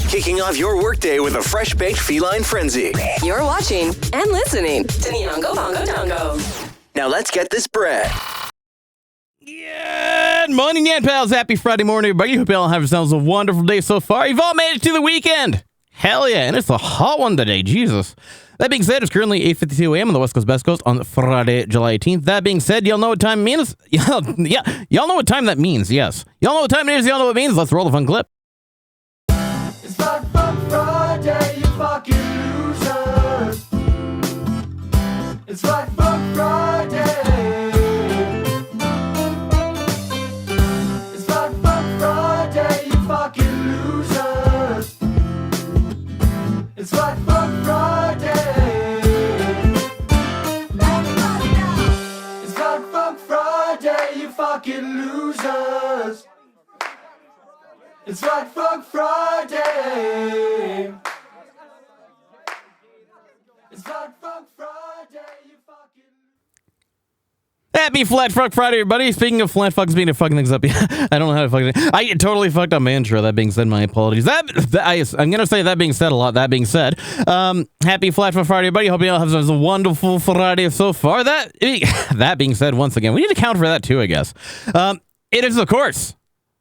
kicking off your workday with a fresh-baked feline frenzy. You're watching and listening to Nyongo Bongo Dongo. Now let's get this bread. Good morning, Yan Pals. Happy Friday morning, everybody. Hope you all have yourselves a wonderful day so far. You've all made it to the weekend. Hell yeah, and it's a hot one today, Jesus. That being said, it's currently 8:52 a.m. on the West Coast, Best Coast on Friday, July 18th. That being said, y'all know what time means? Y'all know what time that means, yes. Y'all know what time it is, y'all know what it means. Let's roll the fun clip. It's Fun Friday, you fucking losers. It's Fun Friday. It's Fun Friday, you fucking losers. It's Fun Friday. It's Fun Friday, you fucking losers. It's Fun Friday. It's Fun Friday, you fucking... Happy Flat Fuck Friday, everybody. Speaking of flat fucks being to fucking things up, I don't know how to fucking... I totally fucked up my intro. That being said, my apologies. I'm going to say that being said a lot. That being said, happy Flat Fuck Friday, everybody. Hope you all have a wonderful Friday so far. That being said, once again, we need to count for that too, I guess. It is, of course,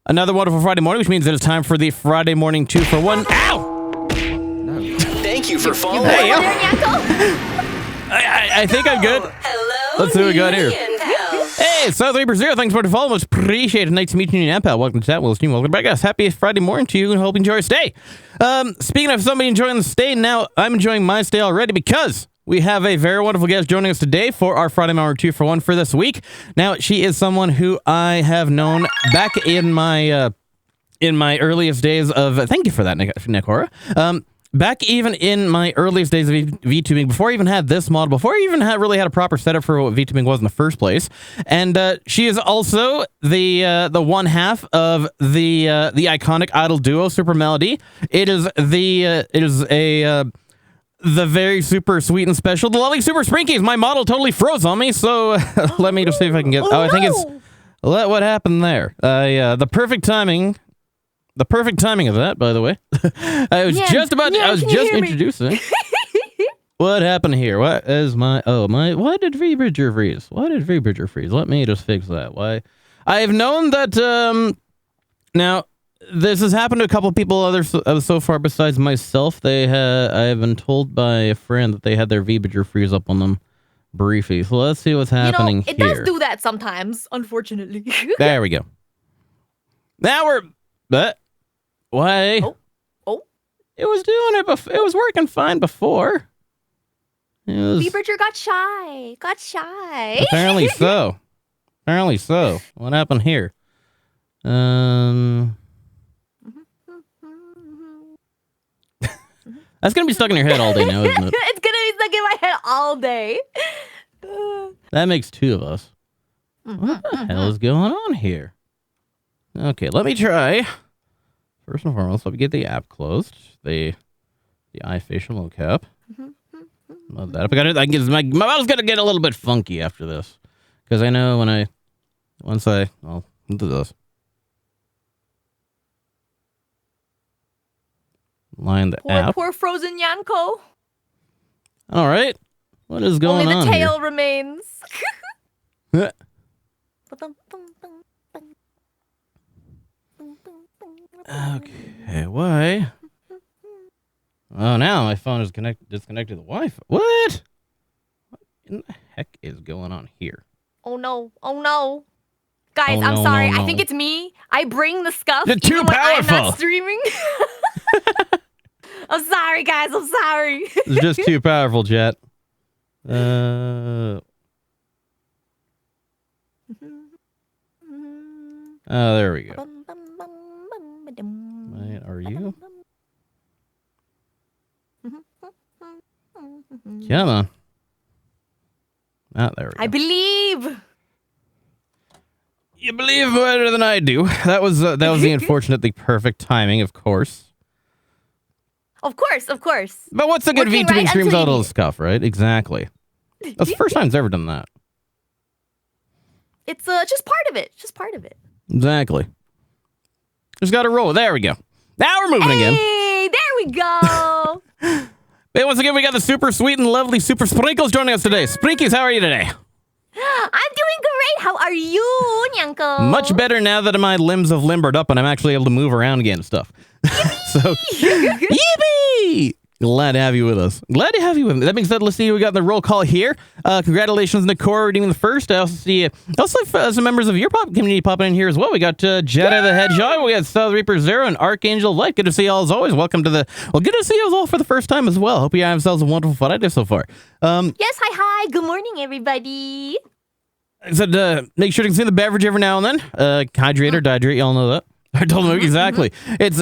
another wonderful Friday morning, which means it is time for the Friday morning 2-for-1. Ow! Thank you for following. Hey, yo. I think I'm good. Hello. Let's see what we got here. Yan Pals. Hey, South Reaper Zero, thanks for the follow. Most appreciated. Nice to meet you, Nampal. Welcome to chat. Will Steam. Welcome back, guys. Happy Friday morning to you, and hope you enjoy your stay. Speaking of somebody enjoying the stay, now I'm enjoying my stay already because we have a very wonderful guest joining us today for our Friday morning 2-for-1 for this week. Now, she is someone who I have known back in my earliest days of. Thank you for that, Nikora. Back even in my earliest days of VTubing, before I even had this model, before I even really had a proper setup for what VTubing was in the first place, and she is also the one half of the iconic idol duo Super Melody. It is the very super sweet and special, the lovely Super Sprinkies. My model totally froze on me, so let me just see if I can get. I think it's what happened there. The perfect timing. The perfect timing of that, by the way. I was just introducing. What happened here? What is my? Why did V-Bridger freeze? Why did V-Bridger freeze? Let me just fix that. Why? I have known that. Now, this has happened to a couple of people others so far besides myself. I have been told by a friend that they had their V-Bridger freeze up on them briefly. So let's see what's happening it here. does do that sometimes, unfortunately. There we go. Now we're. Why? Oh. It was doing it before. It was working fine before. V-Bridger got shy. Apparently so. What happened here? That's gonna be stuck in your head all day now, isn't it? It's gonna be stuck in my head all day. That makes two of us. What the hell is going on here? Okay, let me try. First and foremost, let me get the app closed. The iFacial mocap. Love that. My mouse gonna get a little bit funky after this, because I know I'll do this. Line the app. Poor frozen Yanko. All right, what is going on Only the tail here? remains. Okay, why? Oh, now my phone is disconnected to the Wi-Fi. What in the heck is going on here? Oh no. Guys, Oh, I'm no, sorry. no, I think no. it's me. I bring the scuff You're too even when I'm powerful. not streaming. I'm sorry, guys. I'm sorry. It's just too powerful, chat. Oh, there we go. Wait, are you? Come on. Ah, there we go. I believe. You believe better than I do. That was the unfortunately perfect timing, of course. Of course. But what's a good Working VTubing right streams until out you of need the scuff, right? Exactly. That's the first time it's ever done that. It's just part of it. Just part of it. Exactly. Just got to roll. There we go. Now we're moving again. Hey, there we go. Hey, once again, we got the super sweet and lovely Super Sprinkles joining us today. Sprinkies, how are you today? I'm doing great. How are you, Nyanko? Much better now that my limbs have limbered up and I'm actually able to move around again and stuff. So, yippee! Glad to have you with us. Glad to have you with me. That being said, let's see who we got in the roll call here. Congratulations, Nicora, redeeming the first. I also see some members of your community popping in here as well. We got Jedi the Hedgehog. We got South Reaper Zero and Archangel Light. Good to see you all as always. Welcome to good to see you all for the first time as well. Hope you have yourselves a wonderful Friday so far. Yes, hi. Good morning, everybody. I said, make sure to consume the beverage every now and then. Hydrate or dehydrate, y'all know that. I told them exactly. It's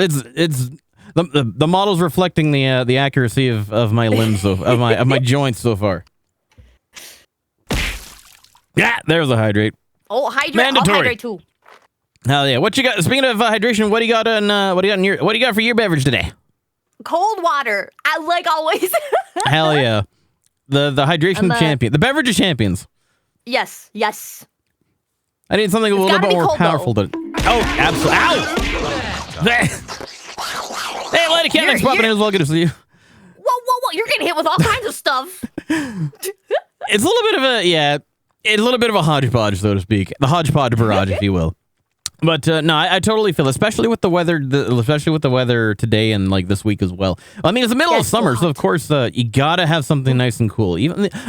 the model's reflecting the accuracy of my limbs of my joints so far. Yeah, there's a hydrate. Oh, hydrate. Mandatory. I'll hydrate too. Hell yeah! What you got? Speaking of hydration, what do you got what do you got for your beverage today? Cold water. I like always. Hell yeah! The hydration champion, the beverage of champions. Yes. I need something a little bit more powerful than. Oh, absolutely! Ow! Hey, Lady Cat, popping in as well. Good to see you. Whoa! You're getting hit with all kinds of stuff. It's a little bit of a hodgepodge, so to speak. The hodgepodge barrage, if you will. But no, I totally feel, especially with the weather today and like this week as well. I mean, it's the middle of summer, so of course you gotta have something nice and cool.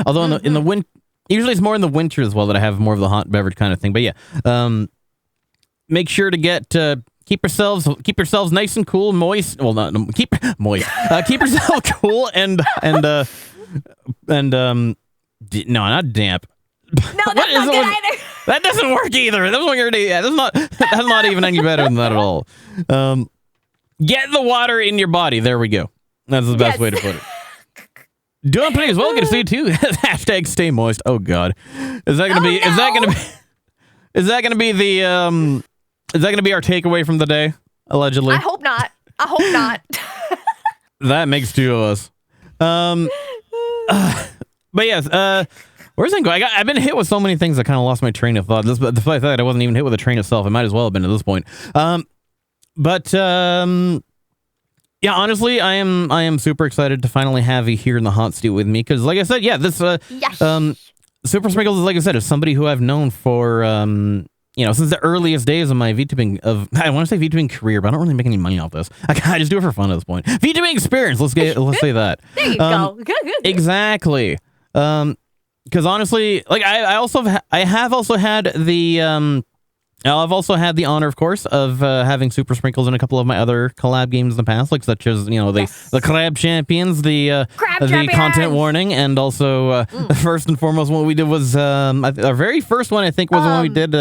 Although in the winter, usually it's more in the winter as well that I have more of the hot beverage kind of thing. But yeah, make sure to keep yourselves nice and cool, moist. Well, not keep moist. Keep yourself cool and no, not damp. No, that's not good either. That doesn't work either. That's not even any better than that at all. Get the water in your body. There we go. That's the best way to put it. Doing pretty as well. Good to see you too. Hashtag stay moist. Oh God, is that gonna be our takeaway from the day? Allegedly. I hope not. That makes two of us. But yes. Where's that going? I've been hit with so many things. I kind of lost my train of thought. The fact that I wasn't even hit with a train itself, it might as well have been at this point. Yeah, honestly, I am super excited to finally have you here in the hot seat with me because, like I said, yeah, this Super Sprinkles is, like I said, is somebody who I've known for since the earliest days of my VTubing I want to say VTubing career, but I don't really make any money off this. I just do it for fun at this point. VTubing experience. Let's say that. There you go. Exactly. Because honestly, like I've also had the honor, of course, of having Super Sprinkles in a couple of my other collab games in the past, like such as the Crab Champions, the Content Warning, and also first and foremost, what we did was our very first one. I think was the one we did.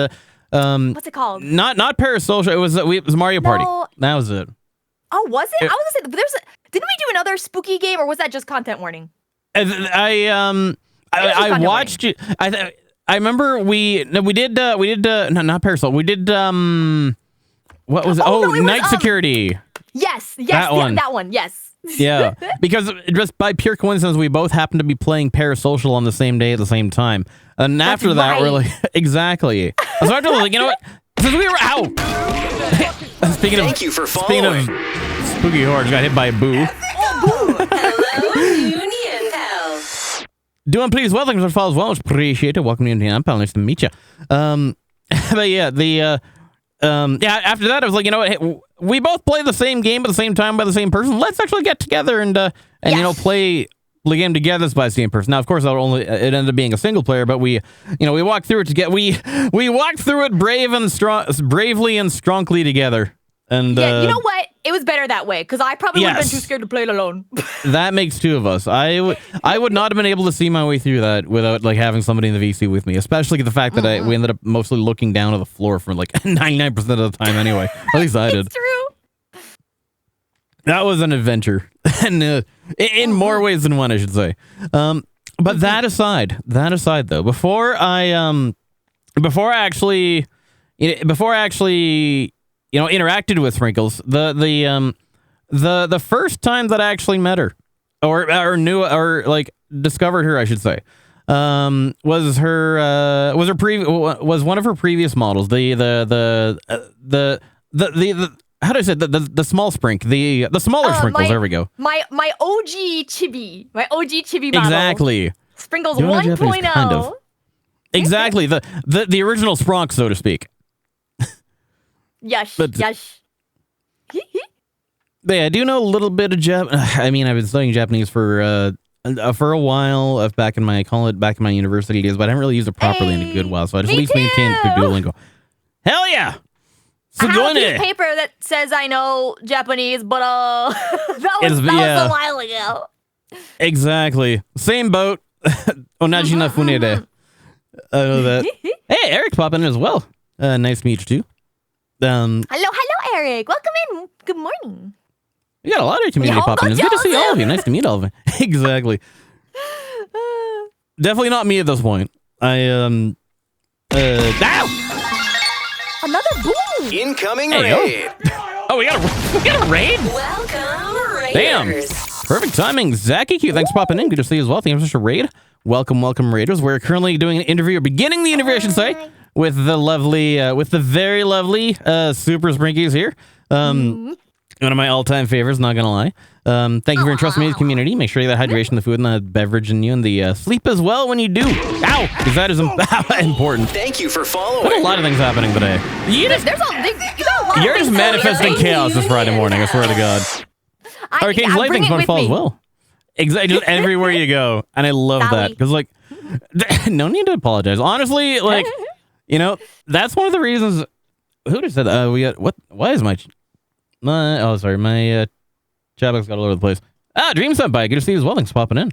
What's it called? Not Parasocial. It was Mario Party. That was it. Oh, was it? I was gonna say didn't we do another spooky game, or was that just Content Warning? I watched it. I remember we did not Parasol. We did what was it? Night Security. Yes, that one. Yes. Yeah, because just by pure coincidence, we both happened to be playing Parasocial on the same day at the same time, and after that, we're like, exactly. So after like, you know what? Since we were out. Thank you for following. Speaking of spooky horrors, got hit by a boo. Hello, Union Pal. Doing please well, thanks for the follow as well. Much appreciated. Welcome to Union Pal. Nice to meet you. But yeah, after that, I was like, you know what? Hey, we both play the same game at the same time by the same person. Let's actually get together and play the game together by the same person. Now, of course, it ended up being a single player, but we walked through it together. We walked through it bravely and strongly together. And yeah, you know what? It was better that way because I probably would have been too scared to play it alone. That makes two of us. I would not have been able to see my way through that without like having somebody in the VC with me, especially the fact that we ended up mostly looking down at the floor for like 99% of the time anyway. At least I did. It's true. That was an adventure, and in more ways than one, I should say. But that aside though, before I actually interacted with Sprinkles, the first time that I actually met her, or knew, or like discovered her, I should say, was one of her previous models. The how do I say it? The small sprink, the smaller sprinkles. There we go. My OG chibi. My OG chibi bottle. Exactly. Sprinkles You know what 1.0. Japanese kind of. Exactly. The original spronk, so to speak. Yes. But- yes. But yeah, I do know a little bit of I mean, I've been studying Japanese for a while back in my university days, but I haven't really used it properly in a good while. So I just at me least maintain it through too. Duolingo. Hell yeah! I have a piece Sugone! of paper that says I know Japanese, but that was yeah. a while ago. Exactly. Same boat. Onaji na funede. I know that. Hey, Eric's popping in as well. Nice to meet you too. Hello, Eric. Welcome in. Good morning. We got a lot of community Yo, popping in. It's good to see all of you. Nice to meet all of you. Exactly. Definitely not me at this point. Ow! Another boom. Incoming Hey, raid. Oh, we got a raid? Welcome, Damn. Raiders. Perfect timing. Zachy Q, thanks for popping in. Good to see you as well. Thank you for such a raid. Welcome, Raiders. We're currently doing an interview, or beginning the interview, I should say, with the very lovely Super Sprinkies here. One of my all-time favorites, not gonna lie. Thank you for entrusting me with the community. Make sure you get the hydration, the food, and the beverage in you, and the sleep as well when you do. Ow! Because that is important. Thank you for What a following. lot of things happening today. You just, You got a lot of you're just things manifesting going on. chaos this Friday morning, I swear to God. Arcane's I bring Lightning's it going to with fall as me. well. Exactly, just everywhere you go. And I love that. Sorry. Because, like, no need to apologize. Honestly, like, you know, that's one of the reasons. Who just said that? We got, what? Why is my oh, sorry, my chat box got all over the place. Dream Senpai, good to see you as well. Thanks for popping in.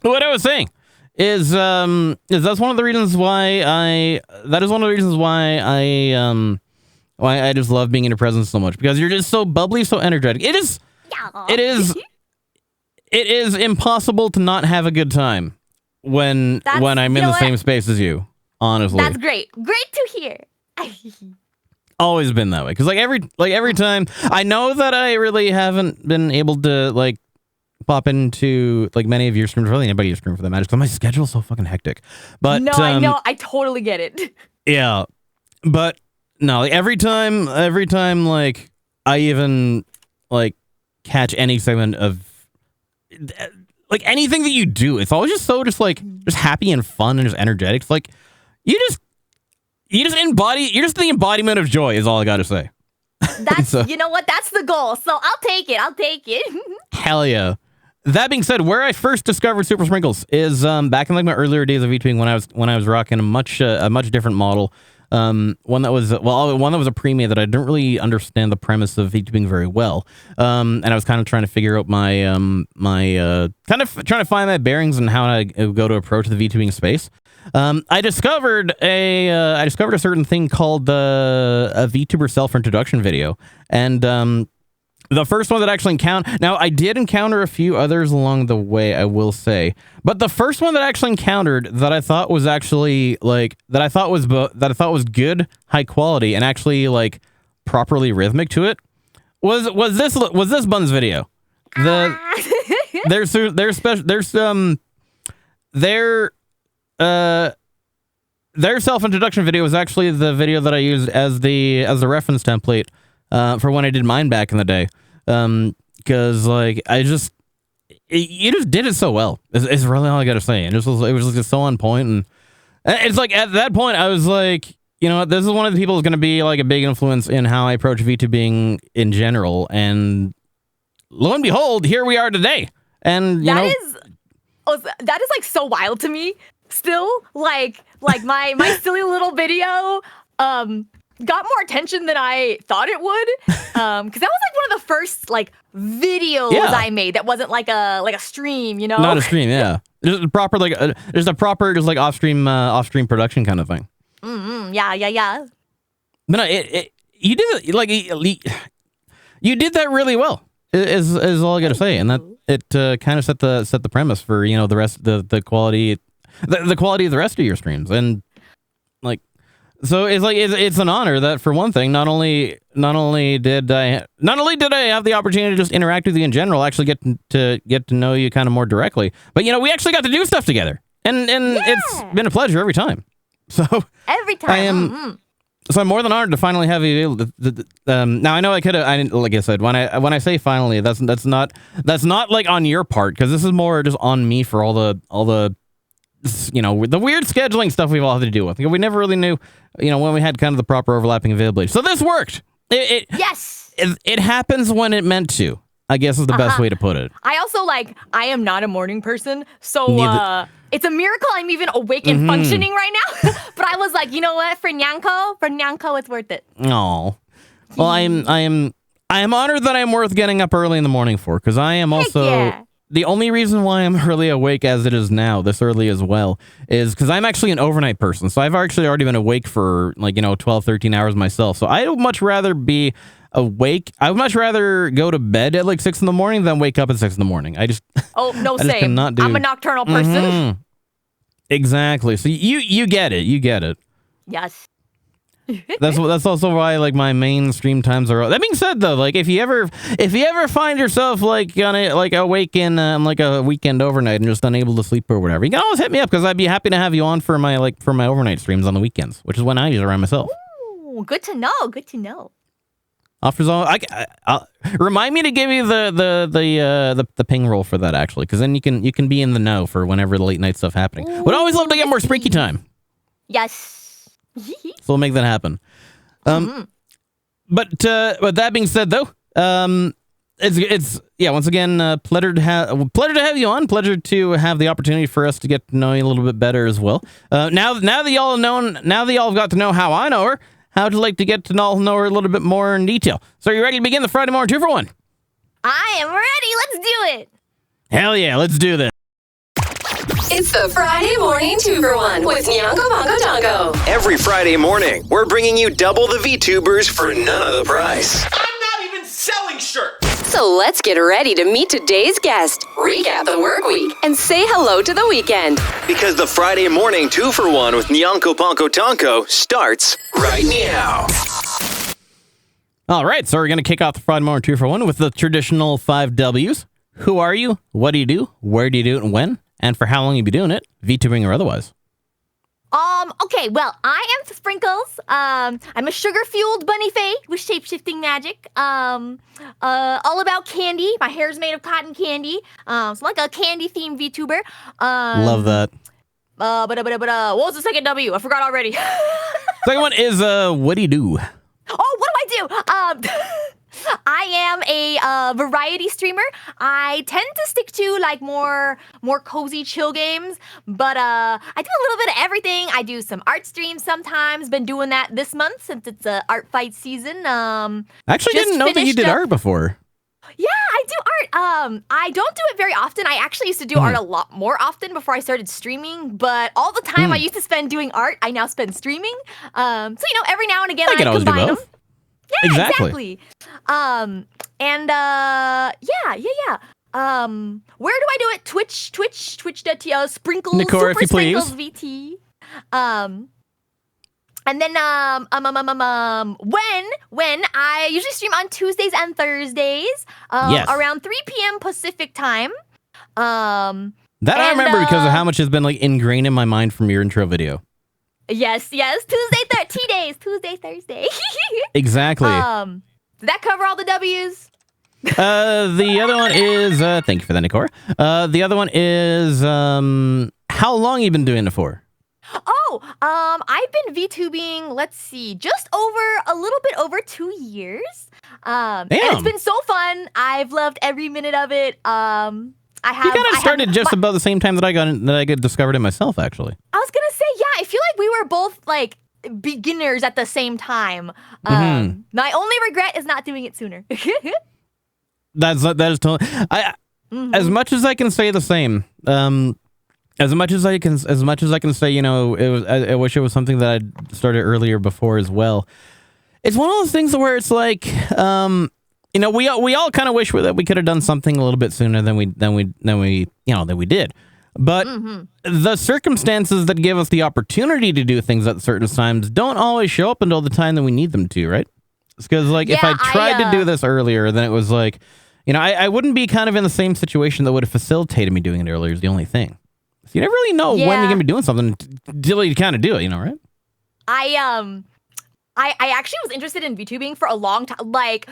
What I was saying is that's one of the reasons why I just love being in your presence so much, because you're just so bubbly, so energetic. It is impossible to not have a good time when I'm in the same space as you. Honestly, That's great. Great to hear. always been that way. Because every time, I know that I really haven't been able to like pop into like many of your streams, really anybody your stream for that matter, because my schedule's so fucking hectic. But No, I know. I totally get it. yeah, but no, like, every time like I even like catch any segment of like anything that you do, it's always just just happy and fun and just energetic. It's like you're just the embodiment of joy is all I gotta say. That's So- you know what? That's the goal. So I'll take it. Hell yeah. That being said, where I first discovered Super Sprinkles is back in like my earlier days of VTubing when I was rocking a much different model. One that was a premium that I didn't really understand the premise of VTubing very well. And I was kind of trying to figure out my kind of trying to find my bearings and how to go to approach the VTubing space. I discovered a certain thing called a VTuber self-introduction video, and the first one that actually encountered. Now, I did encounter a few others along the way, I will say, but the first one that I actually encountered that I thought was actually like that I thought was good, high quality, and actually like properly rhythmic to it was this Buns video. Their self-introduction video was actually the video that I used as the reference template for when I did mine back in the day. Because like you just did it so well. It's really all I gotta say. And it was just so on point. And it's like at that point I was like, you know what, this is one of the people who's gonna be like a big influence in how I approach VTubing in general. And lo and behold, here we are today. And you know. That is like so wild to me. Still, like my silly little video got more attention than I thought it would. Because that was like one of the first like videos I made that wasn't like a stream, you know? Not a stream, yeah. There's a proper off-stream production kind of thing. Yeah. But no, you did it like you did that really well. Is all I got to say, and that it kind of set the premise for, you know, the rest the quality the quality of the rest of your streams. And like, so it's like it's an honor that, for one thing, not only did I have the opportunity to just interact with you in general, actually get to know you kind of more directly, but you know, we actually got to do stuff together, and it's been a pleasure every time. So Every time. So I'm more than honored to finally have you. Now I know I could have. I didn't, like I said, when I say finally, that's not like on your part, because this is more just on me for all the the weird scheduling stuff we've all had to deal with. We never really knew when we had kind of the proper overlapping availability. So this worked. Yes. It happens when it meant to, I guess is the best way to put it. I also I am not a morning person, so Neither. it's a miracle I'm even awake and functioning right now. But I was like, you know what, for Nyanko, it's worth it. Oh, well, I am honored that I'm worth getting up early in the morning for, because I am also yeah. the only reason why I'm early awake as it is now, this early as well, is because I'm actually an overnight person. So I've actually already been awake for 12, 13 hours myself. So I would much rather be awake. I would much rather go to bed at 6 in the morning than wake up at 6 in the morning. I just no, I just same. cannot do. I'm a nocturnal person. Mhm. Exactly. So you get it. You get it. Yes. That's also why my main stream times are. That being said, though, if you ever find yourself awake in a weekend overnight and just unable to sleep or whatever, you can always hit me up, because I'd be happy to have you on for my overnight streams on the weekends, which is when I usually run myself. Ooh, good to know. Good to know. Offers all. Remind me to give you the ping roll for that, actually, because then you can be in the know for whenever the late night stuff happening. Would always love to get more Spreaky time. Yes. So we'll make that happen. But that being said, though, it's once again pleasure to have you on. Pleasure to have the opportunity for us to get to know you a little bit better as well. Now that y'all have got to know how I know her, how to get to know her a little bit more in detail. So are you ready to begin the Friday morning 2 for 1? I am ready. Let's do it. Hell yeah, let's do this. It's the Friday morning 2 for 1 with Nyango Bongo Dongo. Every Friday morning, we're bringing you double the VTubers for none of the price. I'm not even selling shirts. So let's get ready to meet today's guest, recap the work week, and say hello to the weekend. Because the Friday morning 2 for 1 with Nyanko Ponko Tonko starts right now. All right, so we're going to kick off the Friday morning 2 for 1 with the traditional 5 W's. Who are you? What do you do? Where do you do it, and when? And for how long you be doing it, VTubing or otherwise? Okay, well, I am Sprinkles. I'm a sugar-fueled bunny fae with shape-shifting magic. All about candy. My hair's made of cotton candy. So like a candy-themed VTuber. Love that. What was the second W? I forgot already. Second one is, what do you do? Oh, what do I do? I am a variety streamer. I tend to stick to more cozy chill games, but I do a little bit of everything. I do some art streams sometimes. Been doing that this month since it's art fight season. I actually didn't know that you did art before. Yeah, I do art. I don't do it very often. I actually used to do art a lot more often before I started streaming, but all the time I used to spend doing art, I now spend streaming. So every now and again I combine them. Yeah, exactly. Where do I do it? Twitch.tv, Sprinkles, Nicora, Super if you please. Sprinkles VT. And then when I usually stream on Tuesdays and Thursdays, Yes. around 3 p.m. Pacific time. That I remember because of how much has been ingrained in my mind from your intro video. Yes. T-days, Tuesday, Thursday. Exactly. Did that cover all the W's? The other one is, thank you for that, Nicora. The other one is, how long you been doing it for? Oh, I've been VTubing, let's see, just a little bit over 2 years. And it's been so fun. I've loved every minute of it. You kind of started just about the same time that I got discovered it myself, actually. I was gonna say, yeah, I feel like we were both beginners at the same time. My only regret is not doing it sooner. That is totally. As much as I can say the same. As much as I can say, it was. I wish it was something that I started earlier before as well. It's one of those things where it's we all kind of wish that we could have done something a little bit sooner than we did. But the circumstances that give us the opportunity to do things at certain times don't always show up until the time that we need them to, right? Because if I tried to do this earlier, then it was I wouldn't be kind of in the same situation that would have facilitated me doing it earlier is the only thing. So you never really know when you're going to be doing something until you kind of do it, right? I actually was interested in VTubing for a long time. Like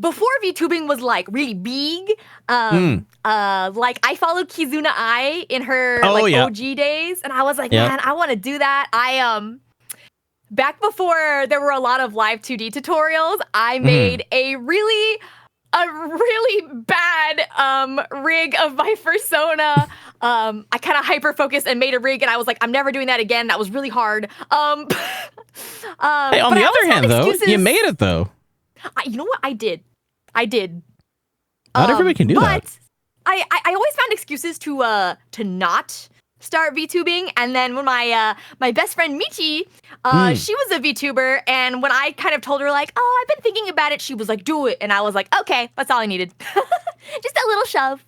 before VTubing was like really big. Like I followed Kizuna Ai in her OG days, and I was like, man, I want to do that. Back before there were a lot of live 2D tutorials, I made a really bad rig of my persona. I kind of hyper focused and made a rig, and I was like, I'm never doing that again. That was really hard. Hey, on the other hand, though, you made it though. You know what? I did. Not everybody can do that. But I always found excuses to not start VTubing, and then when my best friend Michi, she was a VTuber, and when I kind of told her like, oh, I've been thinking about it, she was like, do it, and I was like, okay, that's all I needed. Just a little shove.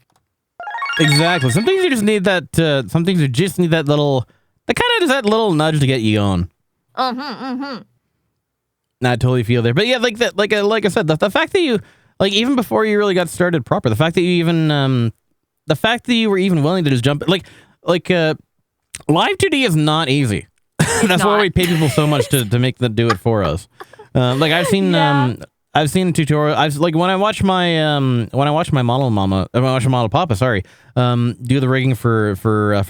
Exactly. Some things you just need that. Some things you just need that little. That kind of is that little nudge to get you on. I totally feel there, but yeah, like that. Like I said, the fact that you like even before you really got started proper, the fact that you even the fact that you were even willing to just jump like live 2D is not easy. That's why we pay people so much to make them do it for us. Like I've seen tutorial. When I watch my model papa, do the rigging for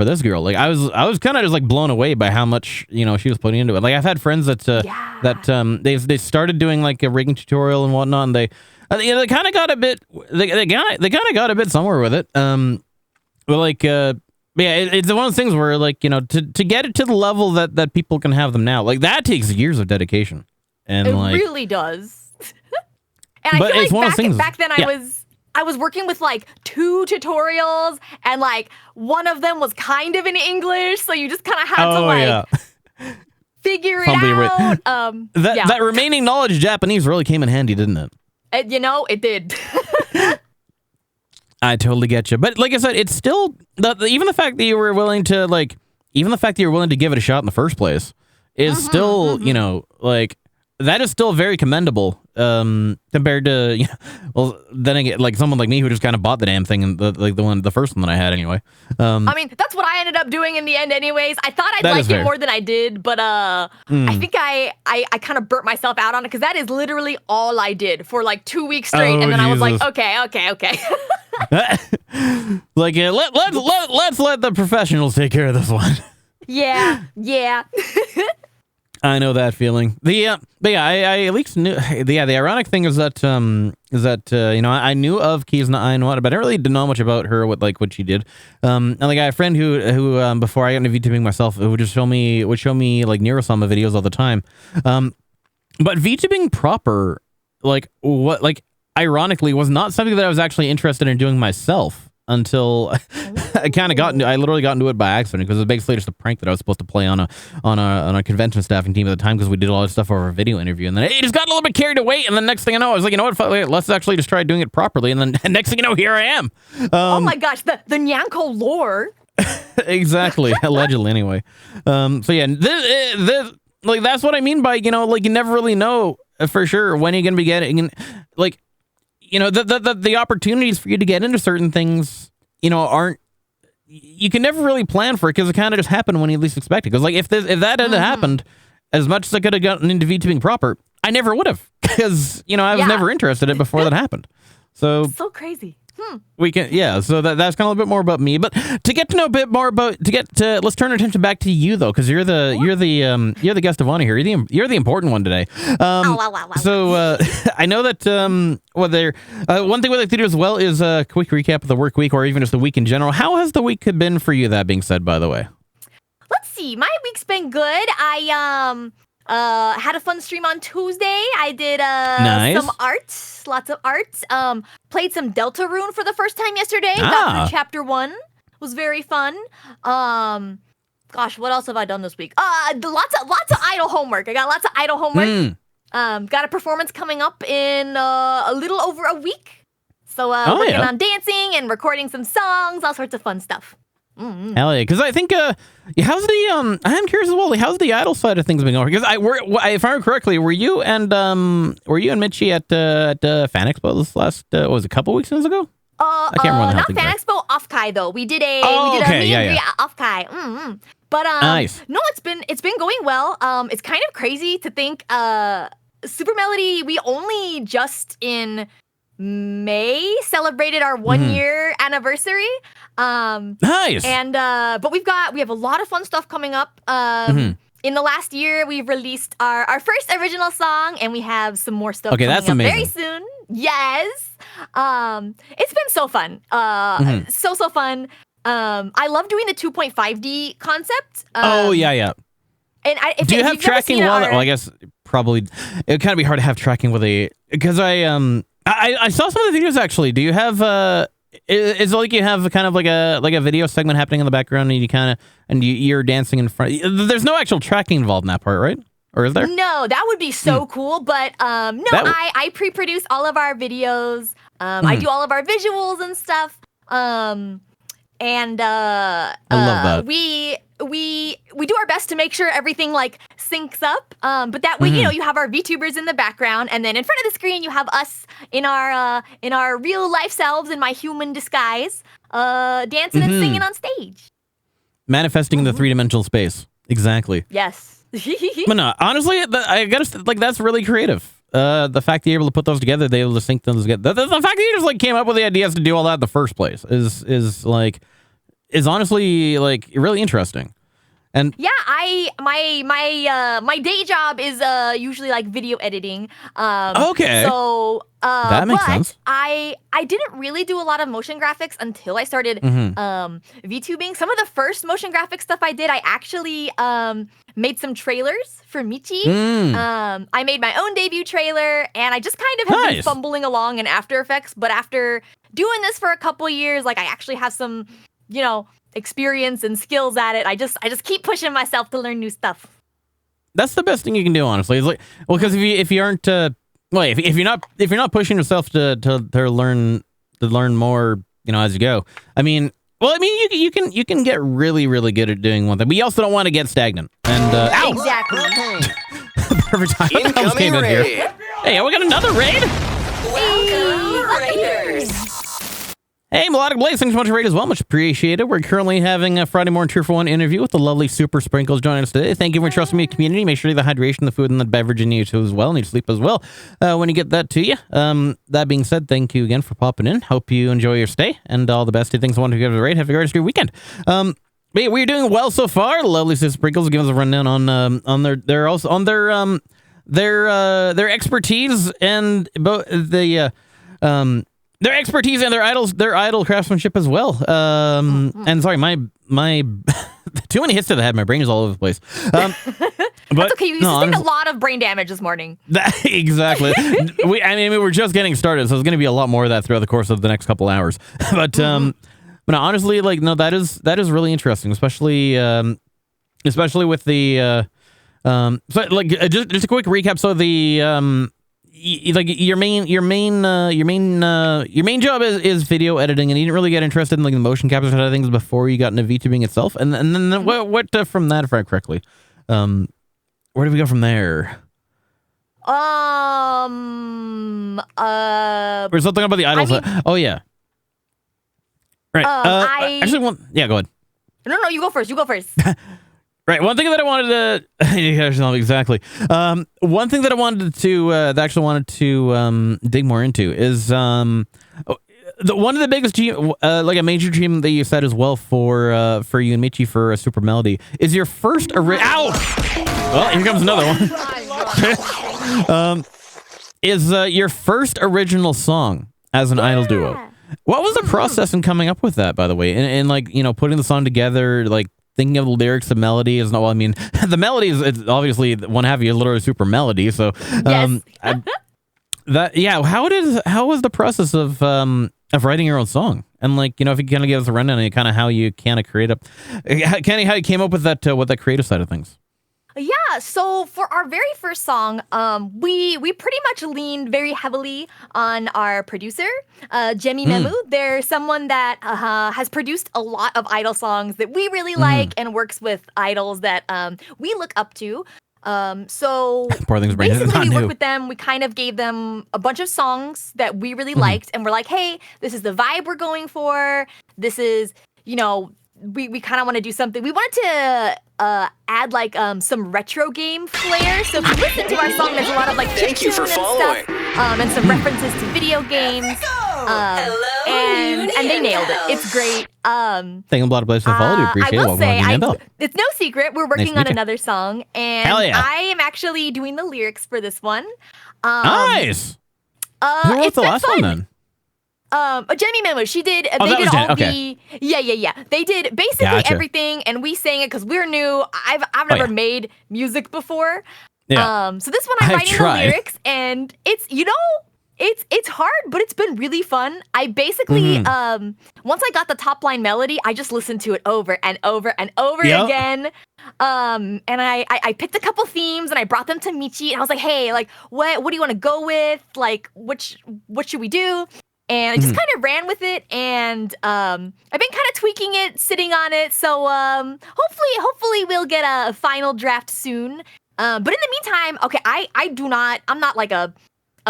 this girl. Like I was kind of just like blown away by how much she was putting into it. Like I've had friends that they started doing like a rigging tutorial and whatnot, and they kind of got a bit they kind of got a bit somewhere with it. But like yeah, it's one of those things where like to get it to the level that people can have them now, like that takes years of dedication. And it really does. And I feel like back then I was working with like 2 tutorials, and like one of them was kind of in English, so you just kind of had to figure it out. That remaining knowledge of Japanese really came in handy, didn't it? It did. I totally get you, but like I said, it's still even the fact that you were willing to give it a shot in the first place is still like. That is still very commendable compared to, well, then again, like someone like me who just kind of bought the damn thing and the first one that I had anyway. I mean, that's what I ended up doing in the end anyways. I thought I'd like it more than I did, but I think I kind of burnt myself out on it because that is literally all I did for like 2 weeks straight. And then I was like, okay. Like, let's let the professionals take care of this one. Yeah. I know that feeling. I at least knew. The ironic thing is that I knew of Kizuna Ai, but I didn't really know much about her, what she did. And like I had a friend who before I got into VTubing myself, who would show me like Neurosama videos all the time. But VTubing proper, ironically, was not something that I was actually interested in doing myself until I literally got into it by accident because it was basically just a prank that I was supposed to play on a convention staffing team at the time because we did all this stuff over a video interview, and then it just got a little bit carried away, and then next thing I know, I was like, let's actually just try doing it properly, and then next thing you know, here I am. Oh my gosh, the Nyanko lore. Exactly, allegedly anyway. So yeah, this that's what I mean by you never really know for sure when you're gonna be getting the opportunities for you to get into certain things, you can never really plan for it because it kind of just happened when you least expect it. Because if that hadn't happened, as much as I could have gotten into VTubing proper, I never would have because I was never interested in it before that happened. So crazy. We can, so that's kind of a bit more about me, but to get to know a bit more about, let's turn our attention back to you though, because you're the guest of honor here. You're the important one today. So I know that one thing we like to do as well is a quick recap of the work week or even just the week in general. How has the week been for you? That being said, by the way, let's see. My week's been good. I had a fun stream on Tuesday. I did some art, lots of art. Played some Deltarune for the first time yesterday. Got through chapter 1. Was very fun. Gosh, what else have I done this week? Lots of idle homework. I got lots of idle homework. Got a performance coming up in a little over a week. So working on dancing and recording some songs, all sorts of fun stuff. Hell yeah, because I think how's the I'm curious as well. How's the idol side of things been going? Because if I remember correctly, were you and Michi at Fan Expo this last was it a couple weeks ago? I can't remember. Not Fan Expo, Offkai though. We did a meet and greet at Offkai. But Nice. no, it's been going well. It's kind of crazy to think Super Melody, we only just in May celebrated our 1 year anniversary. Nice. And but we have a lot of fun stuff coming up. In the last year, we've released our first original song, and we have some more stuff coming that's up amazing. very soon. Yes. It's been so fun. So fun. I love doing the 2.5D concept. Oh yeah. And Do you have tracking while? Well, I guess probably it'd kind of be hard to have tracking with because I saw some of the videos actually. Do you have it's like you have kind of like a video segment happening in the background, and you're dancing in front. There's no actual tracking involved in that part, right? Or is there? No, that would be so cool. But I pre-produce all of our videos. I do all of our visuals and stuff. And I love that. We do our best to make sure everything like syncs up. But that way, you have our VTubers in the background, and then in front of the screen you have us in our real life selves in my human disguise, dancing and singing on stage. Manifesting the 3-dimensional space. Exactly. Yes. But no, honestly, I gotta that's really creative. The fact that you're able to put those together, they able to sync those together. The fact that you just came up with the ideas to do all that in the first place is honestly really interesting. And yeah, my day job is usually video editing. Okay. So that makes sense. I didn't really do a lot of motion graphics until I started VTubing. Some of the first motion graphic stuff I did, I actually made some trailers for Michi. I made my own debut trailer, and I just kind of have been fumbling along in After Effects. But after doing this for a couple years, I actually have some, experience and skills at it. I just keep pushing myself to learn new stuff. That's the best thing you can do, honestly. It's because if you aren't if you're not pushing yourself to learn more, as you go. You can get really, really good at doing one thing, but you also don't want to get stagnant. And ow! Exactly. Perfect time. Incoming raid. Hey, we got another raid. Welcome, Raiders. Hey, Melodic Blaze, thanks so much for raid as well. Much appreciated. We're currently having a Friday morning 2 for 1 interview with the lovely Super Sprinkles joining us today. Thank you for trusting me, community. Make sure you have the hydration, the food, and the beverage in you too as well. Need sleep as well when you get that to you. That being said, thank you again for popping in. Hope you enjoy your stay and all the best things I want to give a raid. Have a great weekend. But we're doing well so far. The lovely Super Sprinkles give us a rundown on their expertise and their expertise and their idol craftsmanship as well. And sorry, my too many hits to the head. My brain is all over the place. But That's okay. You sustained a lot of brain damage this morning. Exactly. We're just getting started, so there's going to be a lot more of that throughout the course of the next couple hours. But but honestly, that is really interesting, especially with the just a quick recap. So the your main job is video editing, and you didn't really get interested in the motion capture side of things before you got into VTubing itself. And then what from that, if I correctly, where do we go from there? Or something about the idols. Oh yeah. Right. Yeah, go ahead. No, you go first. Right. One thing that I wanted to exactly. One thing that I wanted to dig more into is one of the biggest a major dream that you said as well for you and Michi for Super Melody is your first Ow! Well, here comes another one. Is your first original song as an idol duo. What was the process in coming up with that, by the way? And putting the song together, thinking of the lyrics, the melody is not. Well, the melody is obviously one half of you is literally Super Melody. So, yes. How was the process of writing your own song? And if you kind of give us a rundown on kind of how you kind of create how you came up with that what that creative side of things. Yeah, so for our very first song, we pretty much leaned very heavily on our producer, Jemmy Memu. They're someone that has produced a lot of idol songs that we really like and works with idols that we look up to. So basically we worked with them. We kind of gave them a bunch of songs that we really liked, and we're like, hey, this is the vibe we're going for. This is, we kind of want to do something. We wanted to add like some retro game flair. So if you listen to our song, there's a lot of like Thank you for following. and some references to video games. And they nailed it. It's great. Thank you a lot of places to follow. Do appreciate I it. will Welcome say, on it's no secret we're working to on meet you. another song, and Hell yeah. I am actually doing the lyrics for this one. Nice. Who wrote It's the been last fun. one then? Jenny Memo, she did. Oh, they that did was all Jen, okay. yeah. They did basically Gotcha. everything, and we sang it because we're new. I've never yeah. made music before. Yeah. So this one I'm I've writing tried. the lyrics, and it's it's hard, but it's been really fun. I basically once I got the top line melody, I just listened to it over and over and over Yep. again. And I picked a couple themes and I brought them to Michi, and I was like, hey, like what do you want to go with? Like what should we do? And I just kind of ran with it, and I've been kind of tweaking it, sitting on it. So hopefully we'll get a final draft soon. But in the meantime, okay, I'm not like a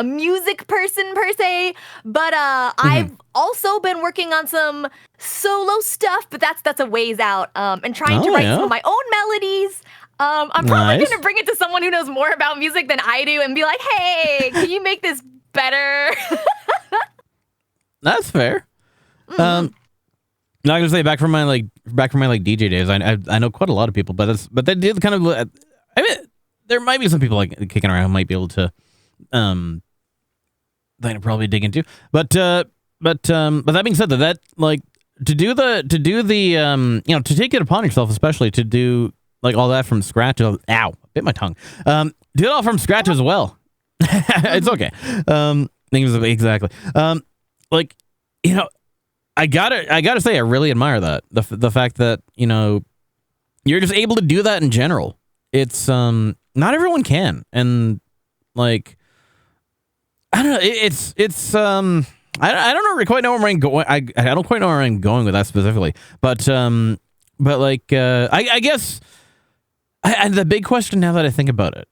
music person per se, but I've also been working on some solo stuff, but that's a ways out. And trying to write some of my own melodies. I'm probably Nice. gonna bring it to someone who knows more about music than I do and be like, hey, can you make this better? That's fair. Not gonna say back from my DJ days. I know quite a lot of people, but they did kind of. I mean, there might be some people like kicking around who might be able to, that I'd probably dig into. But that being said, that like to do the to take it upon yourself, especially to do like all that from scratch. Ow, bit my tongue. Do it all from scratch as well. It's okay. Exactly. Like, I gotta say, I really admire that. The fact that, you're just able to do that in general. It's, not everyone can. And like, I don't know. I don't quite know where I'm going. I don't quite know where I'm going with that specifically, but like, I guess the big question now that I think about it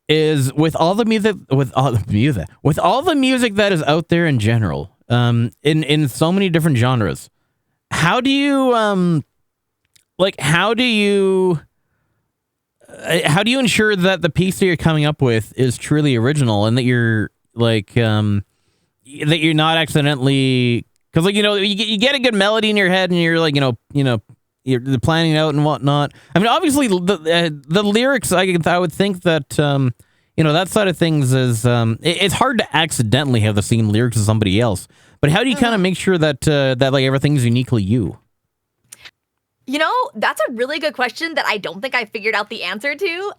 is with all the music that is out there in general, in so many different genres, how do you ensure that the piece that you're coming up with is truly original and that you're like that you're not accidentally, because like you get a good melody in your head and you're like you're planning it out and whatnot. I mean, obviously the lyrics, I would think that that side of things is it's hard to accidentally have the same lyrics as somebody else. But how do you kind of make sure that that like everything's uniquely you? That's a really good question that I don't think I figured out the answer to.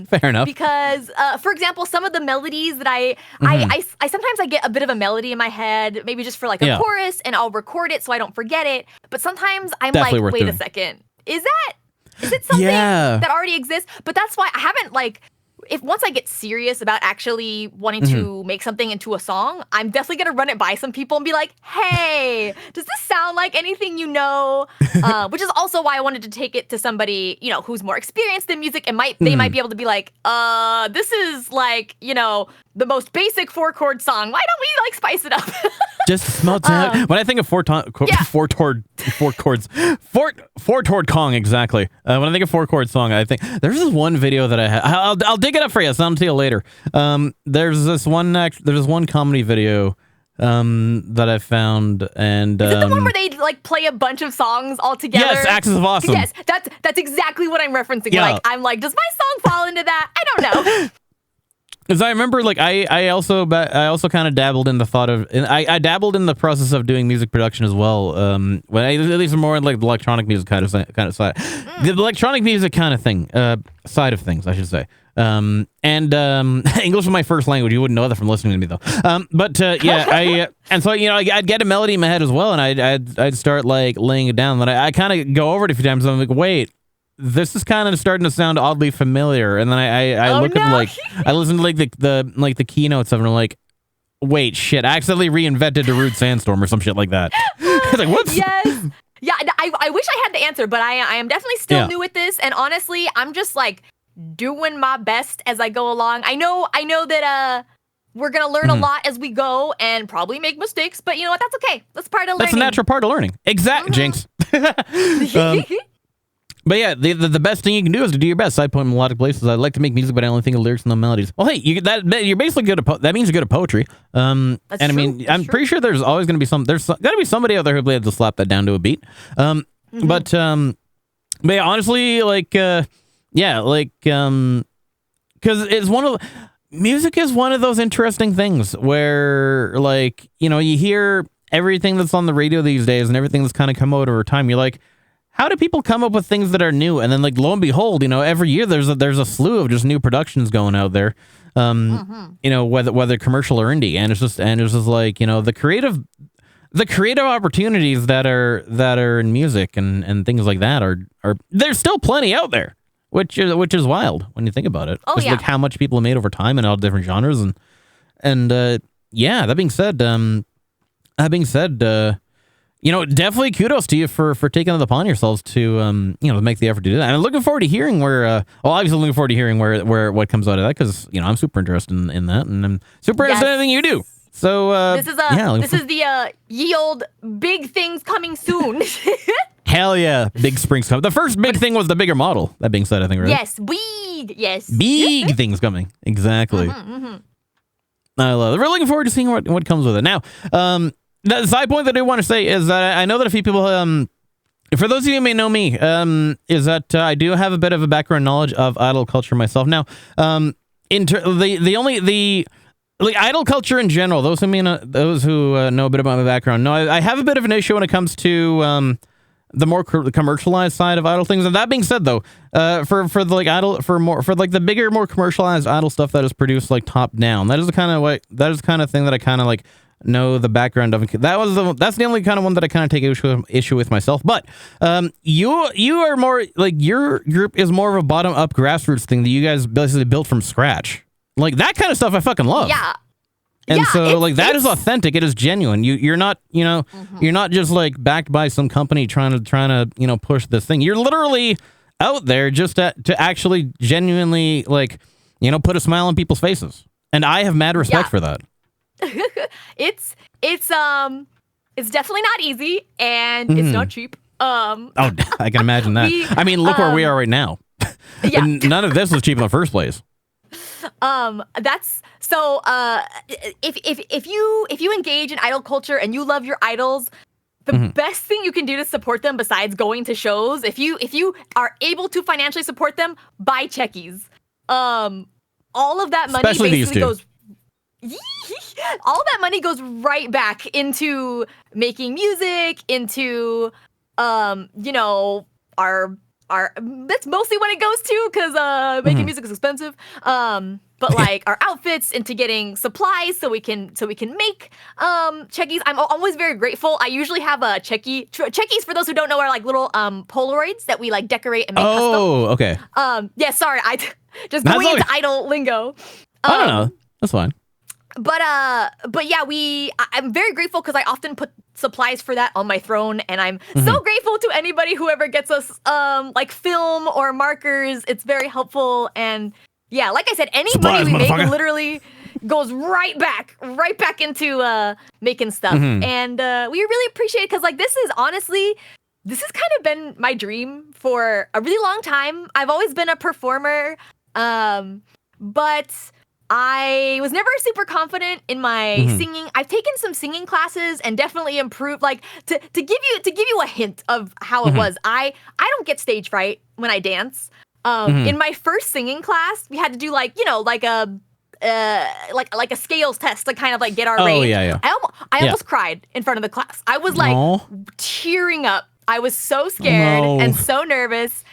Fair enough. Because, for example, some of the melodies that I sometimes I get a bit of a melody in my head, maybe just for like a chorus, and I'll record it so I don't forget it. But sometimes I'm Definitely worth like, wait doing. a second, is it something that already exists? But that's why I haven't once I get serious about actually wanting to make something into a song, I'm definitely going to run it by some people and be like, hey, does this sound like anything you know? Which is also why I wanted to take it to somebody, who's more experienced in music and they might be able to be like, this is like, the most basic 4-chord song. Why don't we spice it up? Just small town. When I think of four chord Kong, exactly. When I think of 4-chord song, I think there's this one video that I had. I'll dig it up for you. I'll tell you later. There's this one comedy video that I found, and is it the one where they play a bunch of songs all together? Yes, Axis of Awesome. Yes, that's exactly what I'm referencing. Yeah. I'm like, does my song fall into that? I don't know. Because I remember, I also kind of dabbled in the thought of, and I dabbled in the process of doing music production as well. When at least more in the electronic music kind of side, the electronic music kind of thing, side of things, I should say. And English was my first language. You wouldn't know that from listening to me though. And so I'd get a melody in my head as well, and I'd start laying it down. Then I kind of go over it a few times. And I'm like, wait. This is kind of starting to sound oddly familiar, and then I look at I listen to the keynotes of it, and I'm like, wait, shit, I accidentally reinvented Darude Sandstorm or some shit like that. It's like, whoops. Yes. Yeah, I wish I had the answer, but I am definitely still new with this, and honestly, I'm just doing my best as I go along. I know that We're gonna learn a lot as we go and probably make mistakes, but you know what? That's okay. That's part of learning. That's a natural part of learning. Jinx. But yeah, the best thing you can do is to do your best. Side point in a lot of places. I like to make music, but I only think of lyrics and the melodies. Well, hey, you're basically good at that means you're good at poetry. And I mean, I'm pretty sure there's always going to be there's got to be somebody out there who'll be able to slap that down to a beat. But yeah, honestly, like, because it's music is one of those interesting things where, like, you know, you hear everything that's on the radio these days and everything that's kind of come out over time. You're like, how do people come up with things that are new? And then, like, lo and behold, you know, every year there's a slew of just new productions going out there. You know, whether commercial or indie, and it's just like, you know, the creative opportunities that are in music and things like that are there's still plenty out there, which is wild when you think about it. Oh, just like how much people have made over time in all different genres and yeah. That being said, you know, definitely kudos to you for taking it upon yourselves to, you know, make the effort to do that. And I'm looking forward to hearing obviously looking forward to hearing what comes out of that, because, you know, I'm super interested in that, and I'm super interested in everything you do. So, this is the ye old big things coming soon. Hell yeah, big springs coming. The first big thing was the bigger model. That being said, I think, right? Yes, yes. Big things coming. Exactly. I love it. We're looking forward to seeing what comes with it. Now, the side point that I want to say is that I know that a few people, for those of you who may know me, is that I do have a bit of a background knowledge of idol culture myself. Now, like idol culture in general, those who know a bit about my background know I have a bit of an issue when it comes to the more commercialized side of idol things. And that being said, though, for the bigger, more commercialized idol stuff that is produced like top down, that is the kind of thing that I kind of like know the background of. That's the only kind of one that I kind of take issue with myself. But you are more like, your group is more of a bottom up grassroots thing that you guys basically built from scratch. Like that kind of stuff I fucking love. Yeah. And so like that is authentic. It is genuine. You're not, you know, you're not just like backed by some company trying to, you know, push this thing. You're literally out there just to actually genuinely, like, you know, put a smile on people's faces. And I have mad respect for that. It's definitely not easy, and it's not cheap. Oh, I can imagine that. I mean, look where we are right now. Yeah. And none of this was cheap in the first place. That's so. If you engage in idol culture and you love your idols, the best thing you can do to support them, besides going to shows, if you are able to financially support them, buy checkies. All of that money Especially basically goes. All that money goes right back into making music, into you know, our that's mostly what it goes to, because making music is expensive. But like our outfits, into getting supplies so we can make checkies. I'm always very grateful. I usually have a checkies, for those who don't know, are like little Polaroids that we like decorate and make custom. Oh, okay. Yeah, sorry, I just going into idol lingo. I don't know. That's fine. But yeah, I'm very grateful because I often put supplies for that on my throne, and I'm so grateful to anybody who ever gets us like film or markers. It's very helpful, and yeah, like I said, any money we make literally goes right back into making stuff, and we really appreciate it, because like this has kind of been my dream for a really long time. I've always been a performer, but I was never super confident in my singing. I've taken some singing classes and definitely improved. Like to give you a hint of how it was. I don't get stage fright when I dance. In my first singing class, we had to do like, you know, like a scales test to kind of like get our range. Yeah. I almost cried in front of the class. I was like tearing up. I was so scared and so nervous.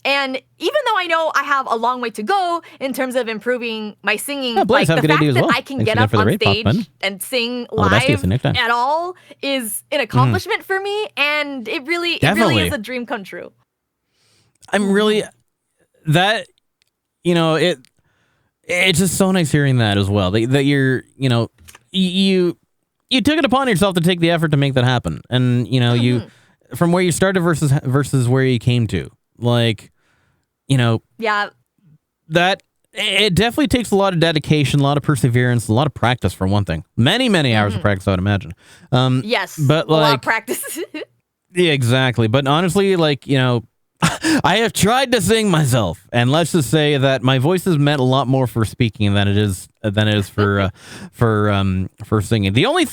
And even though I know I have a long way to go in terms of improving my singing, like the fact that I can get up on stage and sing live at all is an accomplishment for me, and it really is a dream come true. I'm really that, you know, it's just so nice hearing that as well. That you're, you know, you took it upon yourself to take the effort to make that happen, and you know, you from where you started versus where you came to. Like, you know, yeah, that it definitely takes a lot of dedication, a lot of perseverance, a lot of practice for one thing. Many hours of practice, I would imagine. Yes, but a lot like of practice. yeah, exactly. But honestly, like, you know, I have tried to sing myself, and let's just say that my voice has meant a lot more for speaking than it is for singing. The only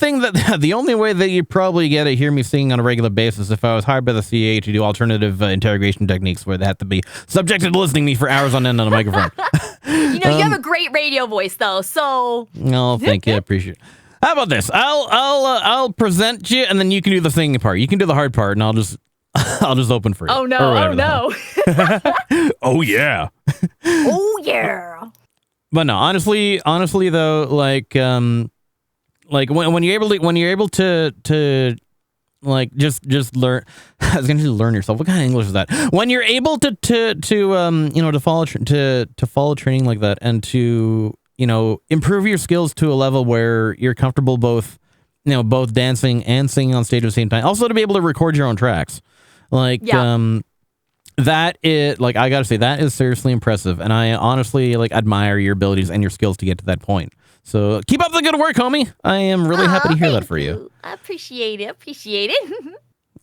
way that you probably get to hear me singing on a regular basis if I was hired by the CA to do alternative interrogation techniques where they have to be subjected to listening to me for hours on end on a microphone. You know, you have a great radio voice though, so. No, thank you, I appreciate it. How about this? I'll present you, and then you can do the singing part. You can do the hard part, and I'll just open for you. Oh no! Or Oh whatever the hell. no! Oh yeah. Oh yeah! But no, honestly though, like when you're able to like just learn. I was gonna say learn yourself. What kind of English is that? When you're able to follow training like that, and to improve your skills to a level where you're comfortable both dancing and singing on stage at the same time. Also to be able to record your own tracks. Like, that is, like, I gotta say, that is seriously impressive. And I honestly, like, admire your abilities and your skills to get to that point. So keep up the good work, homie. I am really happy to hear that for you. I appreciate it.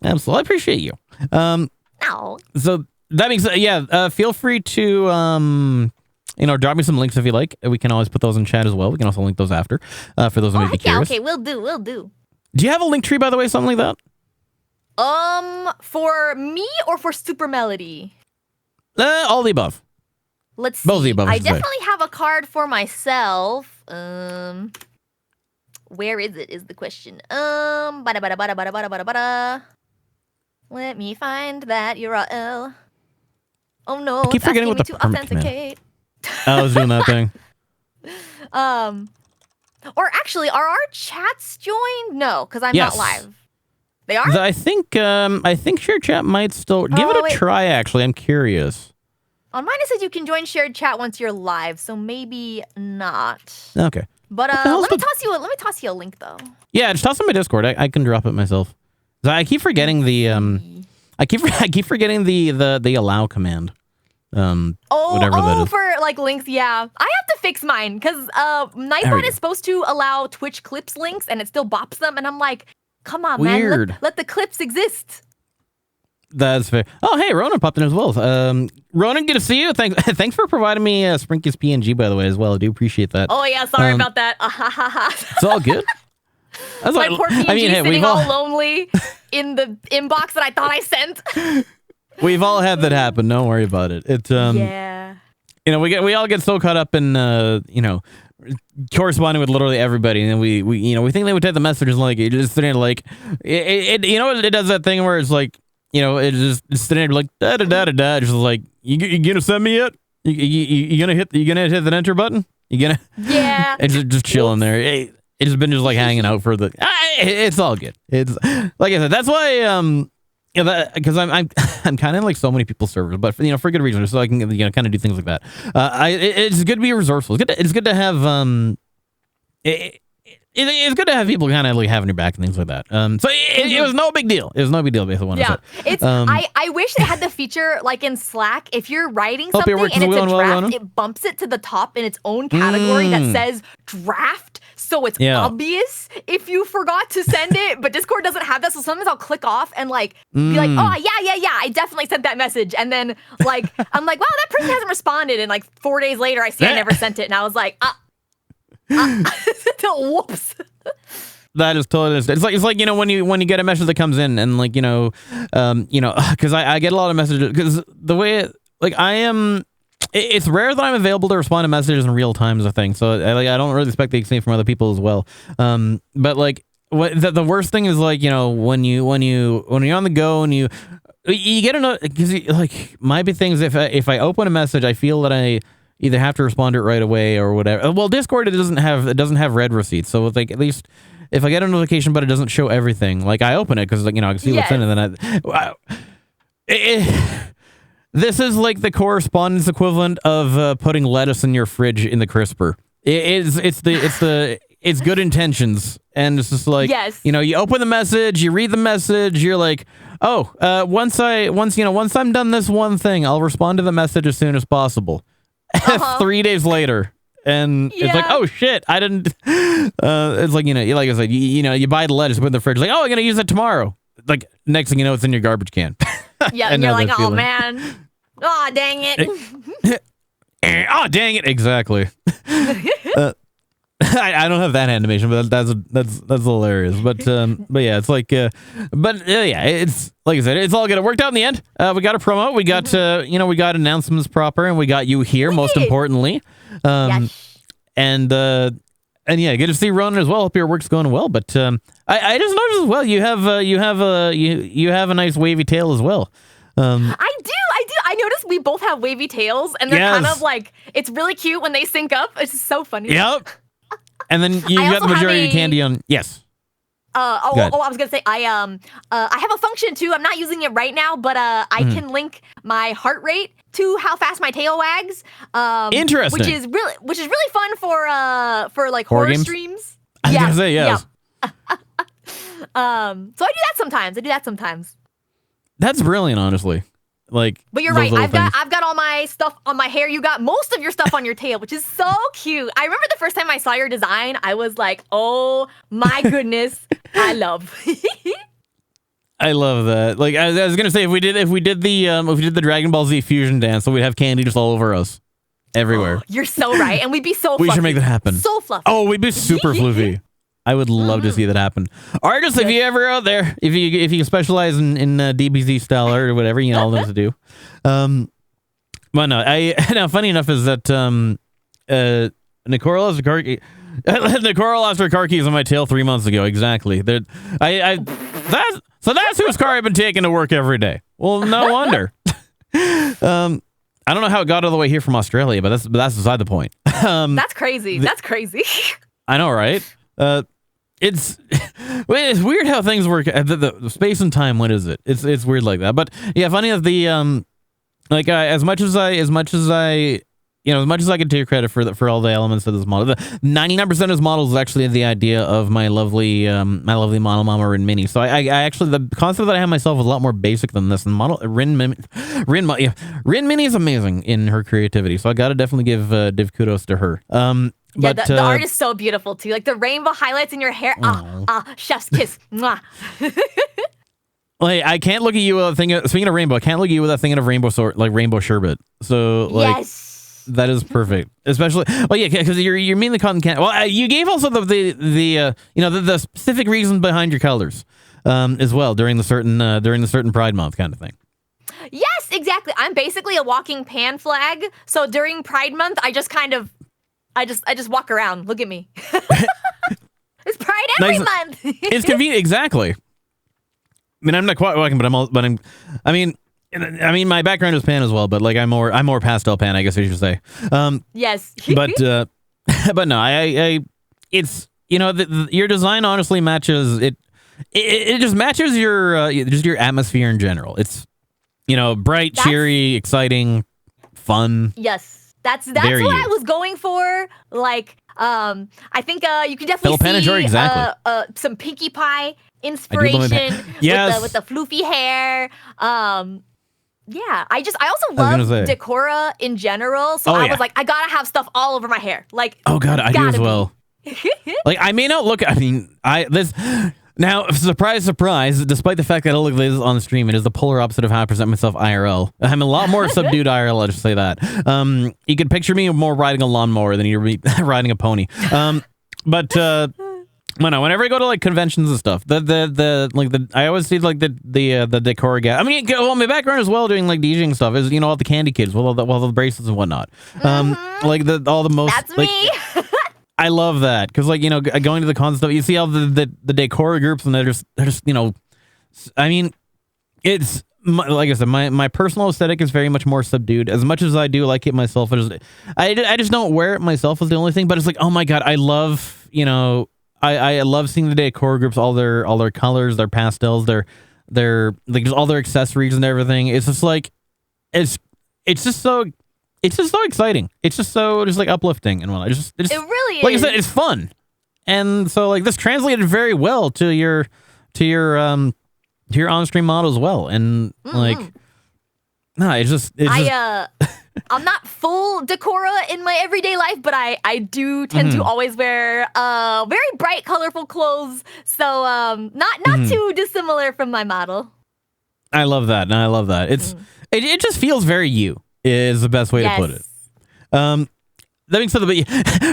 Absolutely. I appreciate you. Ow. So that means, feel free to, drop me some links if you like. We can always put those in chat as well. We can also link those after, for those who may be curious. Okay, we'll do. Do you have a link tree, by the way, something like that? For me or for Super Melody? All the above. Let's see. Both of the above, I I should say. definitely have a card for myself. Where is it? Is the question. Bada. Let me find that URL. Oh no! I keep forgetting what the to permit command. authenticate. I was doing that thing. Or actually, are our chats joined? No, because I'm Yes. not live. They are? I think Share Chat might still give it a wait. try. Actually, I'm curious. On mine it says you can join shared chat once you're live, so maybe not. Okay. But the hell's let me the- toss you a link though. Yeah, just toss it in my Discord. I can drop it myself. I keep forgetting the I keep forgetting the allow command. Whatever that is. For like links, yeah. I have to fix mine because There we Nightbot go. is supposed to allow Twitch clips links and it still bops them, and I'm like, come on, Weird. man, let the clips exist. That's fair. Oh, hey, Ronan popped in as well. Ronan, good to see you. Thanks for providing me Sprinky's PNG, by the way, as well. I do appreciate that. Oh yeah, sorry Um, about that. It's all good. I was My like- poor PNG I mean, hey, sitting we've all all lonely in the inbox that I thought I sent. we've all had that happen. Don't worry about it. It's Yeah. we all get so caught up in corresponding with literally everybody, and we think they would take the messages like it just sitting there like it does that thing where it's like it's just sitting there like da da da da da, just like you gonna send me yet? You gonna hit the enter button? You gonna Yeah. it's just chilling there. It's been just like hanging out for the. It's all good. It's like I said. That's why because I'm kind of like so many people's servers, but for good reason, so I can kind of do things like that. It's good to be resourceful. It's good to have it's good to have people kind of like having your back and things like that. So it was no big deal. It was no big deal based on what I Yeah, said. it's. I wish it had the feature like in Slack. If you're writing Hope your something work and is it's a going well, draft, Lana. it bumps it to the top in its own category that says draft, so it's Yeah. obvious if you forgot to send it. But Discord doesn't have that, so sometimes I'll click off and like be like, oh yeah, I definitely sent that message, and then like I'm like, wow, that person hasn't responded, and like 4 days later I see I never sent it, and I was like, whoops. That is totally. It's like when you get a message that comes in and like because I get a lot of messages because the way it's rare that I'm available to respond to messages in real time is a thing. So I don't really expect the same from other people as well. But like the worst thing is like when you're on the go and you get another because like my big thing is if I open a message I feel that I either have to respond to it right away or whatever. Well, Discord it doesn't have read receipts, so it's like at least. If I get a notification but it doesn't show everything, like I open it because like I can see what's in it, and then this is like the correspondence equivalent of putting lettuce in your fridge in the crisper. It's good intentions, and it's just like Yes. you open the message, you read the message, you're like, once I'm done this one thing, I'll respond to the message as soon as possible. 3 days later. And it's like, oh shit, I didn't. It's like, like I said, you buy the lettuce, put it in the fridge, like, oh, I'm gonna use it tomorrow. Like next thing you know, it's in your garbage can. Yeah, and you're like, oh man, oh dang it. Oh dang it! Exactly. I don't have that animation, but that's hilarious. But yeah, it's like, yeah, it's like I said, it's all good. It worked out in the end. We got a promo. We got we got announcements proper, and we got you here. Most importantly, Yes. and yeah, good to see Ronan as well. Hope your work's going well. But I just noticed as well, you have a nice wavy tail as well. I do. I noticed we both have wavy tails, and they're kind of like, it's really cute when they sync up. It's just so funny. Yep. And then you got the majority of your candy on. Yes. I was gonna say I have a function too. I'm not using it right now, but I can link my heart rate to how fast my tail wags. Interesting. Which is really fun for like Horror horror games? streams. I was gonna say yes. Yeah. So I do that sometimes. That's brilliant, honestly. Like, But you're those right. little things. I've got all my stuff on my hair. You got most of your stuff on your tail, which is so cute. I remember the first time I saw your design, I was like, oh my goodness, I love. I love that. Like, I was gonna say, if we did the Dragon Ball Z fusion dance, so we'd have candy just all over us, everywhere. You're so right, and we'd be so. We fluffy. should make that happen. So fluffy. Oh, we'd be super fluffy. I would love to see that happen. Artists, if you ever out there, if you specialize in DBZ style art or whatever, all know what to do. But no, now funny enough is that Nikora lost her car keys on my tail 3 months ago. Exactly. So that's whose car I've been taking to work every day. Well, no wonder. I don't know how it got all the way here from Australia, but that's beside the point. That's crazy. That's crazy. I know, right? It's weird how things work. The space and time. What is it? It's weird like that. But yeah, funny as the as much as I can take credit for all the elements of this model, the 99% of this model is actually the idea of my lovely model mama Rin Mini. So I actually, the concept that I have myself is a lot more basic than this. And Rin Mini is amazing in her creativity. So I got to definitely give kudos to her. Yeah, But the art is so beautiful too. Like the rainbow highlights in your hair. Chef's kiss. Mwah. Like, I can't look at you with a thing. Speaking of rainbow, I can't look at you without thinking of rainbow sherbet. So like, Yes. that is perfect. Especially, well, yeah, because you're mean the cotton candy. Well, you gave also the specific reason behind your colors, as well during the certain Pride Month kind of thing. Yes, exactly. I'm basically a walking pan flag. So during Pride Month, I just walk around. Look at me. It's Pride every month. It's convenient, exactly. I mean, I'm not quite walking, I mean, my background is pan as well, but like I'm more pastel pan, I guess I should say. Yes. But no, I it's your design honestly matches it. It just matches your atmosphere in general. It's bright, cheery, exciting, fun. Yes. That's what I was going for. Like, I think you can definitely see exactly. Some Pinkie Pie inspiration yes. with the floofy hair. Yeah, I also love Decora in general. So I was like, I gotta have stuff all over my hair. Like, oh god, I do as well. Like, I may not look. I mean, Now, surprise, surprise, despite the fact that I look like this on the stream, it is the polar opposite of how I present myself IRL. I'm a lot more subdued IRL, I'll just say that. You can picture me more riding a lawnmower than you're riding a pony. But whenever I go to like conventions and stuff, I always see like the decor guy. I mean, my background as well doing like DJing stuff is all the candy kids with all the bracelets and whatnot. Like all the most. That's like, me. I love that because going to the cons stuff, you see all the decor groups and they're just I mean, it's like I said, my personal aesthetic is very much more subdued. As much as I do like it myself, I just don't wear it myself is the only thing. But it's like, oh my god, I love I love seeing the decor groups, all their colors, their pastels, their like just all their accessories and everything. It's just like it's just so exciting. It's just so like uplifting and whatnot. It really like is. I said, it's fun. And so like this translated very well to your on-stream model as well. And like, no, it's I'm not full Decora in my everyday life, but I do tend to always wear very bright, colorful clothes. So not too dissimilar from my model. I love that. No, I love that. It just feels very you is the best way to put it. That being said,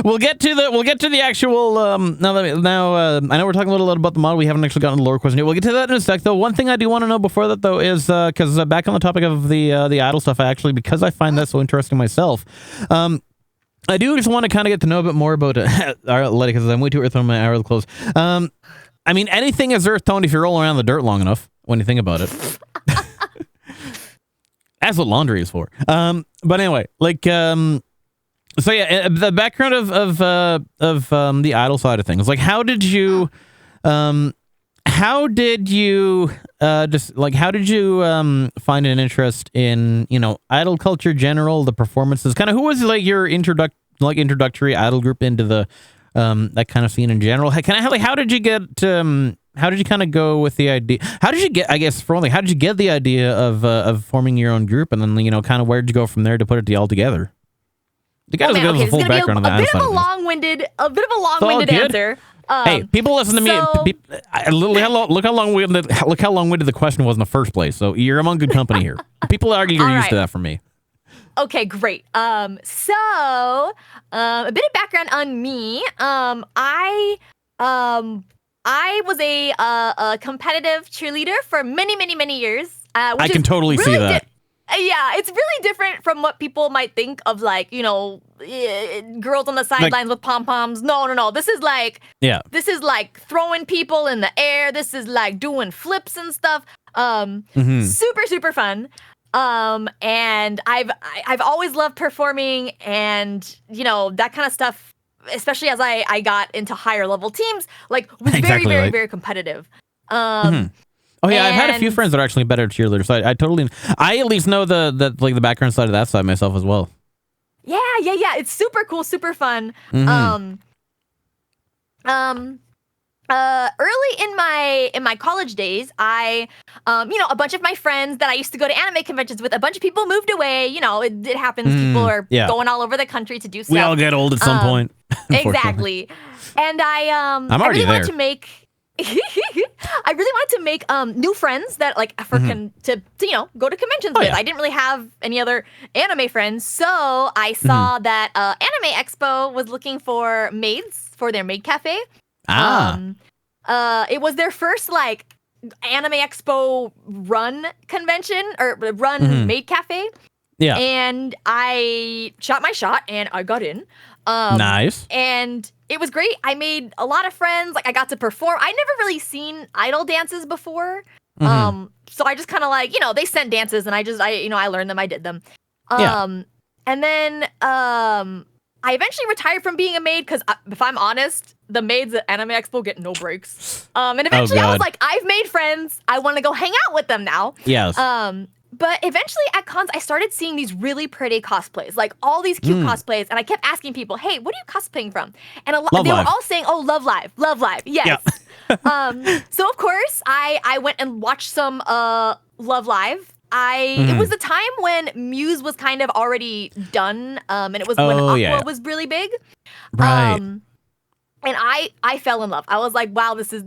we'll get to the actual. I know we're talking a little about the model. We haven't actually gotten to the lore question yet. We'll get to that in a sec. Though one thing I do want to know before that though is because back on the topic of the idol stuff, because I find that so interesting myself. I do just want to kind of get to know a bit more about Arletty because I'm way too earth on my arrow clothes. I mean, anything is earth toned if you roll around the dirt long enough. When you think about it. That's what laundry is for. But anyway, so yeah, the background of the idol side of things. Like, how did you find an interest in, idol culture general, the performances? Kind of who was like your introductory idol group into the that kind of scene in general? How did you get how did you kind of go with the idea? How did you get, I guess, how did you get the idea of forming your own group, and then kind of where did you go from there to put it all together? You guys give us a full background on that. A bit of a long-winded answer. Hey, people listen to me. Look how long-winded the question was in the first place. So you're among good company here. People are used to that from me. Okay, great. So a bit of background on me. I was a competitive cheerleader for many, many, many years. I can totally see that. Yeah, it's really different from what people might think of, girls on the sidelines with pom-poms. No. This is like throwing people in the air. This is like doing flips and stuff. Super, super fun. And I've always loved performing and, that kind of stuff, especially as I got into higher level teams, was very, very, very competitive. Oh yeah, I've had a few friends that are actually better cheerleaders. So I at least know the background side of that side myself as well. Yeah. It's super cool, super fun. Early in my college days, a bunch of my friends that I used to go to anime conventions with, a bunch of people moved away. It happens. People are going all over the country to do stuff. We all get old at some point. Exactly. And I'm already there. I really wanted to make new friends that to go to conventions with. Yeah. I didn't really have any other anime friends, so I saw that Anime Expo was looking for maids for their maid cafe. It was their first Anime Expo run convention or run maid cafe. Yeah. And I shot my shot and I got in. Nice. And it was great. I made a lot of friends. I got to perform. I'd never really seen idol dances before. So I just kind of they sent dances and I learned them. I did them. And then I eventually retired from being a maid because if I'm honest, the maids at Anime Expo get no breaks. And eventually I was like, I've made friends. I want to go hang out with them now. Yes. But eventually at cons, I started seeing these really pretty cosplays, all these cute cosplays. And I kept asking people, hey, what are you cosplaying from? And they were all saying, oh, Love Live. Love Live. Yes. Yeah. So, of course, I went and watched some Love Live. It was the time when Muse was kind of already done. And it was when Aqua was really big. Right. And I fell in love. I was like, wow, this is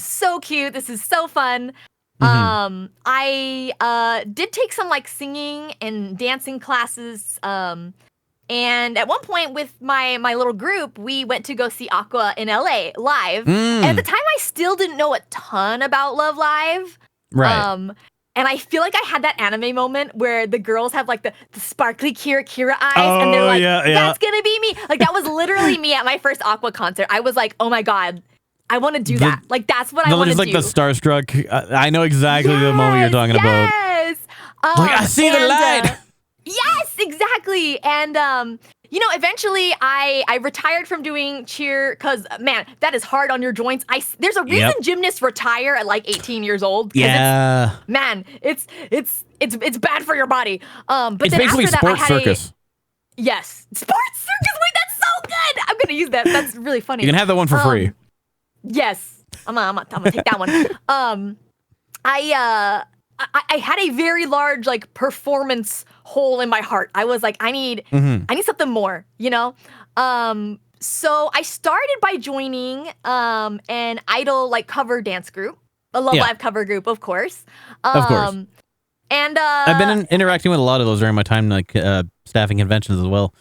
so cute. This is so fun. I did take some singing and dancing classes. And at one point with my little group, we went to go see Aqua in LA live. And at the time, I still didn't know a ton about Love Live. Right. And I feel like I had that anime moment where the girls have the sparkly Kira eyes, and they're like, that's gonna be me. That was literally me at my first Aqua concert. I was like, oh my God, I want to do that. That's what I want to do. The starstruck. I know exactly the moment you're talking about. Yes. I see the light. Yes, exactly. And eventually I retired from doing cheer because man, that is hard on your joints. There's a reason gymnasts retire at 18 years old. Yeah. It's bad for your body. But it's then basically after sports that, I had circus. Yes, sports circus. Wait, that's so good. I'm gonna use that. That's really funny. You can have that one for free. Yes, I'm gonna take that one. I had a very large like performance hole in my heart. I was like, I need something more, you know? So I started by joining an idol like cover dance group, a Love Live cover group, of course. Of course. And I've been interacting with a lot of those during my time, like staffing conventions as well.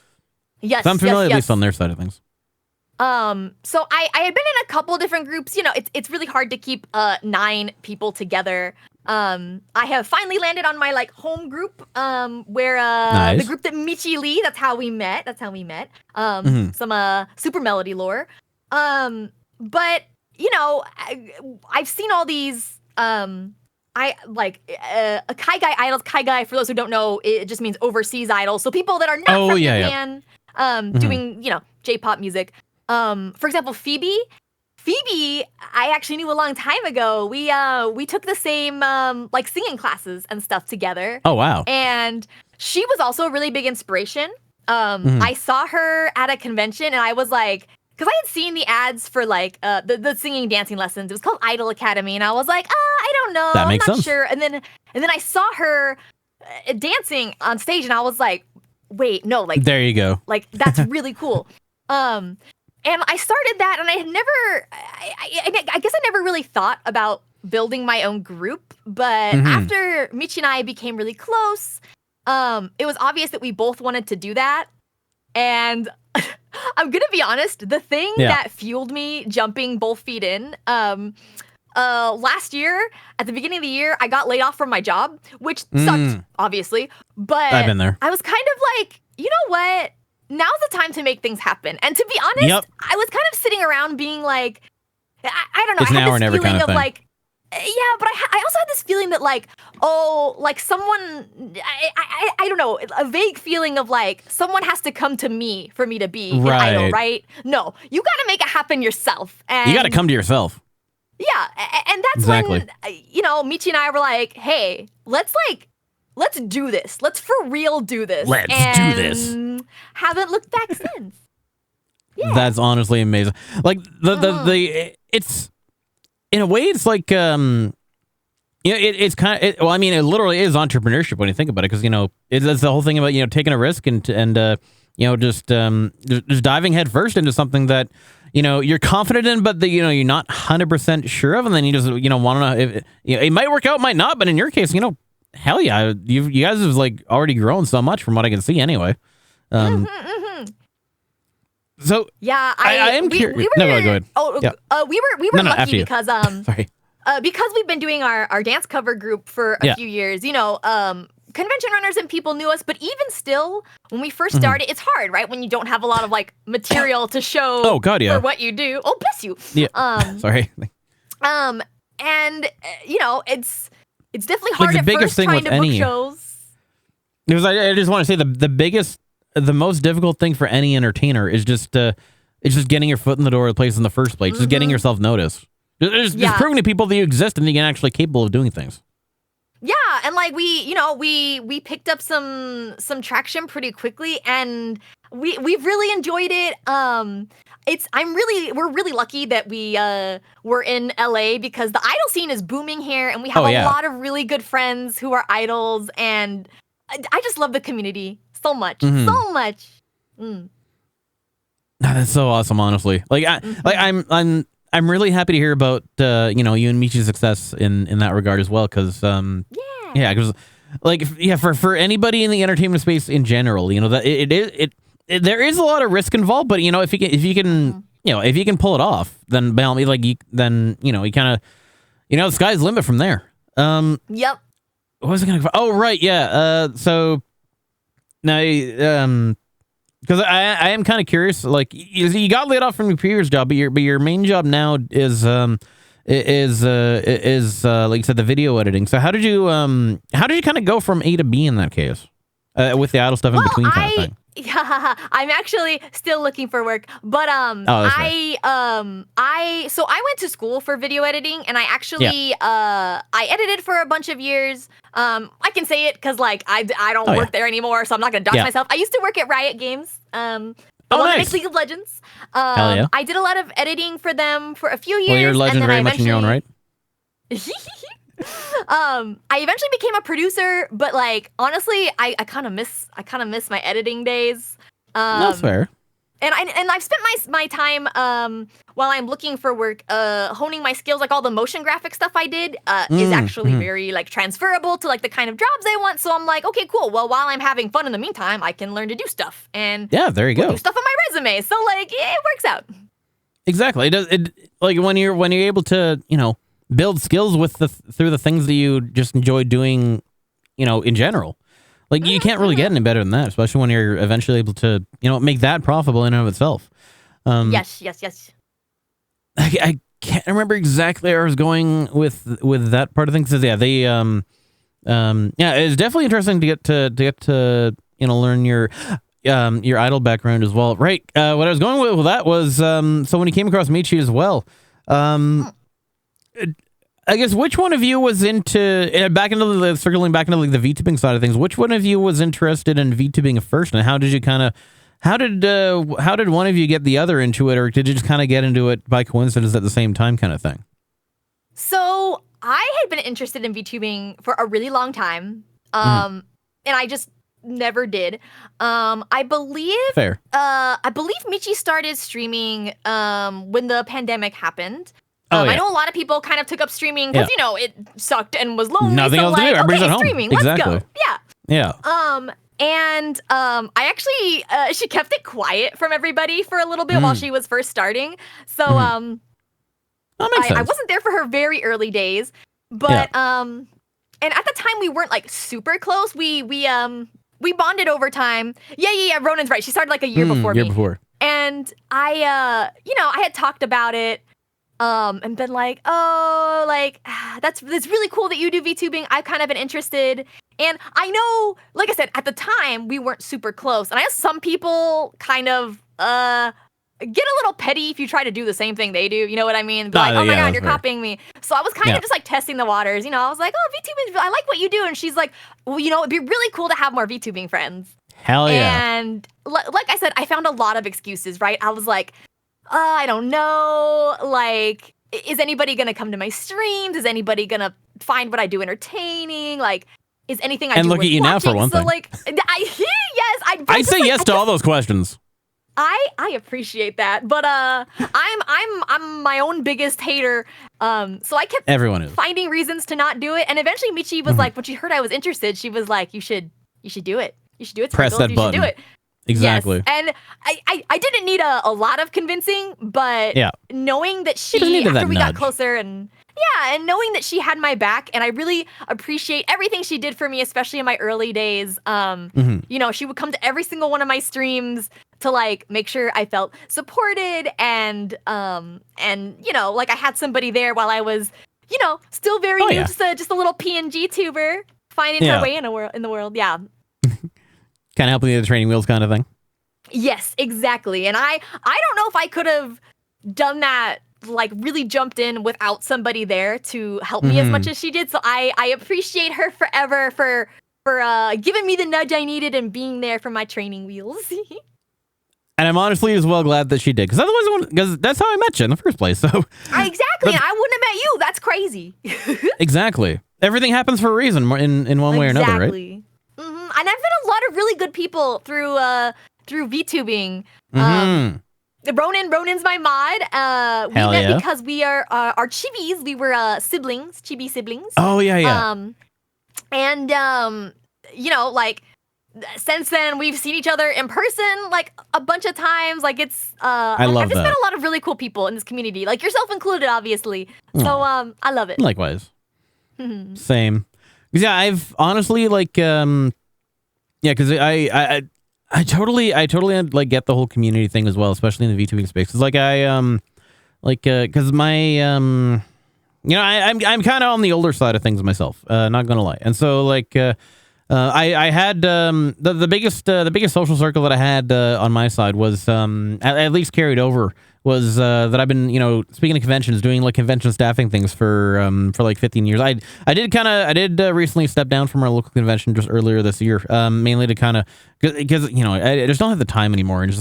yes, So I'm familiar yes, at least on their side of things. So I had been in a couple different groups. You know, it's really hard to keep 9 people together. I have finally landed on my like home group, where Nice. the group that Michi Lee. That's how we met. Some Super Melody lore. But you know, I've seen all these. I like Kai Guy idols. Kai Guy, for those who don't know, it just means overseas idols. So people that are not from Japan, doing J-pop music. For example, Phoebe, I actually knew a long time ago. We took the same like singing classes and stuff together. Oh wow! And she was also a really big inspiration. I saw her at a convention, and I was like, because I had seen the ads for like the singing dancing lessons. It was called Idol Academy, and I was like, I don't know, That makes I'm not sense. sure. And then I saw her dancing on stage, and I was like, wait, no, like There you go. like that's really cool. And I started that, and I had never, I guess I never really thought about building my own group. But after Michi and I became really close, it was obvious that we both wanted to do that. And I'm gonna be honest, the thing that fueled me jumping both feet in, last year, at the beginning of the year, I got laid off from my job, which sucked, obviously. But I've been there. I was kind of like, you know what? Now's the time to make things happen. And to be honest, I was kind of sitting around being like, I don't know. It's I now or had this never feeling kind of of thing. like, yeah, but I also had this feeling that like, oh, like someone, I don't know, a vague feeling of like someone has to come to me for me to be an idol, right? No, you got to make it happen yourself. And You got to come to yourself. yeah, and that's when Michi and I were like, hey, let's do this. Let's for real do this. Let's do this. Haven't looked back since. Yeah. That's honestly amazing. Like the it's in a way it's like it's kind of well, I mean, it literally is entrepreneurship when you think about it, because it's the whole thing about taking a risk and just diving head first into something that you're confident in, but that you're not 100% sure of, and then you just want to know if it might work out, might not. But in your case, hell yeah, you guys have like already grown so much from what I can see anyway. So yeah, I am curious. No, go ahead. Oh, yeah. We were No, lucky after you. because Sorry. because we've been doing our dance cover group for a few years. Convention runners and people knew us, but even still, when we first started, it's hard, right? When you don't have a lot of like material to show Oh, God, yeah. for what you do. Oh, bless you. Yeah. Sorry. And it's definitely Like, hard the at biggest first thing trying with to book any- shows. Because I just want to say the most difficult thing for any entertainer is just getting your foot in the door of the place in the first place, just getting yourself noticed. Just proving to people that you exist and that you're actually capable of doing things. Yeah, and like we picked up some traction pretty quickly, and we've really enjoyed it. We're really lucky that we're in LA, because the idol scene is booming here, and we have a lot of really good friends who are idols, and I just love the community so much, so much. That's so awesome, honestly. Like I'm really happy to hear about you and Michi's success in that regard as well, because because for anybody in the entertainment space in general, that there is a lot of risk involved, but if you can pull it off, then by all means, you kind of the sky's the limit from there. Yep. What was I gonna? Oh right, yeah. So now because I am kind of curious. Like you got laid off from your previous job, but your main job now is like you said, the video editing. So how did you kind of go from A to B in that case, with the idle stuff in between kind of thing? Yeah, I'm actually still looking for work, but that's right. So I went to school for video editing, and I actually I edited for a bunch of years. I can say it because like I don't work there anymore, so I'm not gonna dox myself. I used to work at Riot Games. Nice. League of Legends. Hell yeah. I did a lot of editing for them for a few years. Well, you're a legend and then very much in your own right. I eventually became a producer, but like honestly, I kind of miss my editing days. That's fair. And I've spent my time while I'm looking for work honing my skills. Like all the motion graphic stuff I did is actually very like transferable to like the kind of jobs I want. So I'm like, okay, cool. Well, while I'm having fun in the meantime, I can learn to do stuff and Yeah, there you go. do stuff on my resume. So like it works out. Exactly. It does. Like when you're able to build skills with through the things that you just enjoy doing, in general. Like you can't really get any better than that, especially when you're eventually able to make that profitable in and of itself. Yes. I can't remember exactly where I was going with that part of things. Yeah, they it's definitely interesting to get to learn your idol background as well. Right. What I was going with that was so when you came across Michi as well, I guess which one of you was into circling back into like the VTubing side of things? Which one of you was interested in VTubing first, and how did one of you get the other into it, or did you just kind of get into it by coincidence at the same time, kind of thing? So I had been interested in VTubing for a really long time, and I just never did. I believe Fair. I believe Michi started streaming when the pandemic happened. Oh, yeah. I know a lot of people kind of took up streaming because it sucked and was lonely. Nothing so else to do. like, Everybody's okay, at home. streaming, Exactly. let's go. Yeah. And I actually she kept it quiet from everybody for a little bit while she was first starting. So That makes sense. I wasn't there for her very early days, but and at the time we weren't like super close. We bonded over time. Yeah. Ronan's right. She started like a year before me. And I I had talked about it. And been like, oh, like, that's really cool that you do VTubing. I've kind of been interested. And I know, like I said, at the time, we weren't super close. And I know some people kind of get a little petty if you try to do the same thing they do. You know what I mean? Be like, oh my God, you're copying me. So I was kind of just like testing the waters. I was like, oh, VTubing, I like what you do. And she's like, well, it'd be really cool to have more VTubing friends. Hell yeah. And like I said, I found a lot of excuses, right? I was like, I don't know, like, is anybody gonna come to my streams? Is anybody gonna find what I do entertaining? Like, is anything I do look worth at you now for watching? one So thing. like, I'd say yes to all those questions. I appreciate that, but I'm my own biggest hater. So I kept finding reasons to not do it, and eventually Michi was like, when she heard I was interested, she was like, you should do it. You should do it. Press that button. You should do it. Exactly. Yes. And I didn't need a lot of convincing, but knowing that she, after we got closer and knowing that she had my back, and I really appreciate everything she did for me, especially in my early days. She would come to every single one of my streams to like make sure I felt supported and like I had somebody there while I was, still very new, just a little PNG tuber finding her way in the world. Yeah. Kind of helping the training wheels kind of thing. Yes, exactly. And I don't know if I could have done that, like really jumped in without somebody there to help me as much as she did. So I appreciate her forever for giving me the nudge I needed and being there for my training wheels. And I'm honestly as well glad that she did, because otherwise, that's how I met you in the first place. So exactly, and I wouldn't have met you. That's crazy. Exactly. Everything happens for a reason, in one way or another, right? And I've met a lot of really good people through VTubing. Ronan's my mod. We met because we are chibis. We were chibi siblings. Oh yeah. Like since then we've seen each other in person like a bunch of times. Like it's I've just met a lot of really cool people in this community, like yourself included, obviously. So I love it. Likewise. Same. Yeah, I've honestly like because I totally like get the whole community thing as well, especially in the VTubing space. Cause like cause my I'm kind of on the older side of things myself, not gonna lie. And so like I had the biggest social circle that I had on my side was at least carried over was that I've been speaking of conventions, doing like convention staffing things for like 15 years. I did recently step down from our local convention just earlier this year, mainly to kind of because I just don't have the time anymore, and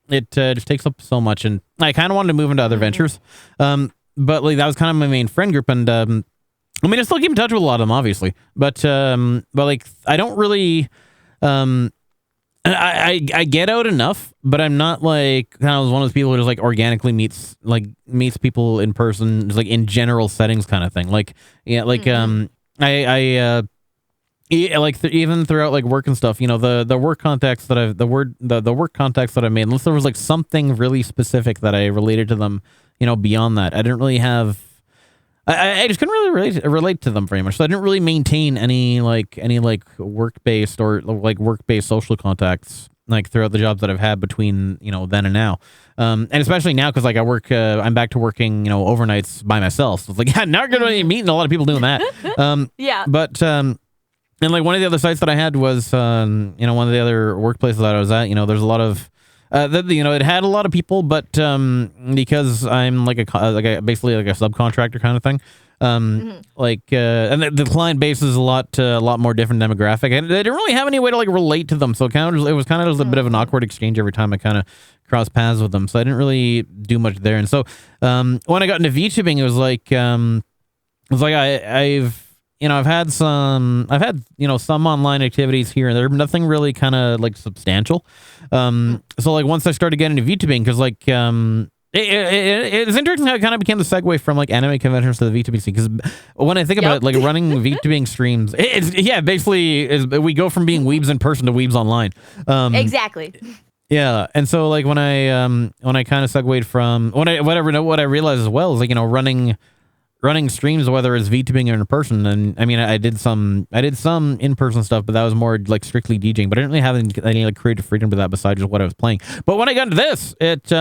it just takes up so much, and I kind of wanted to move into other ventures, but like that was kind of my main friend group, and I mean, I still keep in touch with a lot of them, obviously, but like I don't really, I get out enough, but I'm not like kind of one of those people who just like organically meets people in person, just like in general settings kind of thing. Like yeah, like even throughout like work and stuff, you know, the work contacts that I've the work contacts that I made, unless there was like something really specific that I related to them, you know, beyond that, I didn't really have. I just couldn't really relate to them very much. So I didn't really maintain any work-based or like work-based social contacts like throughout the jobs that I've had between, you know, then and now. And especially now because like I work, I'm back to working, you know, overnights by myself. So it's like, not going to be meeting a lot of people doing that. Yeah. But, and like one of the other sites that I had was, you know, one of the other workplaces that I was at, you know, there's a lot of, you know, it had a lot of people, but because I'm like basically like a subcontractor kind of thing, like and the client base is a lot more different demographic, and they didn't really have any way to like relate to them, so it was kind of just a bit of an awkward exchange every time I kind of crossed paths with them, so I didn't really do much there. And so when I got into VTubing, it was like I've had some online activities here and there, but nothing really kind of like substantial. So like once I started getting into VTubing, because like it's interesting how it kind of became the segue from like anime conventions to the VTubing scene. Because when I think about it, like running VTubing streams, basically we go from being weebs in person to weebs online. Exactly. Yeah, and so like when I kind of segued from what I realized as well is like, you know, running streams, whether it's VTubing or in person, and I mean, I did some in-person stuff, but that was more like strictly DJing. But I didn't really have any like creative freedom to that besides just what I was playing. But when I got into this, it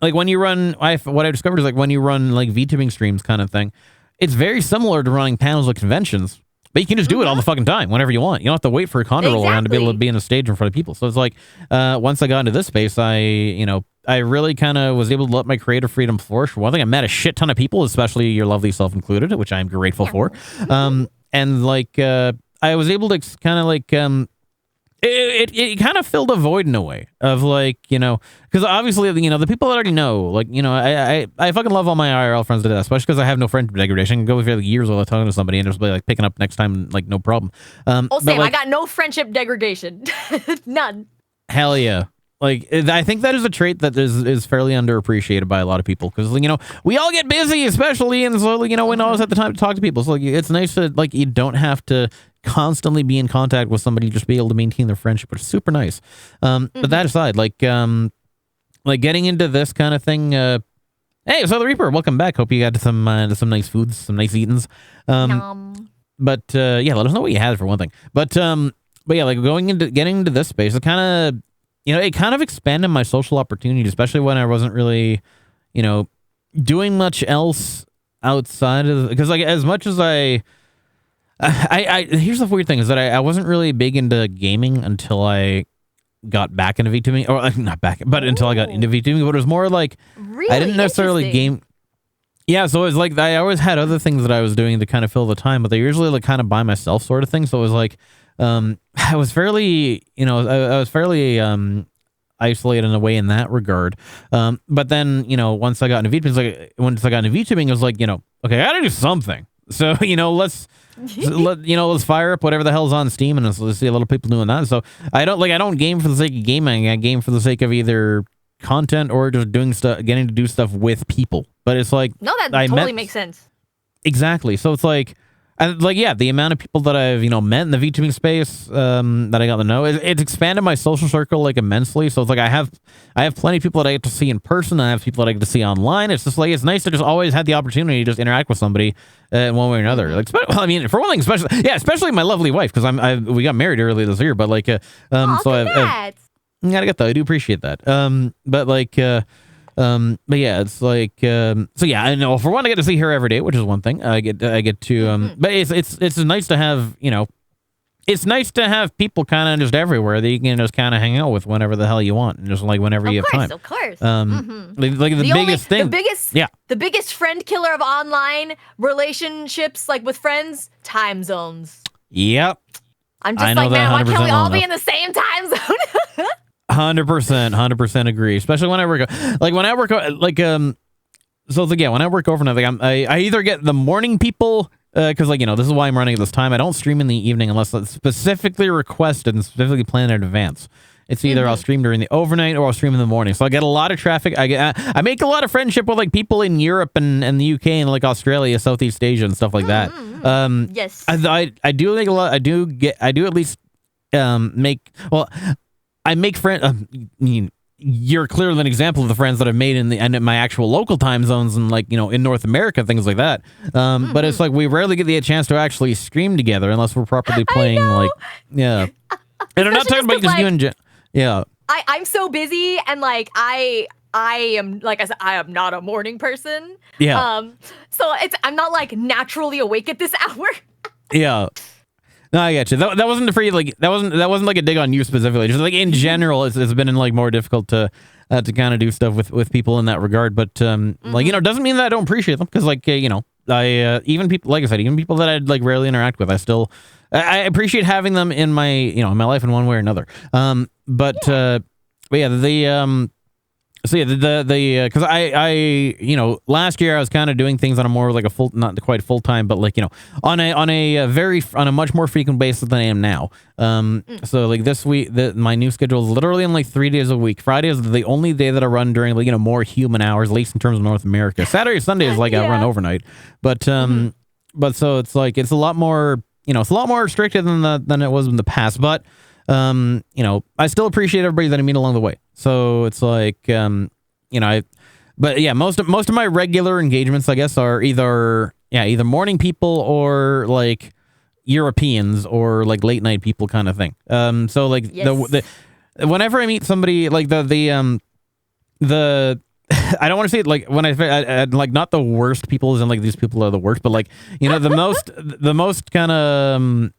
like when you run, what I discovered is like when you run like VTubing streams kind of thing, it's very similar to running panels at conventions. But you can just do it all the fucking time, whenever you want. You don't have to wait for a con to roll around to be able to be in a stage in front of people. So it's like, once I got into this space, I really kind of was able to let my creative freedom flourish. For one thing, I met a shit ton of people, especially your lovely self included, which I'm grateful for. And like, I was able to kind of like, it kind of filled a void in a way of like, you know, because obviously, you know, the people that I already know, like, you know, I fucking love all my IRL friends to death, especially because I have no friendship degradation. I can go for like years without talking to somebody and just be like picking up next time, like no problem. Same. Like, I got no friendship degradation. None. Hell yeah. Like, I think that is a trait that is fairly underappreciated by a lot of people because, you know, we all get busy, especially, and so, you know, we always have the time to talk to people. So, like, it's nice that, like, you don't have to constantly be in contact with somebody, just be able to maintain their friendship, which is super nice. But that aside, like getting into this kind of thing, hey, so the Reaper, welcome back. Hope you got some nice foods, some nice eatings. But yeah, let us know what you had for one thing. But yeah, like getting into this space, it kind of, you know, it kind of expanded my social opportunities, especially when I wasn't really, you know, doing much else outside of, because like as much as I here's the weird thing is that I wasn't really big into gaming until I got back into VTubing, or not back, but until I got into VTubing. But it was more like Really? I didn't necessarily game. Yeah, so it was like I always had other things that I was doing to kind of fill the time, but they usually like kind of by myself sort of thing. So it was like I was fairly, you know, I was fairly isolated in a way in that regard. But then, you know, once I got into VTubing, it was like, you know, okay, I gotta do something. So, you know, let's fire up whatever the hell's on Steam and let's see a lot of people doing that. So I don't game for the sake of gaming. I game for the sake of either content or just doing stuff, getting to do stuff with people. But it's like, No, that totally makes sense. Exactly. So it's like, and like, yeah, the amount of people that I've, you know, met in the VTubing space, that I got to know, it's expanded my social circle like immensely. So it's like I have plenty of people that I get to see in person. I have people that I get to see online. It's just like, it's nice to just always have the opportunity to just interact with somebody in one way or another. Like, well, I mean, for one thing, especially my lovely wife, because we got married earlier this year. But like, so I gotta I do appreciate that. But yeah, it's like, so yeah, I know for one, I get to see her every day, which is one thing. I get to, but it's nice to have, you know, it's nice to have people kind of just everywhere that you can just kind of hang out with whenever the hell you want, and just like whenever you have time. Of course. Like the biggest thing. The biggest friend killer of online relationships, like with friends, time zones. Yep. I'm just like, man, why can't we all be in the same time zone? 100% agree. Especially when I work, like when I work, like so it's like, yeah, when I work overnight, like I either get the morning people because like this is why I'm running at this time. I don't stream in the evening unless it's specifically requested and specifically planned in advance. It's either I'll stream during the overnight or I'll stream in the morning. So I get a lot of traffic. I make a lot of friendship with like people in Europe and the UK and like Australia, Southeast Asia and stuff like that. Yes. I do make a lot. I do at least make. Well, I make friends. You're clearly an example of the friends that I've made in my actual local time zones and like in North America, things like that. But it's like we rarely get the chance to actually stream together unless we're properly playing. Like, yeah. And I'm not talking about just you and yeah. I'm so busy and like I am, like I said, I am not a morning person. Yeah. So I'm not like naturally awake at this hour. Yeah. No, I get you. That wasn't for you. Like that wasn't like a dig on you specifically. Just like in general, it's been like more difficult to kind of do stuff with people in that regard. But like doesn't mean that I don't appreciate them because like I even people, like I said, even people that I'd like rarely interact with, I appreciate having them in my in my life in one way or another. But because I last year I was kind of doing things on a more like a full, not quite full time, but like on a much more frequent basis than I am now. So like this week, my new schedule is literally in like 3 days a week. Friday is the only day that I run during like more human hours, at least in terms of North America. Saturday, Sunday is like I run overnight, but so it's like it's a lot more it's a lot more restricted than it was in the past, but I still appreciate everybody that I meet along the way. So it's like, but yeah, most of my regular engagements, I guess, are either morning people or like Europeans or like late night people kind of thing. So like whenever I meet somebody like the I don't want to say it like when I like not the worst people as in like these people are the worst, but like the most kind of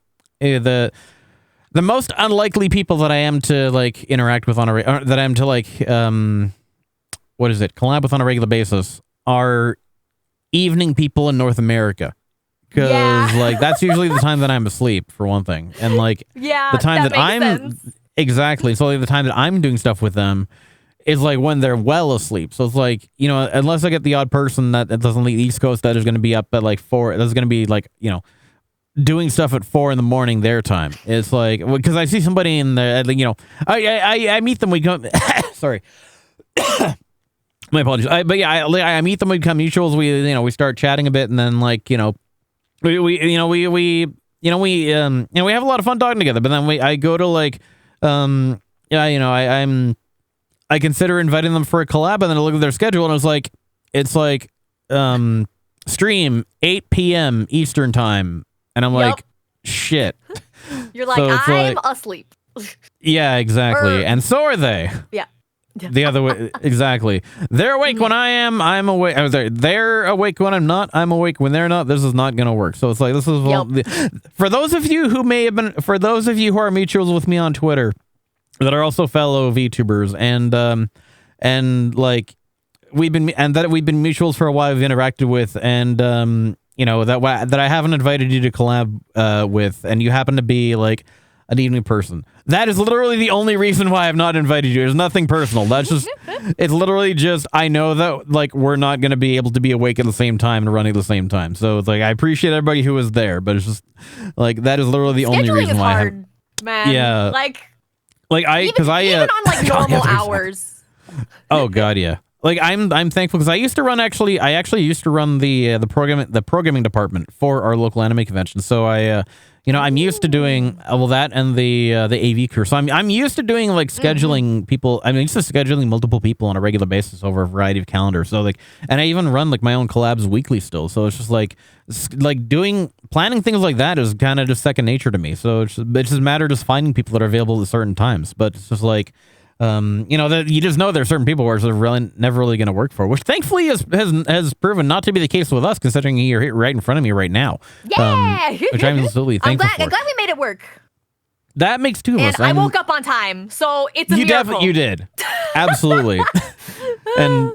the most unlikely people that I am to like interact with that I am to like collab with on a regular basis are evening people in North America. Because like that's usually the time that I'm asleep for one thing, and like the time that I'm sense. Exactly. So like the time that I'm doing stuff with them is like when they're well asleep. So it's like unless I get the odd person that doesn't leave the East Coast that is going to be up at like 4. That's going to be like doing stuff at 4 a.m. their time. It's like because I see somebody in there, I meet them. We go. Sorry. My apologies. I meet them. We become mutuals. We start chatting a bit, and then like we have a lot of fun talking together. But then I go to like I consider inviting them for a collab, and then I look at their schedule, and it's like stream 8 p.m. Eastern time, and I'm like, shit. You're like, so I'm asleep. Yeah, exactly, and so are they. Yeah. The other way, exactly. They're awake when I am. I'm awake. I'm sorry. They're awake when I'm not. I'm awake when they're not. This is not going to work. So it's like this is for those of you who may have been, for those of you who are mutuals with me on Twitter, that are also fellow VTubers, and like we've been mutuals for a while. We've interacted with, and that I haven't invited you to collab with, and you happen to be like an evening person. That is literally the only reason why I've not invited you. There's nothing personal. That's just, it's literally just, I know that like we're not going to be able to be awake at the same time and running at the same time. So it's like, I appreciate everybody who was there, but it's just like, that is literally the only reason why I have. Man. Yeah. Even on like normal hours. Oh God. Yeah. Like I'm thankful because I actually used to run the programming department for our local anime convention. So I'm used to doing that and the AV crew. So I'm used to doing like scheduling people. I'm used to scheduling multiple people on a regular basis over a variety of calendars. So like, and I even run like my own collabs weekly still. So it's just like planning things like that is kind of just second nature to me. So it's just a matter of just finding people that are available at certain times. But it's just like, that you just know there are certain people where it's really never really going to work for, which thankfully has proven not to be the case with us, considering you're right in front of me right now. Yeah, which I'm absolutely thankful for. I'm glad we made it work. That makes two of us. And I woke up on time, so it's a miracle. You did, absolutely. And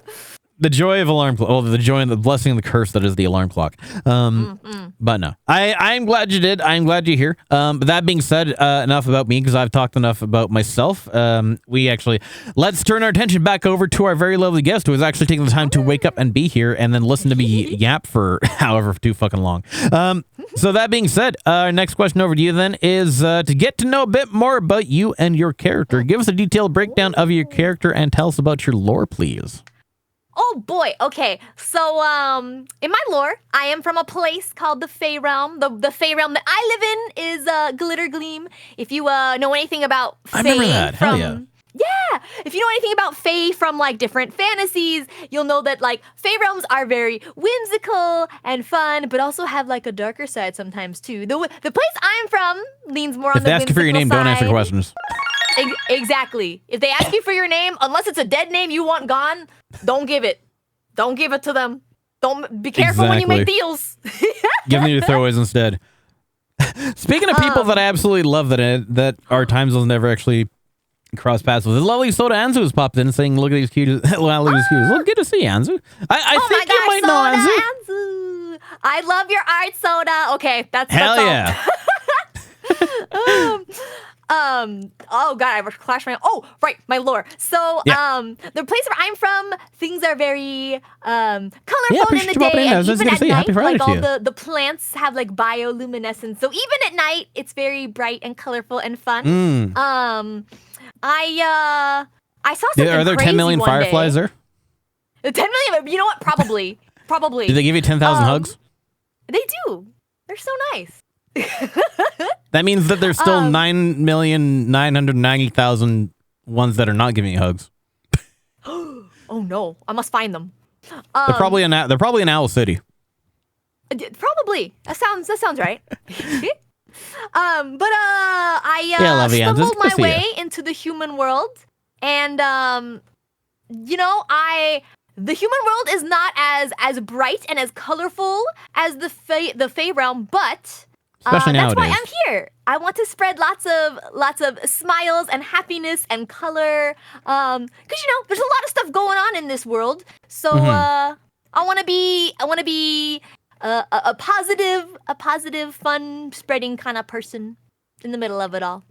the joy of alarm clock. Well, the joy and the blessing and the curse that is the alarm clock. But no, I'm glad you did. I'm glad you're here. But that being said, enough about me because I've talked enough about myself. Let's turn our attention back over to our very lovely guest who is actually taking the time to wake up and be here and then listen to me yap for however too fucking long. So that being said, our next question over to you then is to get to know a bit more about you and your character. Give us a detailed breakdown of your character and tell us about your lore, please. Oh boy. Okay. So, in my lore, I am from a place called the Fey Realm. The Fey Realm that I live in is Glitter Gleam. If you know anything about Fey, I remember that. Hell from, yeah. Yeah. If you know anything about Fey from like different fantasies, you'll know that like Fey realms are very whimsical and fun, but also have like a darker side sometimes too. The place I'm from leans more on If the they ask you for your name, whimsical don't answer side. questions. Exactly. If they ask you for your name, unless it's a dead name you want gone, don't give it. Don't give it to them. Don't be careful when you make Exactly. deals. Give me your throwaways instead. Speaking of people that I absolutely love that our time zones never actually cross paths with, the lovely Soda Anzu has popped in saying, "Look at these cuties." Well, look at these cuties. Well, good to see you, Anzu. I think you might know Anzu. Anzu. I love your art, Soda. Okay, that's Hell that's all. yeah. Oh god, I flashed my right, my lore. So Yeah. the place where I'm from, things are very colorful Yeah, in appreciate the you popping day in. I and was just even gonna at say, night. happy Friday Like to all you. the plants have like bioluminescence. So even at night, it's very bright and colorful and fun. I saw something Are there 10 crazy million one fireflies day. there? 10 million, you know what? Probably. Probably. Do they give you 10,000 hugs? They do. They're so nice. That means that there's still 9,990,000 ones that are not giving you hugs. Oh no, I must find them. They're probably in Owl City. Probably. That sounds right. I lovely Anz. It's stumbled good to my see way ya. into the human world, and the human world is not as bright and as colorful as the Fey realm, but Especially that's why nowadays. I'm here. I want to spread lots of smiles and happiness and color, because there's a lot of stuff going on in this world. So I want to be a positive, fun spreading kind of person in the middle of it all.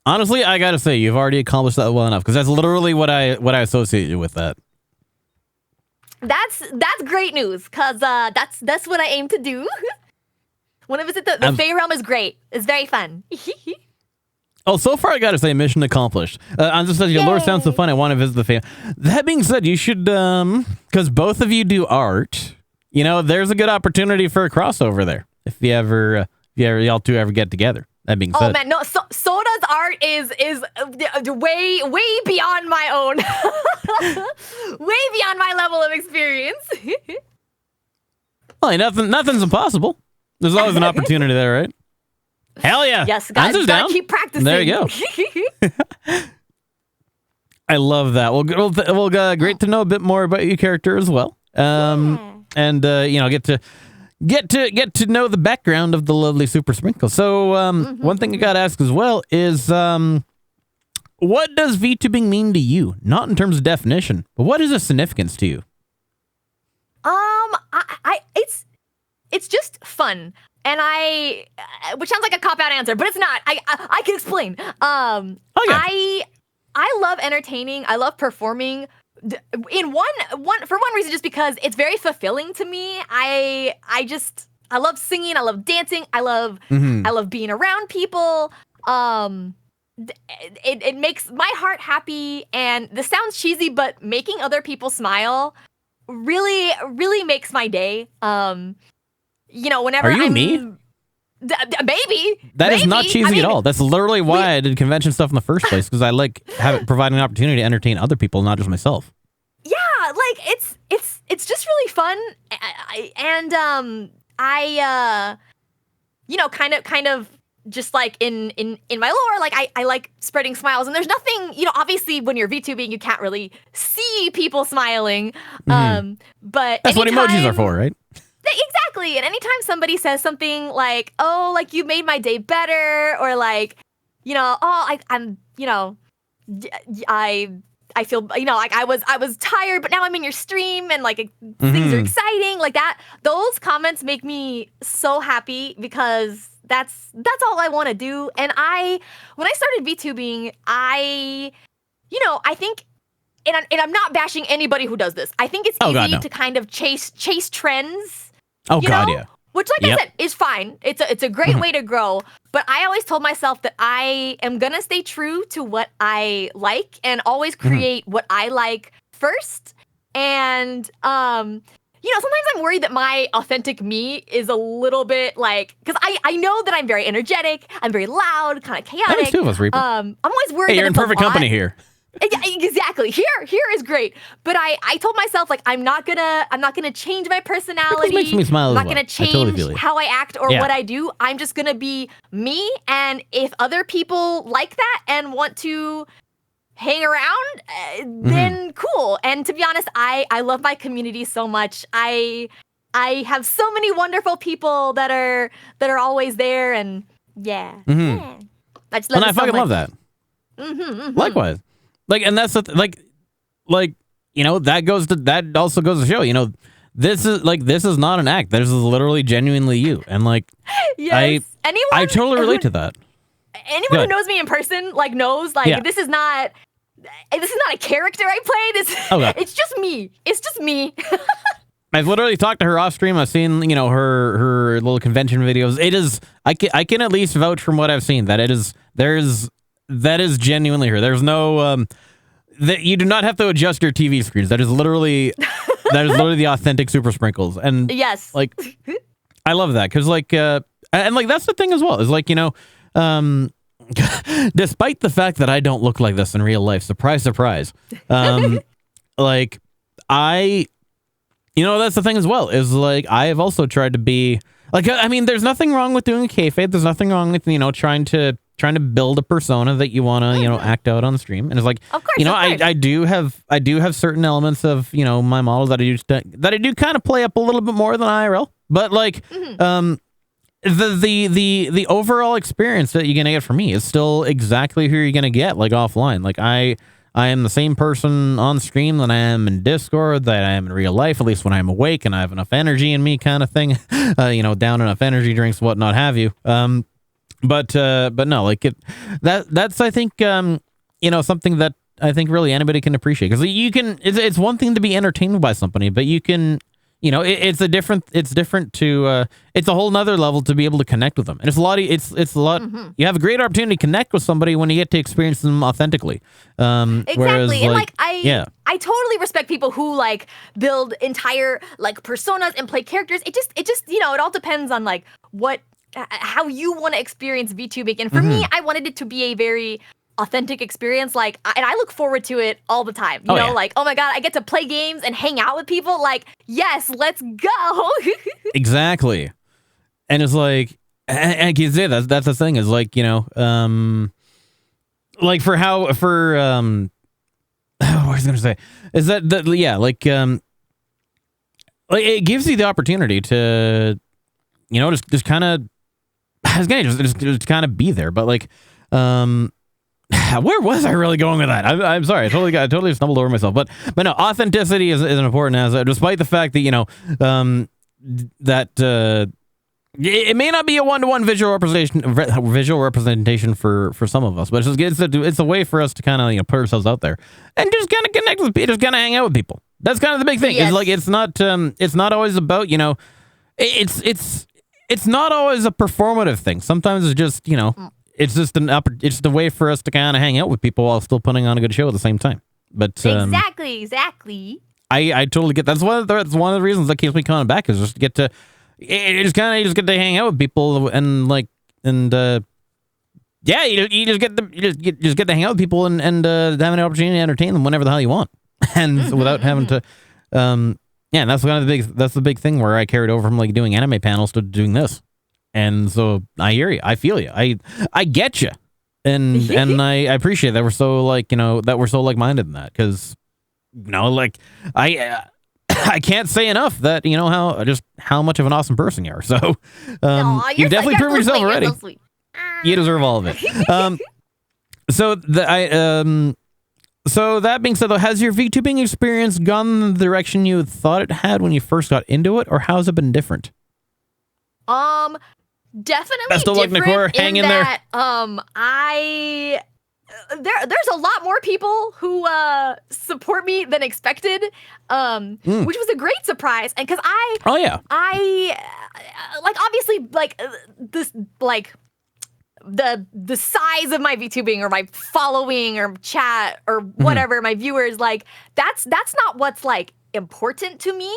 Honestly, I gotta say, you've already accomplished that well enough because that's literally what I associate you with that. That's great news, cause that's what I aim to do. When I visit the Fey realm is great. It's very fun. Oh, so far I gotta say, mission accomplished. Anzu says your lore sounds so fun. I want to visit the Fey. That being said, you should because both of you do art. There's a good opportunity for a crossover there. If y'all two ever get together. That being said, Oh man, no. Soda's art is way beyond my own, way beyond my level of experience. well, nothing's impossible. There's always an opportunity there, right? Hell yeah! Yes, guys, Anzu's gotta down. keep practicing. There you go. I love that. Well, great to know a bit more about your character as well. And get to know the background of the lovely Super Sprinkle. So, one thing I gotta ask as well is, what does VTubing mean to you? Not in terms of definition, but what is its significance to you? It's just fun, and which sounds like a cop-out answer, but it's not. I can explain. I love entertaining. I love performing. In one reason, just because it's very fulfilling to me. I love singing. I love dancing. I love being around people. It makes my heart happy, and this sounds cheesy, but making other people smile really, really makes my day. Whenever Are you I'm, me? Maybe That is not cheesy at all. That's literally why I did convention stuff in the first place, because I like providing an opportunity to entertain other people, not just myself. Yeah, like it's just really fun, and kind of just like in my lore, like I like spreading smiles, and there's nothing, obviously when you're VTubing, you can't really see people smiling, but That's what emojis are for, right? Exactly. And anytime somebody says something like, "Oh, like you made my day better," or like, I I feel, like I was tired, but now I'm in your stream and like things are exciting. Like that, those comments make me so happy because that's all I want to do. And when I started VTubing, I think, and I'm not bashing anybody who does this. I think it's easy to kind of chase trends. Oh God, yeah. Which, like I said, is fine. It's a great way to grow. But I always told myself that I am gonna stay true to what I like and always create what I like first. And sometimes I'm worried that my authentic me is a little bit like, because I know that I'm very energetic, I'm very loud, kind of chaotic. Two of us, Reaper. I'm always worried. Hey, you're in perfect company here. Yeah, exactly. Here is great. But I told myself, like, I'm not gonna change my personality. It makes me smile. I'm as not well. gonna change totally how I act or what I do. I'm just gonna be me. And if other people like that and want to hang around, then cool. And to be honest, I love my community so much. I have so many wonderful people that are always there, and yeah. I just love and I fucking love that. Likewise. Like, and that's that also goes to show, this is not an act. This is literally genuinely you. And like, yes. I totally relate to that. Anyone who knows me in person, like, knows, like, this is not a character I play. It's just me. It's just me. I've literally talked to her off stream. I've seen, her little convention videos. It is, I can at least vouch from what I've seen that that is genuinely her. There's no, that you do not have to adjust your TV screens. That is literally the authentic Super Sprinkles. And yes, like, I love that. Cause like, and like, that's the thing as well, is like, despite the fact that I don't look like this in real life, surprise, surprise. Like that's the thing as well, is like, I have also tried to be like, I mean, there's nothing wrong with doing a kayfabe. There's nothing wrong with, trying to build a persona that you want to, act out on stream. And it's like, of course, I do have certain elements of, my models that I do kind of play up a little bit more than IRL, but like, the overall experience that you're going to get from me is still exactly who you're going to get, like, offline. Like, I am the same person on stream that I am in Discord, that I am in real life, at least when I'm awake and I have enough energy in me, kind of thing. Down enough energy drinks, whatnot have you. But no, like that's I think something that I think really anybody can appreciate, because it's one thing to be entertained by somebody, but you can it's a whole nother level to be able to connect with them, and it's a lot you have a great opportunity to connect with somebody when you get to experience them authentically. Exactly. Whereas, and I totally respect people who like build entire like personas and play characters. It just it all depends on like how you want to experience VTubing. And for me, I wanted it to be a very authentic experience. Like, and I look forward to it all the time. Like, oh my God, I get to play games and hang out with people. Like, yes, let's go. Exactly. And it's like, I can say that's the thing, is like, like what I was going to say is that like it gives you the opportunity to, just kind of, just kind of be there. But like, where was I really going with that? I'm sorry. I totally stumbled over myself. But no, authenticity is an important asset, despite the fact that, it may not be a one-to-one visual representation for some of us, but it's a way for us to kind of, put ourselves out there and just kind of connect with people, just kind of hang out with people. That's kind of the big thing. Yes. It's like, it's not always about, it's not always a performative thing. Sometimes it's just, it's just it's a way for us to kind of hang out with people while still putting on a good show at the same time. But exactly. I totally get that's one of the reasons that keeps me coming back, is just to get to you just get to hang out with people and you just get to hang out with people and have an opportunity to entertain them whenever the hell you want, and without having to and that's the big thing where I carried over from like doing anime panels to doing this. And so I hear you, I feel you, I get you, and I appreciate that we're so like-minded in that, because like I can't say enough that how much of an awesome person you are. So you definitely proved yourself already. You deserve all of it. So So that being said, though, has your VTubing experience gone the direction you thought it had when you first got into it, or how's it been different? Definitely Best of luck, different Nakor. Hang in there. There's a lot more people who support me than expected, which was a great surprise. And because I like obviously like this like the size of my VTubing or my following or chat or whatever, my viewers, like that's not what's like important to me.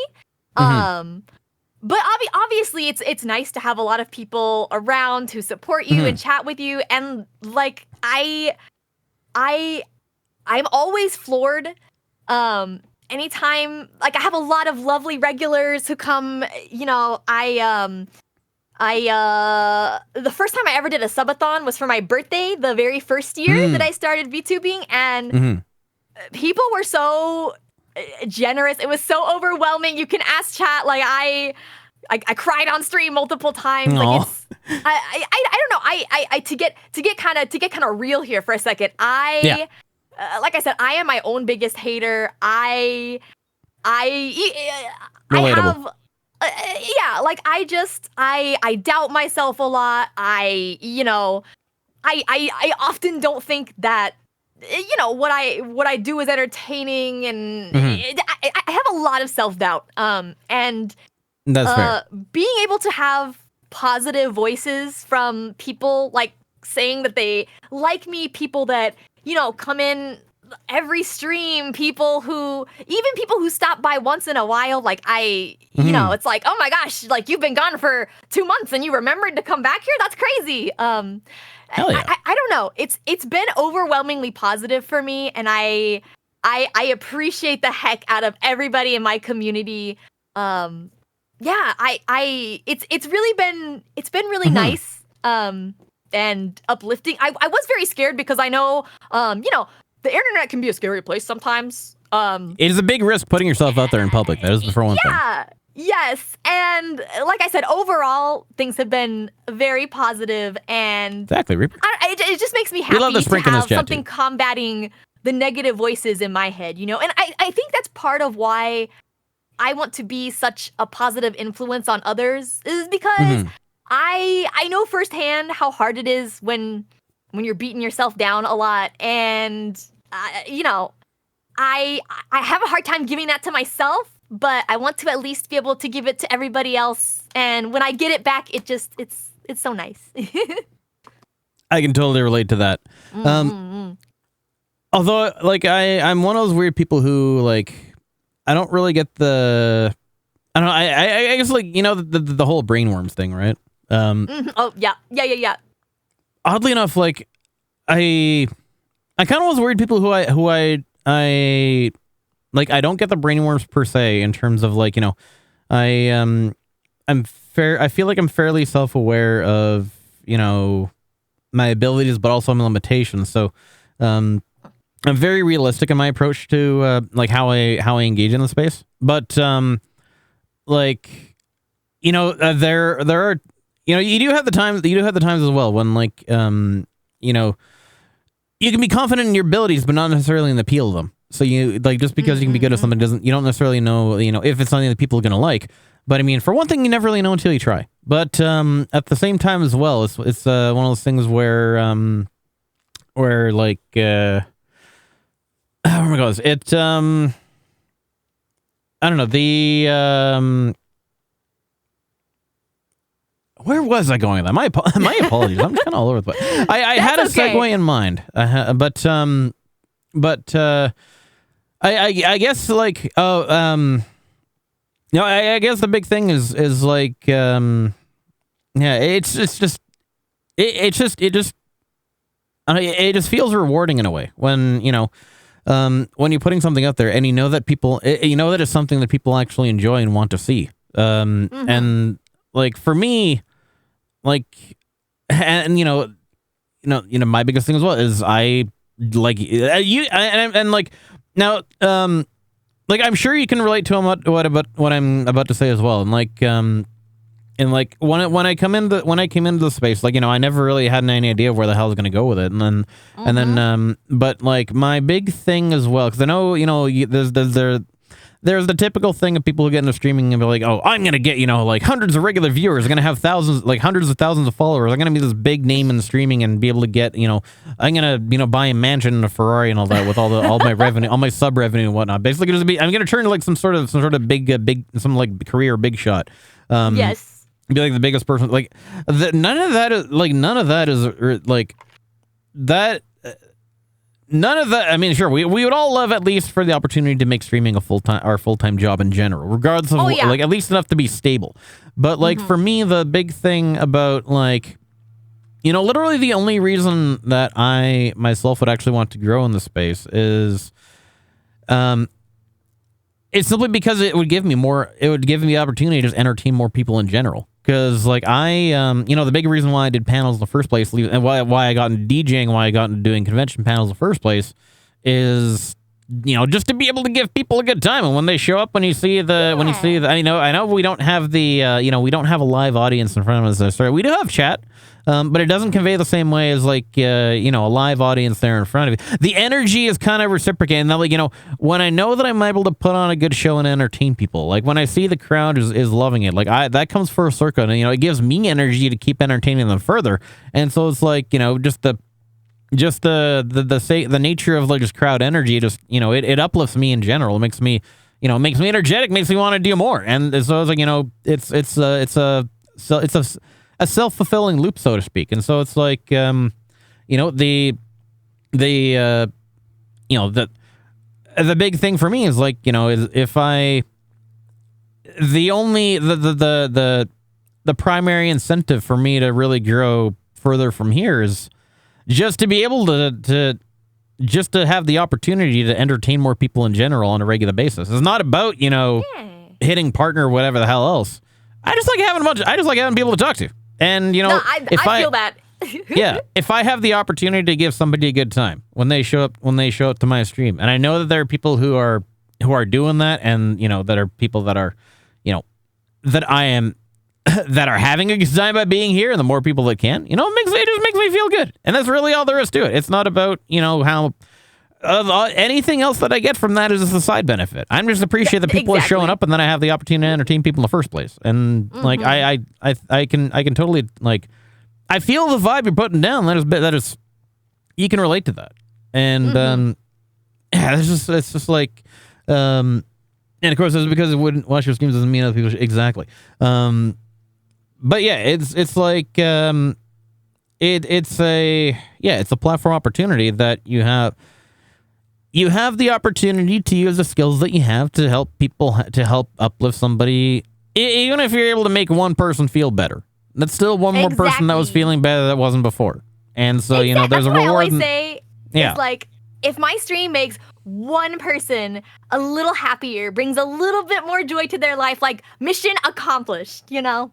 But obviously it's nice to have a lot of people around who support you and chat with you, and like I'm always floored. Anytime, like I have a lot of lovely regulars who come, you know, the first time I ever did a subathon was for my birthday, the very first year that I started VTubing, and people were so generous. It was so overwhelming. You can ask chat. Like I cried on stream multiple times. Aww. Like it's, I don't know. I to get kind of real here for a second. Like I said, I am my own biggest hater. I have. Like I doubt myself a lot. I often don't think that, you know, what I do is entertaining, and I have a lot of self-doubt. And That's fair. Being able to have positive voices from people like saying that they like me, people that, you know, come in every stream, people who stop by once in a while, like you know, it's like, oh my gosh, like you've been gone for 2 months and you remembered to come back here? That's crazy. Hell yeah. I don't know. It's been overwhelmingly positive for me, and I appreciate the heck out of everybody in my community. It's been really nice and uplifting. I was very scared because I know you know, the internet can be a scary place sometimes. It is a big risk putting yourself out there in public. That is for one thing. Yes, and like I said, overall things have been very positive, and Exactly, Reaper. it just makes me happy love the to sprink in this have chat, something too. combating the negative voices in my head, you know? And I think that's part of why I want to be such a positive influence on others, is because I know firsthand how hard it is when you're beating yourself down a lot, and you know, I have a hard time giving that to myself, but I want to at least be able to give it to everybody else. And when I get it back, it's so nice. I can totally relate to that. Although, like, I'm one of those weird people who, like, I don't really get I don't know. I guess, like, you know, the whole brainworms thing, right? Oh yeah. Oddly enough, like, I kind of was worried people who I like, I don't get the brainworms per se, in terms of, like, you know, I feel like I'm fairly self-aware of, you know, my abilities, but also my limitations. So, I'm very realistic in my approach to, like, how I engage in the space. But, like, you know, there are, you know, you do have the times as well when, like, you know, you can be confident in your abilities, but not necessarily in the appeal of them. So you, like, just because you can be good at something you don't necessarily know, you know, if it's something that people are going to like. But I mean, for one thing, you never really know until you try. But at the same time as well, it's one of those things where like, oh my gosh, I don't know, where was I going with that? My apologies. I'm kind of all over the place. I had a segue in mind, but I guess, like, you know, I guess the big thing is like, yeah, it just feels rewarding in a way when, you know, when you're putting something out there and you know that it's something that people actually enjoy and want to see. And, like, for me, like, and you know, my biggest thing as well is I like like, now, like, I'm sure you can relate to what I'm about to say as well. And, like, And like when I came into the space, like, you know, I never really had any idea of where the hell I was gonna go with it, and then but like my big thing as well, because I know, you know, there's the typical thing of people who get into streaming and be like, oh, I'm gonna get, you know, like hundreds of regular viewers, I'm gonna have hundreds of thousands of followers, I'm gonna be this big name in streaming and be able to get, you know, I'm gonna, you know, buy a mansion and a Ferrari and all that with all my revenue, all my sub revenue and whatnot. Basically, I'm gonna turn to like some sort of big some like career big shot. Yes. Be like the biggest person, like none of that is like that. None of that. I mean, sure, we would all love at least for the opportunity to make streaming a full time job in general, regardless of like at least enough to be stable. But like for me, the big thing about like, you know, literally the only reason that I myself would actually want to grow in the space is, it's simply because it would give me the opportunity to just entertain more people in general. Because like you know, the big reason why I did panels in the first place, and why I got into DJing, why I got into doing convention panels in the first place, is, you know, just to be able to give people a good time. And when they show up, when you see the, I know we don't have the, you know, we don't have a live audience in front of us necessarily. We do have chat, but it doesn't convey the same way as like, you know, a live audience there in front of you. The energy is kind of reciprocated. Now, like, you know, when I know that I'm able to put on a good show and entertain people, like when I see the crowd is loving it, like that comes first circle, and, you know, it gives me energy to keep entertaining them further. And so it's like, you know, just the nature of like just crowd energy, just, you know, it uplifts me in general. It makes me, you know, makes me energetic, makes me want to do more. And so it's like, you know, it's a self-fulfilling loop, so to speak. And so it's like, you know, the big thing for me is like, you know, is if the primary incentive for me to really grow further from here is just to be able to have the opportunity to entertain more people in general on a regular basis. It's not about, you know, hitting partner or whatever the hell else. I just like having people to talk to. And, you know, I feel that. Yeah, if I have the opportunity to give somebody a good time when they show up to my stream, and I know that there are people who are doing that, and, you know, that are people that are, you know, that I am that are having a good time by being here, and the more people that can, you know, it just makes me feel good. And that's really all there is to it. It's not about, you know, how anything else that I get from that is just a side benefit. I'm just appreciate that people are showing up, and then I have the opportunity to entertain people in the first place. And like I can totally, like, I feel the vibe you're putting down. That is you can relate to that. And yeah, it's just like and of course it's because it wouldn't watch your streams doesn't mean other people should, exactly. But yeah, it's like it's a platform opportunity that you have. You have the opportunity to use the skills that you have to help people, to help uplift somebody, even if you're able to make one person feel better. That's still one more person that was feeling better that wasn't before. And so, you know, there's a reward. I always say, it's like, if my stream makes one person a little happier, brings a little bit more joy to their life, like, mission accomplished, you know?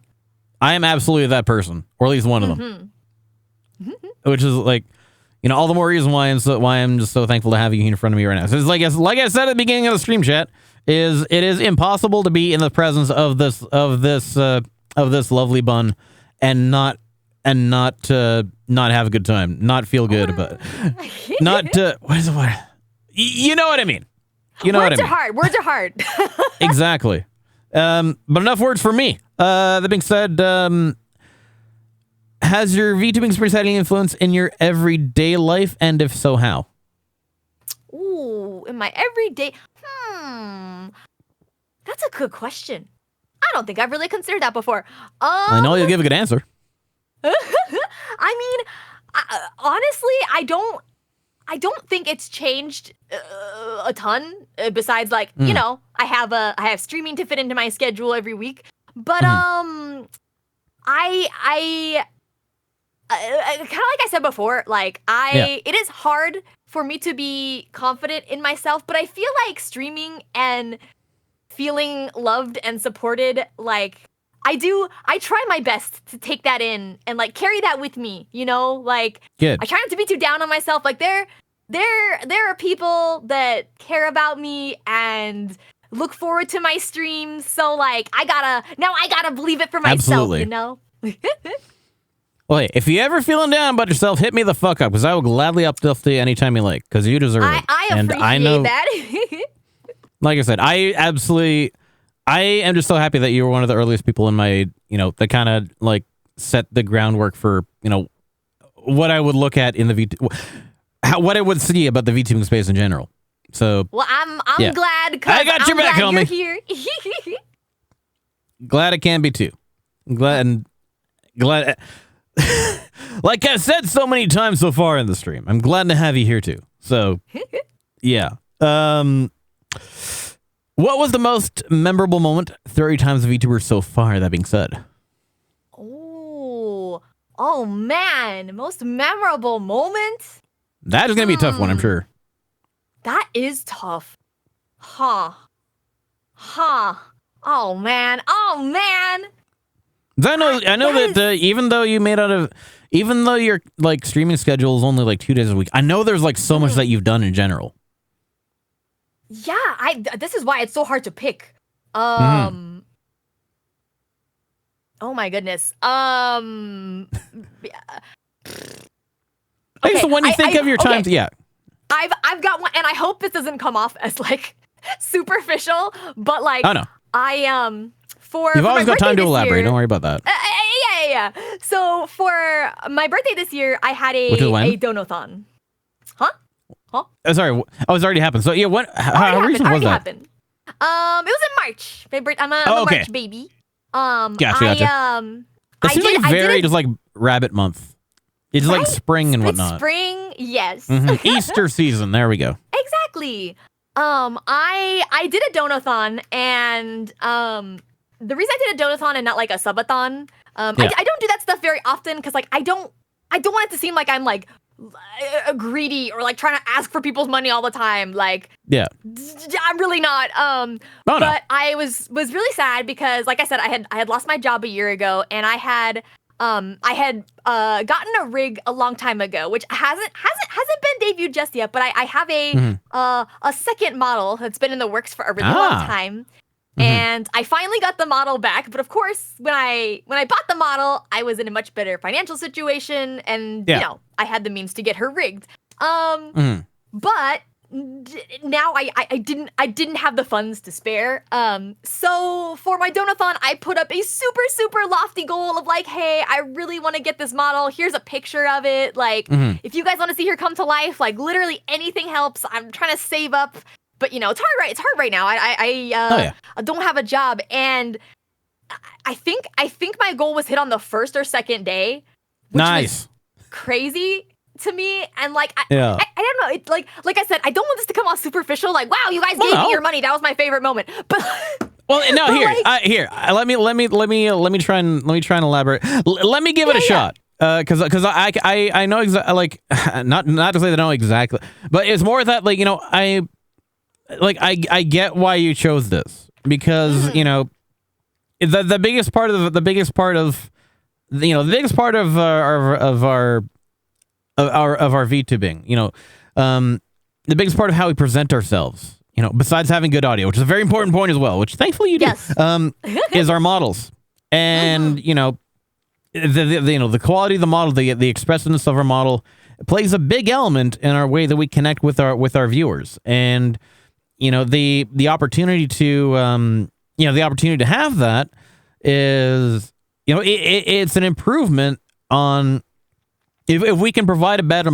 I am absolutely that person, or at least one of them. Which is like, you know, all the more reason why I'm just so thankful to have you here in front of me right now. So it's like I said at the beginning of the stream chat, it is impossible to be in the presence of this lovely bun and not have a good time, not feel good about it, not what is the word? You know what I mean? You know what I mean? Words are hard. Exactly. But enough words for me. That being said, has your VTubing experience had any influence in your everyday life, and if so, how? Ooh, in my everyday... That's a good question. I don't think I've really considered that before. I know you'll give a good answer. I mean, honestly, I don't think it's changed a ton. Besides, like, you know, I have streaming to fit into my schedule every week. But I kind of like I said before, like it is hard for me to be confident in myself, but I feel like streaming and feeling loved and supported, like I try my best to take that in and like carry that with me, you know, like Good. I try not to be too down on myself. Like there are people that care about me and look forward to my streams. So like I gotta believe it for myself, Absolutely. you know? Well, hey, if you're ever feeling down about yourself, hit me the fuck up because I will gladly uplift you anytime you like because you deserve it. I and appreciate I know, that. like I said, I am just so happy that you were one of the earliest people in my, that kind of like set the groundwork for, what I would look at in the what I would see about the VTubing space in general. So, Well, I'm Yeah. glad because I got your back, glad homie. you're here. glad it can be too. Glad. Like I've said so many times so far in the stream, I'm glad to have you here too. So, yeah. What was the most memorable moment 30 times VTuber so far? That being said, Oh man, most memorable moment? that is gonna be a tough one, I'm sure. That is tough. Huh. Oh man. 'Cause I know Yes. that even though your like streaming schedule is only like 2 days a week, I know there's like so much that you've done in general. Yeah, this is why it's so hard to pick. Oh my goodness. I guess when you think of your times, yeah. I've got one, and I hope this doesn't come off as like superficial, but like Oh no, for you've for always my got time birthday to this elaborate. year- Don't worry about that. Yeah. So for my birthday this year, I had Which is when? a donathon. Huh? Oh, sorry. Oh, it's already happened. So yeah, how recent was Already that? happened. It was in March. I'm a Oh, okay. March baby. Gotcha. It I seems did- like I did very a- just like rabbit month. It's like Right? spring and It's whatnot. spring, yes. Mhm. Easter season. There we go. Exactly. I did a donathon, and the reason I did a donathon and not like a subathon, Yeah. I don't do that stuff very often because like I don't want it to seem like I'm like greedy or like trying to ask for people's money all the time. Like Yeah. I'm really not. Oh, no. But I was really sad because, like I said, I had lost my job a year ago, and I had gotten a rig a long time ago, which hasn't been debuted just yet. But I have a second model that's been in the works for a really long time. And I finally got the model back, but of course, when I bought the model, I was in a much better financial situation, and I had the means to get her rigged. But now I didn't have the funds to spare. So for my donathon, I put up a super lofty goal of like, hey, I really want to get this model. Here's a picture of it. Like, if you guys want to see her come to life, like literally anything helps. I'm trying to save up. But it's hard right now. I don't have a job, and I think my goal was hit on the first or second day, which Nice. was crazy to me. And like I Yeah. don't know. It's like I said, I don't want this to come off superficial. Like, wow, you guys gave no. me your money. That was my favorite moment. But Well, no, But, here. Let me try and elaborate. Let me give it a shot. Because I know exactly, like, not to say that I know exactly, but it's more that like I get why you chose this because the biggest part of the biggest part of our VTubing, the biggest part of how we present ourselves, besides having good audio, which is a very important point as well, which thankfully you do, Yes. is our models, and the quality of the model, the expressiveness of our model plays a big element in our way that we connect with our viewers, and the opportunity to have that is it's an improvement on if we can provide a better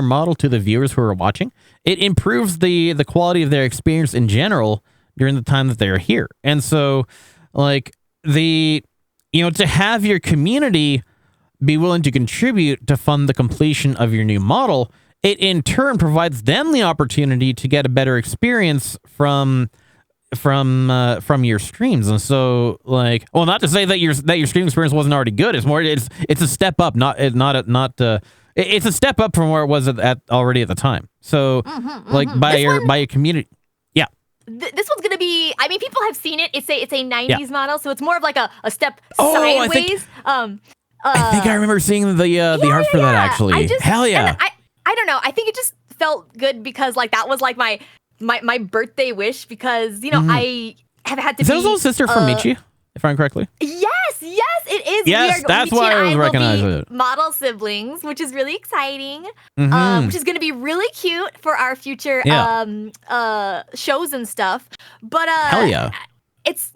model to the viewers who are watching, it improves the quality of their experience in general during the time that they're here. And so like to have your community be willing to contribute to fund the completion of your new model, it in turn provides them the opportunity to get a better experience from your streams. And so not to say that your stream experience wasn't already good. It's more it's a step up, it's a step up from where it was already at the time. So by your community. Yeah. This one's gonna be. I mean, people have seen it. It's a 90s model, so it's more of like a step I sideways. I think I remember seeing the art for that actually. Hell yeah. And I don't know. I think it just felt good because like that was like my my birthday wish because I have had to Is be that his little sister from Michi, if I'm correctly? Yes, it is. Yes, that's why I was recognizing it. Model siblings, which is really exciting. Mhm. Which is going to be really cute for our future shows and stuff. But Hell yeah. It's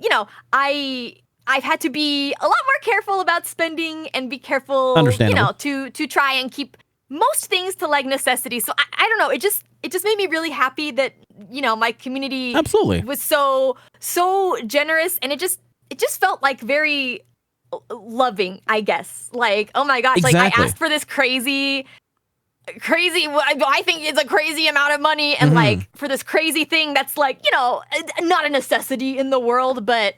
I've had to be a lot more careful about spending and be careful, Understandable. to try and keep most things to like necessities. So I don't know. It just made me really happy that my community Absolutely. was so generous, and it just felt like very loving, I guess. Like, oh my gosh, like Exactly. I asked for this crazy I think it's a crazy amount of money, and like for this crazy thing that's like not a necessity in the world, but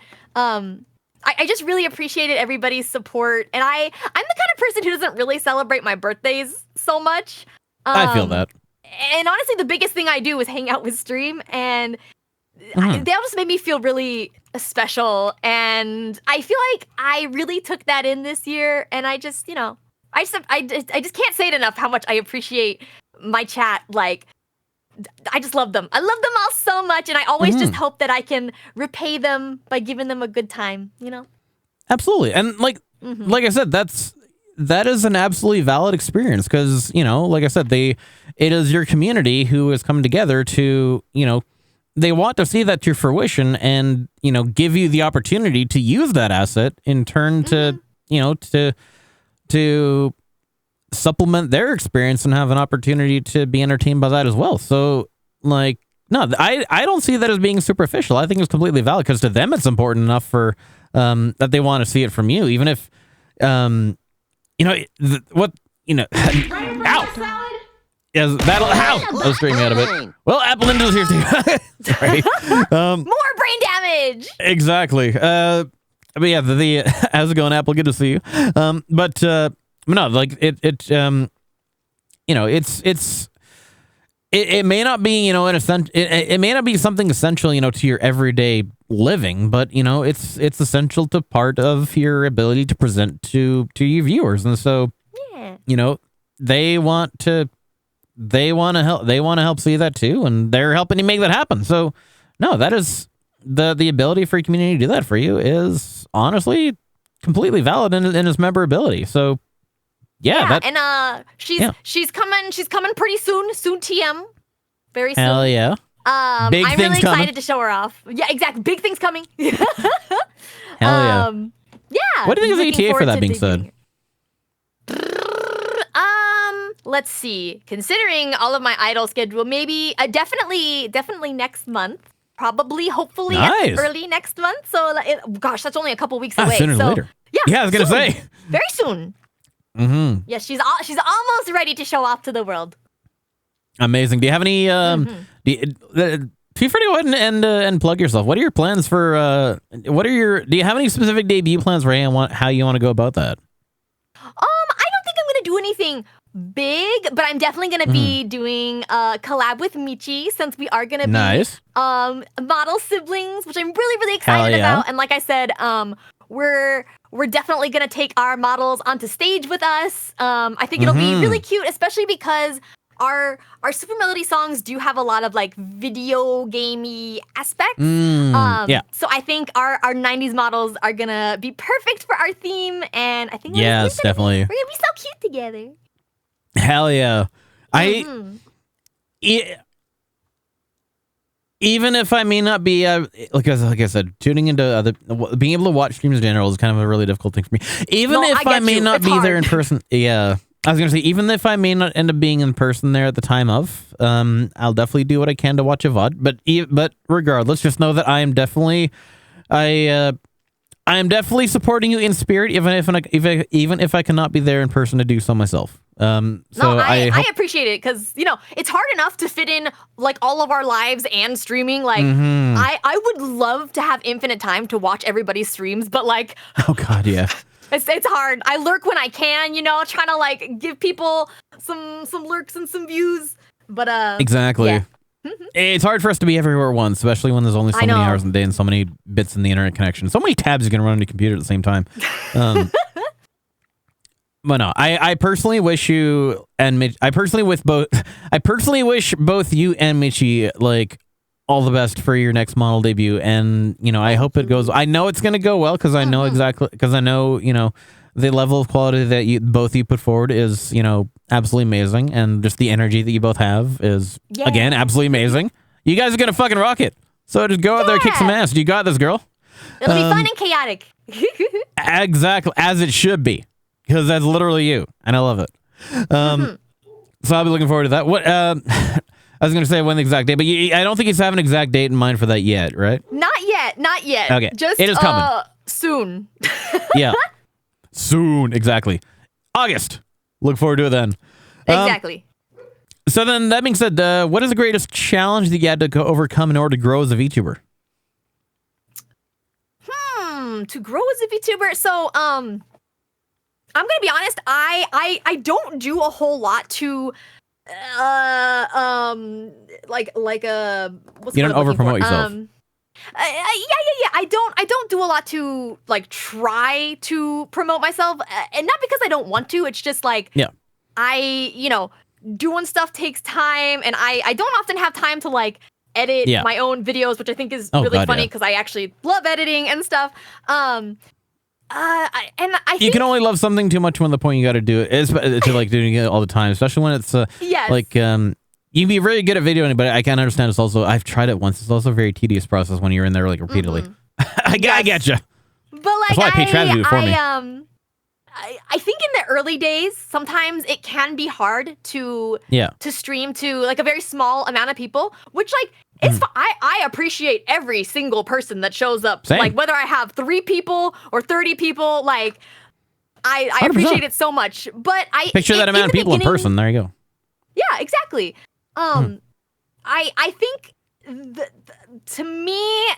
I just really appreciated everybody's support, and I'm the kind of person who doesn't really celebrate my birthdays so much. I feel that. And honestly, the biggest thing I do is hang out with Stream, and they all just made me feel really special. And I feel like I really took that in this year, and I just can't say it enough how much I appreciate my chat. Like, I just love them. I love them all so much, and I always just hope that I can repay them by giving them a good time, Absolutely. And like I said, that is an absolutely valid experience because, like I said, it is your community who is coming together to, they want to see that to fruition and, give you the opportunity to use that asset in turn to, to supplement their experience and have an opportunity to be entertained by that as well. So, like, no, I don't see that as being superficial. I think it's completely valid because to them it's important enough for that they want to see it from you, even if ow. Yes, that'll how I was straying out of it. Well, Apple Ninja's here too. Sorry. More brain damage. Exactly. But yeah, the how's it going, Apple? Good to see you. But no, like it may not be, an essential, it may not be something essential, to your everyday living, but it's essential to part of your ability to present to your viewers. And so, they want to help see that too, and they're helping you make that happen. So no, that is the ability for your community to do that for you is honestly completely valid in its memorability. So and she's coming pretty soon TM, very soon. Hell yeah. Big I'm things really excited coming. to show her off. Yeah, exactly. Big things coming. Hell yeah. Yeah. What do you think of looking ETA for forward that to being said? Let's see. Considering all of my idol schedule, maybe definitely next month. Probably, hopefully, Nice. early next month. So, gosh, that's only a couple weeks away. Sooner than so, later. Yeah, Yeah, I was gonna soon. say. Very soon. Mm-hmm. Yeah, she's almost ready to show off to the world. Amazing. Do you have any? Feel free to go ahead and plug yourself. What are your plans for? Do you have any specific debut plans for how you want to go about that? I don't think I'm gonna do anything big, but I'm definitely gonna be doing a collab with Michi since we are gonna be Nice. model siblings, which I'm really excited Hell yeah. about. And like I said, we're definitely gonna take our models onto stage with us. I think it'll be really cute, especially because our Super Melody songs do have a lot of like video gamey aspects. Yeah. So I think our 90s models are gonna be perfect for our theme, and I think Yes, definitely. we're gonna be so cute together. Hell yeah. Even if I may not be, like I said, tuning into being able to watch streams in general is kind of a really difficult thing for me. Even No, if I I get may you. not It's be there in hard. person, yeah. I was gonna say, even if I may not end up being in person there at the time of, I'll definitely do what I can to watch a VOD. But regardless, just know that I am definitely definitely supporting you in spirit, even if I cannot be there in person to do so myself. I appreciate it because it's hard enough to fit in like all of our lives and streaming. Like I would love to have infinite time to watch everybody's streams, but like Oh God, yeah. it's hard. I lurk when I can, trying to like give people some lurks and some views. But Exactly. yeah. It's hard for us to be everywhere at once, especially when there's only so I many know. hours in the day and so many bits in the internet connection. So many tabs you can run on your computer at the same time. But no, I personally wish you and Mitch. I personally wish both you and Michi like all the best for your next model debut, and I hope it goes. I know it's going to go well because I know exactly because I know the level of quality that both you put forward is absolutely amazing, and just the energy that you both have is again absolutely amazing. You guys are gonna fucking rock it. So just go out there and kick some ass. You got this, girl. It'll be fun and chaotic. Exactly as it should be, because that's literally you, and I love it. So I'll be looking forward to that. What? I was going to say when the exact date, but I don't think he's have an exact date in mind for that yet, right? Not yet. Okay. Just It is coming. Soon. Yeah. Soon, exactly. August. Look forward to it then. Exactly. So then, that being said, what is the greatest challenge that you had to overcome in order to grow as a VTuber? To grow as a VTuber, so I'm gonna be honest. I don't do a whole lot to like what's You don't overpromote yourself. Yeah. I don't do a lot to like try to promote myself, and not because I don't want to. It's just like doing stuff takes time, and I don't often have time to like edit my own videos, which I think is really funny because I actually love editing and stuff. I think you can only love something too much when the point you got to do it is to like doing it all the time, especially when it's like you can be very good at videoing, but I can understand it's also I've tried it once. It's also a very tedious process when you're in there like repeatedly. I get you. But like that's why I pay Trav to do it for me. I think in the early days, sometimes it can be hard to stream to like a very small amount of people, which like it's I appreciate every single person that shows up. Same. Like whether I have 3 people or 30 people, like I appreciate it so much. But I picture that amount of people in person. There you go. Yeah, exactly. I think to me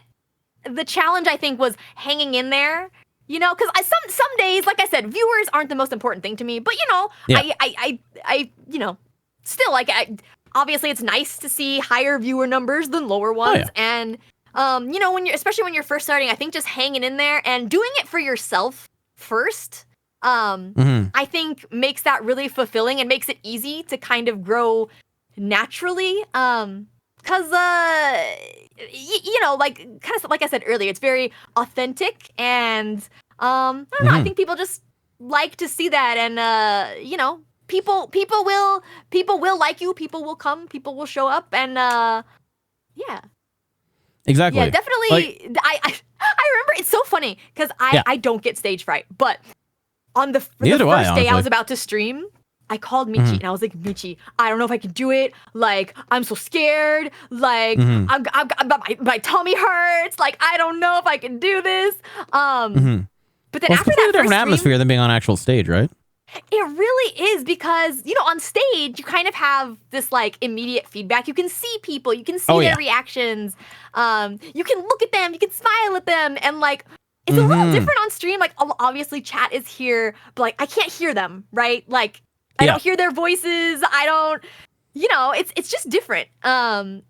the challenge I think was hanging in there. Because some days, like I said, viewers aren't the most important thing to me. But I still like obviously it's nice to see higher viewer numbers than lower ones. And especially when you're first starting, I think just hanging in there and doing it for yourself first, I think makes that really fulfilling and makes it easy to kind of grow naturally. Because, like kind of like I said earlier, it's very authentic, and I don't know. I think people just like to see that, and people will like you. People will come. People will show up, and exactly. Yeah, definitely. Like, I remember it's so funny because I don't get stage fright, but on the first day I was about to stream, I called Michi and I was like, Michi, I don't know if I can do it. Like, I'm so scared. Like, my tummy hurts. Like, I don't know if I can do this. But then after that, different atmosphere than being on actual stage, right? It really is because, on stage, you kind of have this like immediate feedback. You can see people, you can see their reactions. You can look at them, you can smile at them, and like, it's a little different on stream. Like, obviously, chat is here, but like, I can't hear them, right? Like, I don't hear their voices. I don't, it's just different. And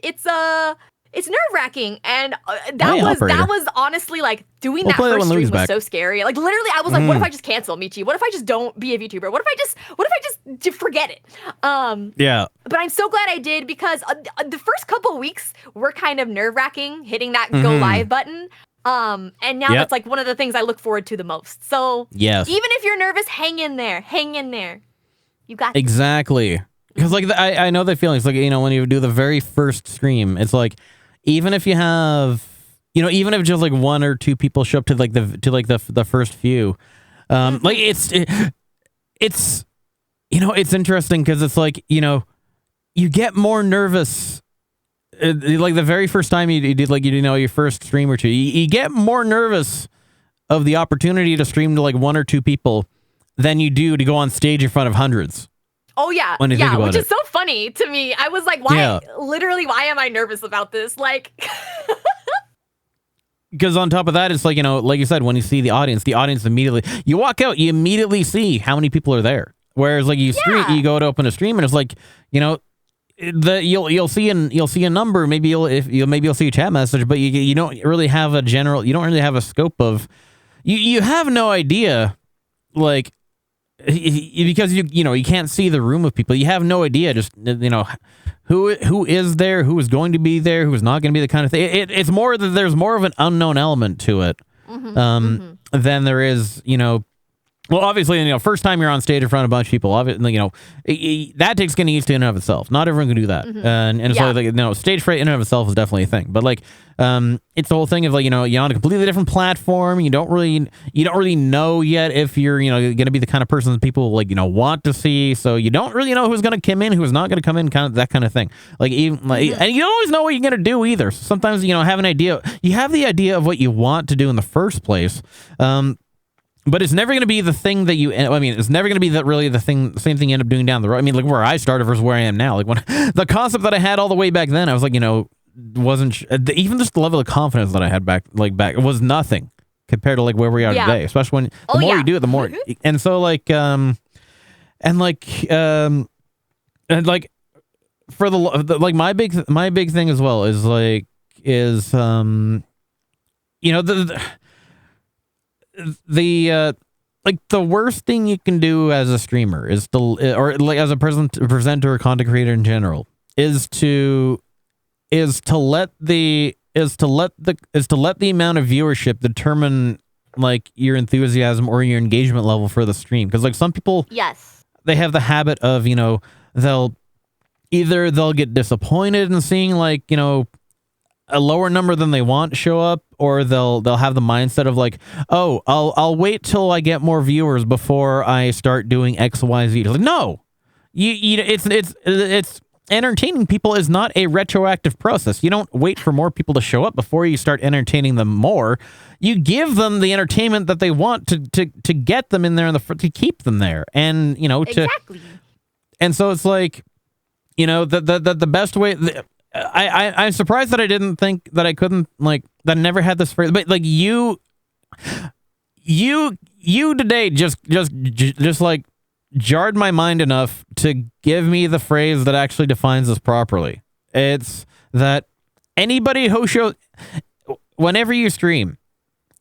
it's nerve-wracking. And that was honestly like doing that first stream was so scary. Like literally I was like, what if I just cancel, Michi? What if I just don't be a VTuber? What if I just forget it? But I'm so glad I did because the first couple weeks were kind of nerve-wracking hitting that go live button. And now that's like one of the things I look forward to the most. So even if you're nervous, hang in there. You got this. Exactly. Because like I know that feeling. It's like, when you do the very first stream, it's like, even if you have, even if just like 1 or 2 people show up to like the first few, like it's interesting because it's like, you get more nervous. Like the very first time you did like your first stream or two, you get more nervous of the opportunity to stream to like 1 or 2 people than you do to go on stage in front of hundreds. Oh yeah, which is so funny to me. I was like, literally, why am I nervous about this? Like, because on top of that, it's like, like you said, when you see the audience immediately, you walk out, you immediately see how many people are there. Whereas like you go to open a stream and it's like, you'll see a number, maybe you'll see a chat message, but you don't really have a scope of, you have no idea like because you can't see the room of people. You have no idea, just who is there, who is going to be there, who is not going to be, the kind of thing. It's more that there's more of an unknown element to it than there is, well, obviously, first time you're on stage in front of a bunch of people, obviously, that takes getting used to in and of itself. Not everyone can do that. And so, stage fright in and of itself is definitely a thing. But it's the whole thing of you're on a completely different platform. You don't really know yet if you're, going to be the kind of person that people want to see. So you don't really know who's going to come in, who's not going to come in, kind of that kind of thing. And you don't always know what you're going to do either. So sometimes, have an idea. You have the idea of what you want to do in the first place. But it's never going to be the thing that it's never going to be same thing you end up doing down the road. I mean, where I started versus where I am now. When the concept that I had all the way back then, I was wasn't even just the level of confidence that I had back, it was nothing compared to where we are today. Especially when the more you do it, the more, and so for the my big thing as well is the worst thing you can do as a streamer is as a presenter or content creator in general is to let the amount of viewership determine your enthusiasm or your engagement level for the stream. Because some people, they have the habit of they'll get disappointed in seeing a lower number than they want show up, or they'll have the mindset of I'll wait till I get more viewers before I start doing X, Y, Z. No, it's entertaining people is not a retroactive process. You don't wait for more people to show up before you start entertaining them more. You give them the entertainment that they want to get them in there to keep them there, and exactly. And so it's the best way. I'm surprised that I didn't think that I couldn't that I never had this phrase, but you today just jarred my mind enough to give me the phrase that actually defines this properly. It's that anybody who whenever you stream,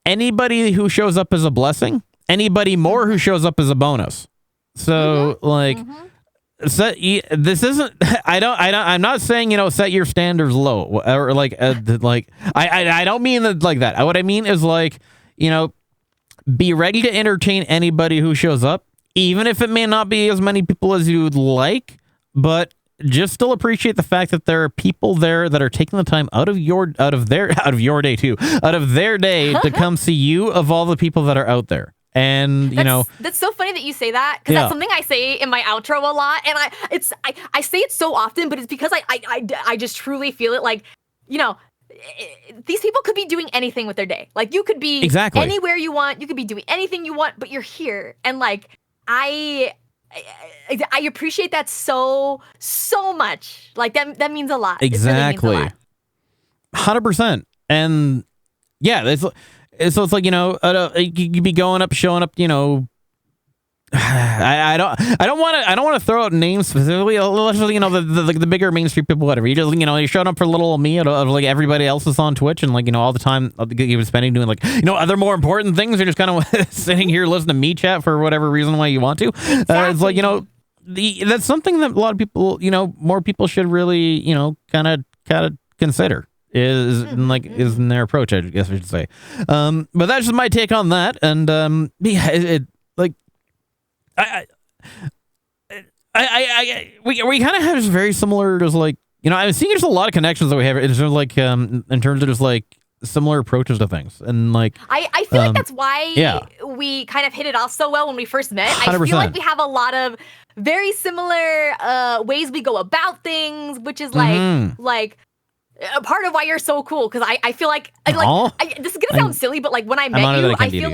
anybody who shows up is a blessing. Anybody more who shows up is a bonus. So So this isn't. I'm not saying set your standards low or I don't mean that like that. What I mean is be ready to entertain anybody who shows up, even if it may not be as many people as you'd like. But just still appreciate the fact that there are people there that are taking the time out of their day to come see you, of all the people that are out there. And that's so funny that you say that, because that's something I say in my outro a lot, and I say it so often, but it's because I just truly feel it. These people could be doing anything with their day. You could be anywhere you want, you could be doing anything you want, but you're here, and I appreciate that so much. That mees a lot. Exactly. It really means a lot. 100%. And yeah, so it's you could be going up, showing up, I don't want to throw out names specifically. The bigger mainstream people, whatever. You just you're showing up for little me of everybody else is on Twitch, and all the time you've been spending doing other more important things. You're just kind of sitting here listening to me chat for whatever reason why you want to. Exactly. It's that's something that a lot of people, more people should really kind of consider. Is in their approach, I guess I should say. But that's just my take on that. And we kind of have just very similar, just I'm seeing just a lot of connections that we have in terms of in terms of just similar approaches to things. And I feel like that's why we kind of hit it off so well when we first met. 100%. I feel like we have a lot of very similar ways we go about things, which is a part of why you're so cool, because I feel this is gonna sound silly, but when I met you, I feel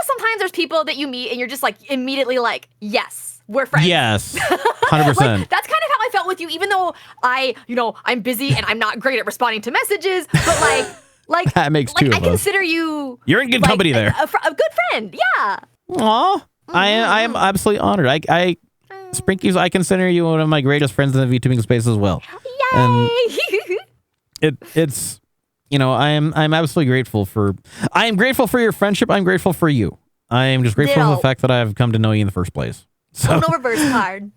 sometimes there's people that you meet and you're just immediately yes, we're friends. Yes, 100%. That's kind of how I felt with you, even though I'm busy and I'm not great at responding to messages, but that makes two of us. I consider you. You're in good company there. A good friend, yeah. Aw, I am absolutely honored. Sprinkies, I consider you one of my greatest friends in the VTubing space as well. Yay! And it's I'm absolutely grateful for. I am grateful for your friendship. I'm grateful for you. I am just grateful for No. the fact that I have come to know you in the first place. So No reverse card.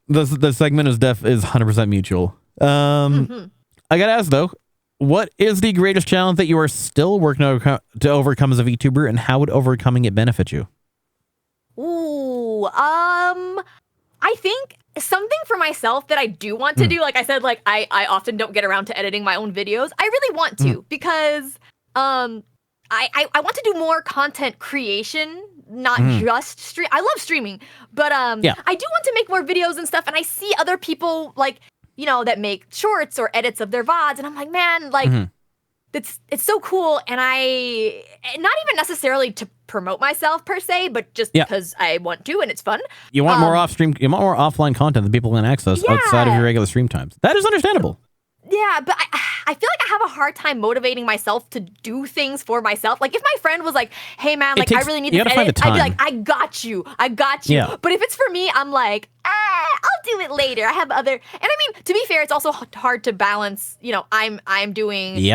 the segment is 100% mutual. I gotta ask though, what is the greatest challenge that you are still working to overcome as a VTuber, and how would overcoming it benefit you? Ooh, I think something for myself that I do want to do, like I said, like I often don't get around to editing my own videos. I really want to because I want to do more content creation, not just stream. I love streaming, but I do want to make more videos and stuff. And I see other people like, that make shorts or edits of their VODs, and I'm like, man, like it's so cool. And I not even necessarily to promote myself per se, but just because I want to and it's fun. You want more you want more offline content that people can access outside of your regular stream times. That is understandable. Yeah, but I feel like I have a hard time motivating myself to do things for myself. Like if my friend was like, hey man, like I really need to edit, I'd be like, I got you. Yeah. But if it's for me, I'm like, I'll do it later. I have other, and I mean, to be fair, it's also hard to balance. I'm doing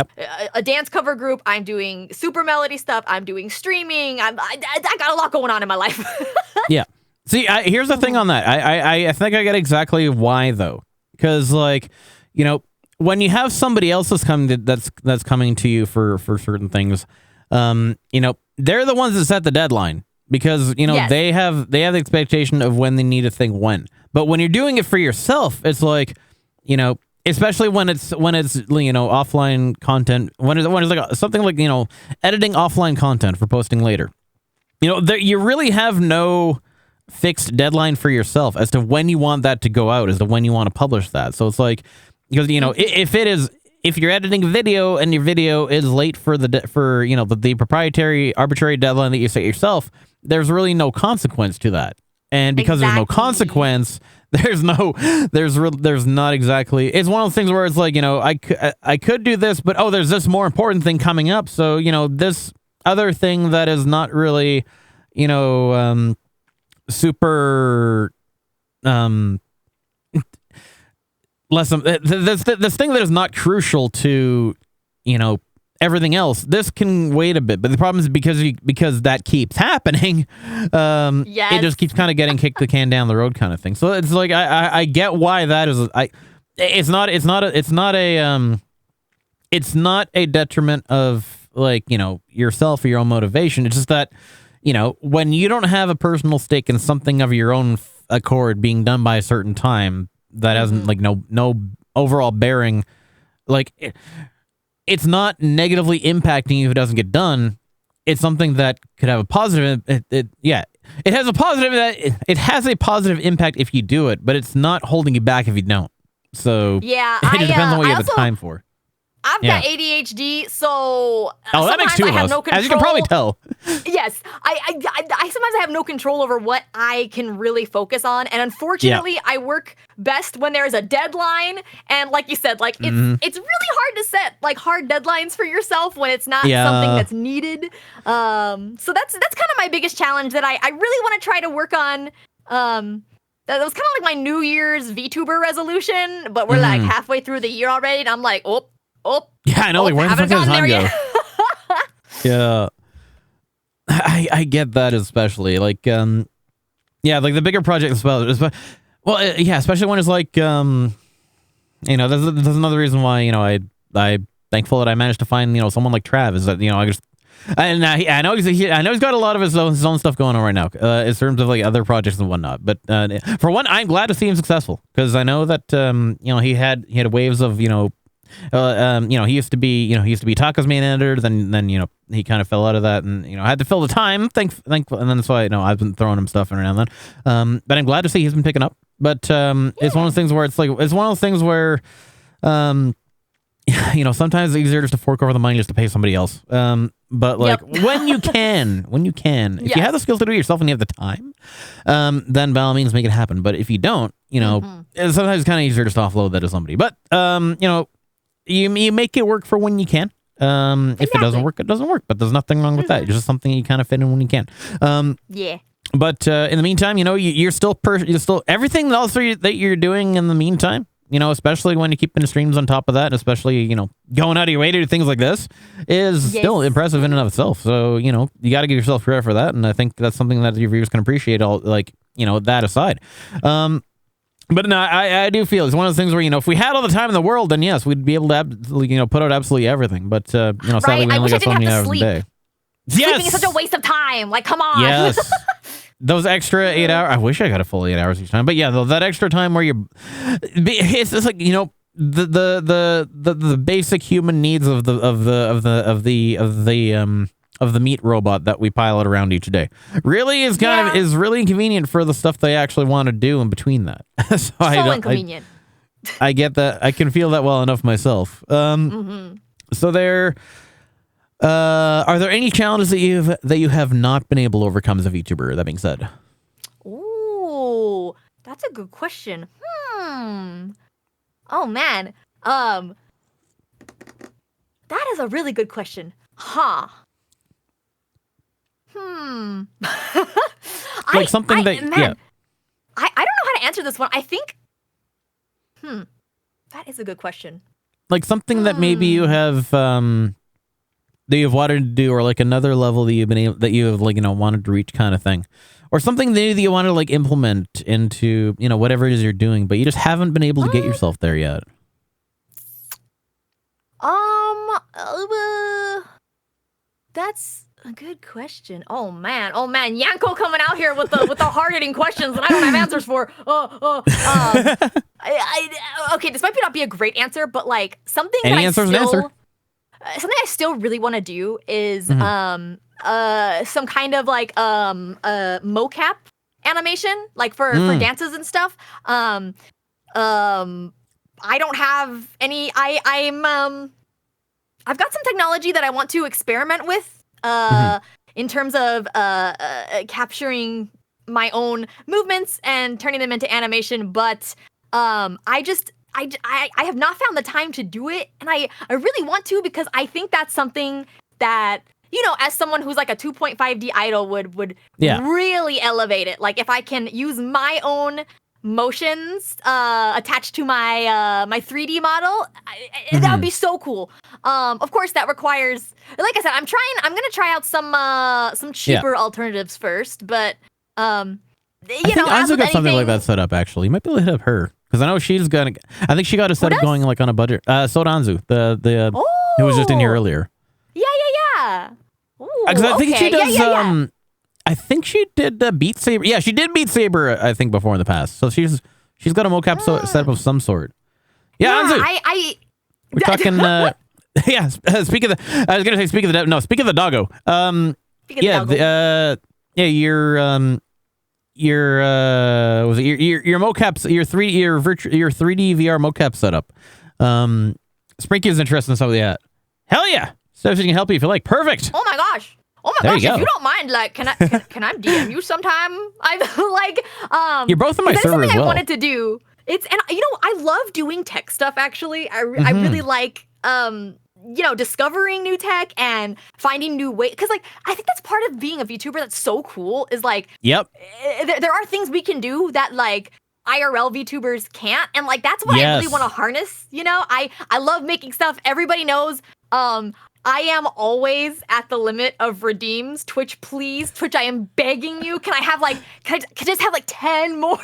a dance cover group. I'm doing super melody stuff. I'm doing streaming. I got a lot going on in my life. Yeah. See, here's the thing on that. I think I get exactly why though, because like, when you have somebody else that's coming to you for certain things, they're the ones that set the deadline because they have the expectation of when they need a thing when. But when you're doing it for yourself, it's like, especially when it's offline content, when it's like something like editing offline content for posting later, you really have no fixed deadline for yourself as to when you want that to go out, as to when you want to publish that. So it's like. Because if you're editing a video and your video is late for the proprietary arbitrary deadline that you set yourself, there's really no consequence to that. And because there's no consequence, there's not exactly. It's one of those things where it's like I could do this, but there's this more important thing coming up. So this other thing that is not really super less this thing that is not crucial to everything else, this can wait a bit. But the problem is because that keeps happening, it just keeps kind of getting kicked the can down the road kind of thing. So it's like I get why that is. It's not a detriment of like yourself or your own motivation. It's just that when you don't have a personal stake in something of your own accord being done by a certain time that hasn't like no overall bearing, like it's not negatively impacting you if it doesn't get done. It's something that could have a positive. It has a positive. It has a positive impact if you do it, but it's not holding you back if you don't. So it depends on what you have the time for. I've got ADHD, so that makes two of us. No as you can probably tell. Yes, I sometimes I have no control over what I can really focus on, and unfortunately, I work best when there's a deadline. And like you said, like it's really hard to set like hard deadlines for yourself when it's not something that's needed. So that's kind of my biggest challenge that I really want to try to work on. That was kind of like my New Year's VTuber resolution, but we're like halfway through the year already, and I'm like, yeah, I know. Like, where the fuck does time go? Yeah, I get that, especially like like the bigger projects as well. Especially when it's like there's another reason why I'm thankful that I managed to find someone like Trav is that I know he's got a lot of his own stuff going on right now in terms of like other projects and whatnot. But for one, I'm glad to see him successful because I know that he had waves of he used to be Taco's main editor, then he kind of fell out of that, and had to fill the time. Thankful, and then that's why I've been throwing him stuff every now and then. But I'm glad to see he's been picking up. But it's one of those things where sometimes it's easier just to fork over the money just to pay somebody else. But like when you can, if you have the skills to do it yourself and you have the time, then by all means make it happen. But if you don't, sometimes it's kind of easier just to offload that to somebody. But you make it work for when you can. If it doesn't work, it doesn't work. But there's nothing wrong with that. It's just something you kind of fit in when you can. But in the meantime, you're still everything else that you're doing in the meantime. you know, especially when you keep in streams on top of that, and especially, you know, going out of your way to do things like this is still impressive in and of itself. So, you know, you got to give yourself credit for that. And I think that's something that your viewers can appreciate, all, like, you know, that aside. But no, I do feel it's one of those things where, you know, if we had all the time in the world, then yes, we'd be able to, you know, put out absolutely everything. But, you know, sadly, we only got so many hours a day. Sleeping is such a waste of time. Like, come on. Yes. Those extra 8 hours. I wish I got a full 8 hours each time. But yeah, that extra time where it's just like, you know, the basic human needs of the meat robot that we pilot around each day really is is really inconvenient for the stuff they actually want to do in between that. So inconvenient. I get that. I can feel that well enough myself. So there, are there any challenges that you have not been able to overcome as a VTuber? That being said, ooh, that's a good question. Oh man, that is a really good question. Huh. Like something that, yeah. I don't know how to answer this one. I think, that is a good question. Like something that maybe you have, that you've wanted to do, or like another level that you have, like, you know, wanted to reach kind of thing, or something new that you want to like implement into, you know, whatever it is you're doing, but you just haven't been able to get yourself there yet. That's a good question. Oh man, Yanko coming out here with the hard-hitting questions that I don't have answers for. Okay, this might not be a great answer, but like something Any answer is an answer. Something I still really want to do is some kind of like mocap animation, like for dances and stuff. I don't have any. I've got some technology that I want to experiment with. In terms of capturing my own movements and turning them into animation, but I have not found the time to do it, and I really want to, because I think that's something that, you know, as someone who's like a 2.5D idol would really elevate it. Like if I can use my own motions attached to my my 3D model, that would be so cool. Of course, that requires, like I said, I'm gonna try out some cheaper alternatives first, but you know, I think got something like that set up. Actually, you might be able to hit up her, because I know she's gonna. I think she got a setup going like on a budget. Sodanzu, the who was just in here earlier. Yeah. Because I think she does. I think she did Beat Saber. Yeah, she did Beat Saber, I think, before in the past. So she's got a mocap setup of some sort. Yeah, Anzu. We're talking. Yeah. Speak of the doggo. Your mocaps, your 3D VR mocap setup. Sprinky is interested in some of that. Hell yeah! So she can help you if you like. Perfect. Oh my gosh. If you don't mind, like, can I DM you sometime? I'm like, you're both on my server as well. I wanted to do. You know, I love doing tech stuff. Actually, I really like, you know, discovering new tech and finding new ways. Because like, I think that's part of being a VTuber that's so cool. Is like, there are things we can do that like IRL VTubers can't, and like that's what I really want to harness. You know, I love making stuff. Everybody knows. I am always at the limit of redeems. Twitch, please. Twitch, I am begging you. Can I just have like 10 more?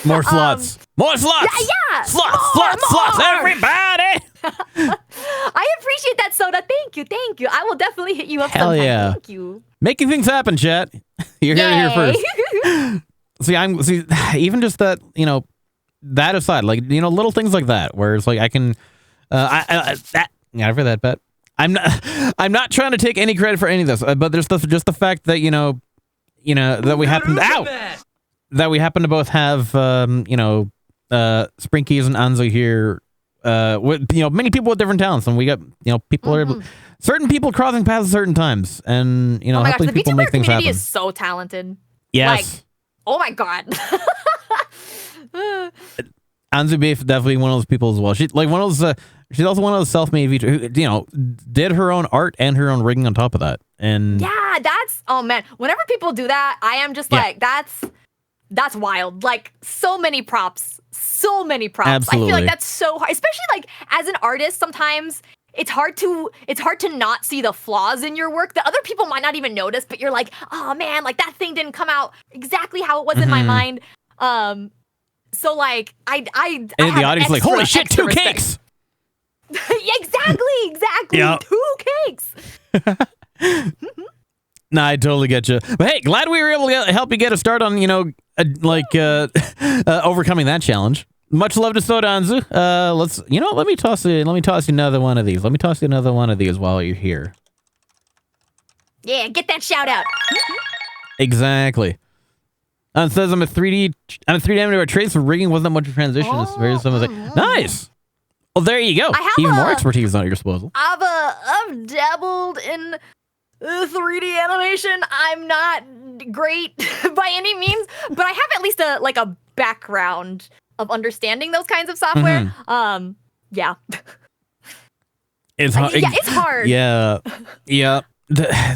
More slots. More slots. Yeah. Slots, everybody. I appreciate that, Soda. Thank you. I will definitely hit you up Hell sometime. Yeah. Thank you. Making things happen, chat. You're here first. See, even just that, you know, that aside, like, you know, little things like that, where it's like I can, for that bet. I'm not trying to take any credit for any of this, but there's just the fact that you know that we happen to both have Sprinkies and Anzo here, with many people with different talents, and we got people certain people crossing paths at certain times, and oh my gosh, helping people make things happen. The VTuber community is so talented. Yes. Like, oh my god. Anzu Beef definitely one of those people as well. She's also one of those self-made VTubers who, did her own art and her own rigging on top of that. And yeah, that's, oh man, whenever people do that, I am just like, that's that's wild. Like so many props. I feel Absolutely. like that's so hard, especially like as an artist. Sometimes it's hard to not see the flaws in your work that other people might not even notice, but you're like, oh man, like that thing didn't come out exactly how it was in my mind. So like I And the audience is like, holy shit, 2 respect. cakes. exactly. Yeah. 2 cakes. Nah, I totally get you. But hey, glad we were able to help you get a start on, overcoming that challenge. Much love to Sodanzu. Let me toss you another one of these. Let me toss you another one of these while you're here. Yeah, get that shout out. Exactly. It says I'm a 3D animator trace for rigging wasn't much of a transition. It's very some of nice. Well, there you go. I have Even more a- expertise at your disposal. I've dabbled in 3D animation. I'm not great by any means, but I have at least a background of understanding those kinds of software. Yeah. It's hard. Yeah, it's hard. Yeah.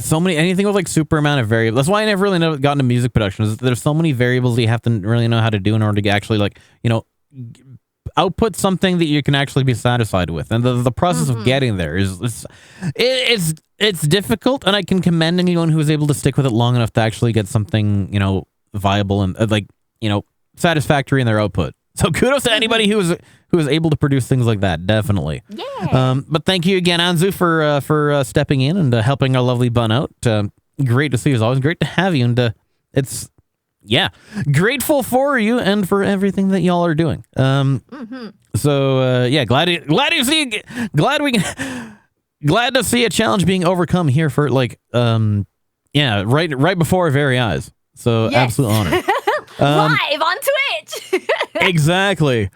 So many, anything with like super amount of variables. That's why I never really got into music production. There's so many variables that you have to really know how to do in order to actually output something that you can actually be satisfied with. And the process of getting there it's difficult, and I can commend anyone who is able to stick with it long enough to actually get something, viable and satisfactory in their output. So kudos to anybody who is able to produce things like that. Definitely. Yeah. But thank you again, Anzu, for stepping in and helping our lovely bun out. Great to see you as always. Great to have you, and it's grateful for you and for everything that y'all are doing. So glad to see a challenge being overcome here for right before our very eyes. So Yes. absolute honor. Live on Twitch. Exactly.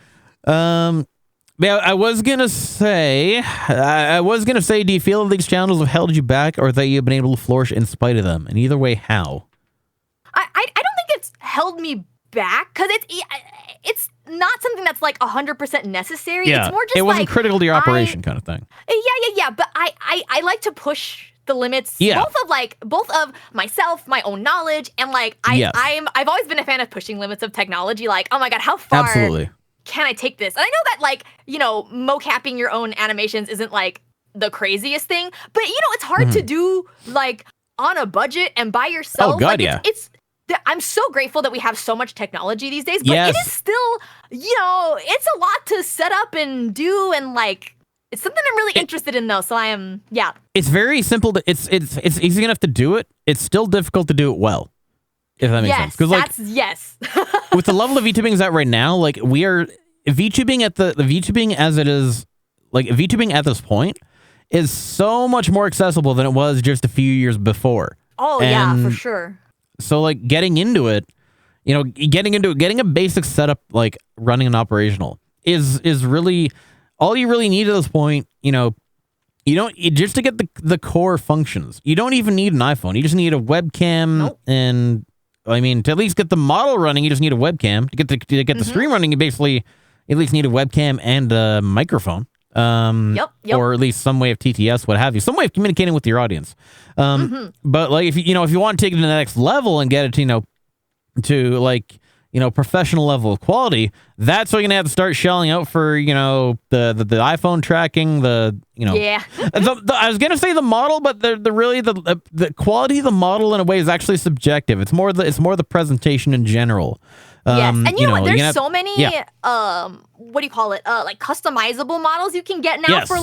I was gonna say, do you feel that these challenges have held you back, or that you've been able to flourish in spite of them? And either way, how? I don't think it's held me back because it's not something that's like 100% necessary. Yeah, It's more just it wasn't like, critical to your operation, kind of thing. Yeah. But I like to push the limits, Yeah. both of myself, my own knowledge, and Yes. I've always been a fan of pushing limits of technology. Like, oh my god, how far Absolutely. can I take this? And I know that mocapping your own animations isn't like the craziest thing, but it's hard to do like on a budget and by yourself. Oh, God, like, yeah. I'm so grateful that we have so much technology these days, but Yes. it is still, it's a lot to set up and do, and it's something I'm really interested in though. So I am, It's very simple. It's easy enough to do it. It's still difficult to do it well. If that makes sense. Because yes. with the level of VTubing is at right now, we are VTubing at the VTubing as it is, VTubing at this point is so much more accessible than it was just a few years before. Oh yeah, for sure. So getting into it, getting a basic setup, running an operational is really all you really need at this point. You just to get the core functions. You don't even need an iPhone. You just need a webcam. Nope. And to at least get the model running, you just need a webcam. To get the stream running, you basically at least need a webcam and a microphone. Yep. Or at least some way of TTS, what have you, some way of communicating with your audience. But if you want to take it to the next level and get it to professional level of quality, that's what you're gonna have to start shelling out for. The iPhone tracking, Yeah. I was gonna say the model, but the quality of the model in a way is actually subjective. It's more the presentation in general. Yes, and you know what? There's so many, yeah. what do you call it? Customizable models you can get now Yes. for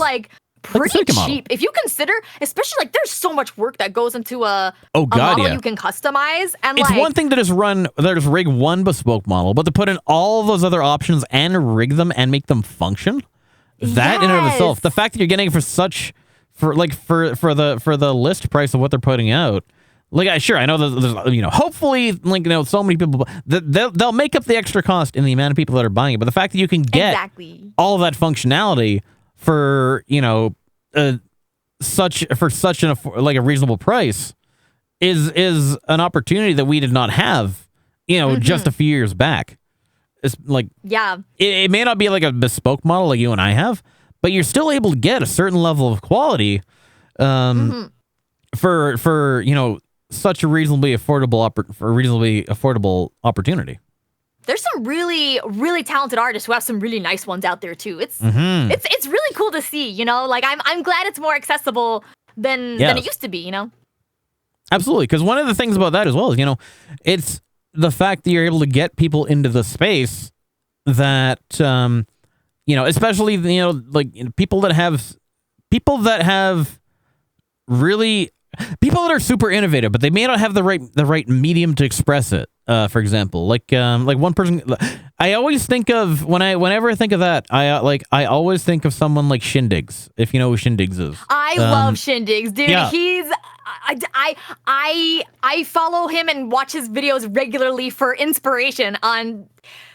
pretty Cinema model. cheap. If you consider, especially there's so much work that goes into a Oh, God, model yeah. you can customize, and It's one thing to just rig one bespoke model, but to put in all those other options and rig them and make them function, that in and of itself, Yes. the fact that you're getting for the list price of what they're putting out, sure, I know there's hopefully so many people they'll make up the extra cost in the amount of people that are buying it, but the fact that you can get exactly. all of that functionality for such a reasonable price is an opportunity that we did not have just a few years back. It's Yeah. it may not be like a bespoke model like you and I have, but you're still able to get a certain level of quality for such a reasonably affordable opportunity. there's some really, really talented artists who have some really nice ones out there too. It's really cool to see, you know? Like I'm glad it's more accessible than it used to be, you know? Absolutely, because one of the things about that as well is, you know, it's the fact that you're able to get people into the space that, you know, especially, you know, like people that are super innovative, but they may not have the right medium to express it. For example, like one person, I always think of whenever I think of that, I always think of someone like Shindigs. If you know who Shindigs is, I love Shindigs, dude. Yeah. He's I follow him and watch his videos regularly for inspiration on.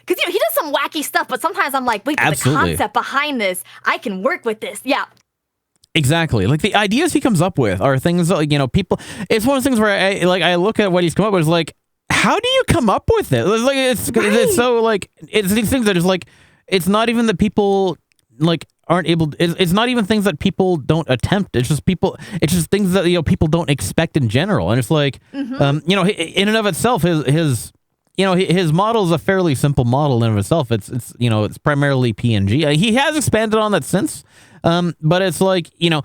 Because, you know, he does some wacky stuff, but sometimes I'm like, wait, there's a concept behind this. I can work with this. Yeah. Exactly. Like the ideas he comes up with are things that, like, you know, people, it's one of those things where I look at what he's come up with, it's like, how do you come up with it? It's like, it's so like, it's these things that is like, it's not even that people like aren't able, it's not even things that people don't attempt. It's just things that, you know, people don't expect in general. And it's like, you know, in and of itself, his model is a fairly simple model in and of itself. It's you know, it's primarily PNG. He has expanded on that since, but it's like, you know,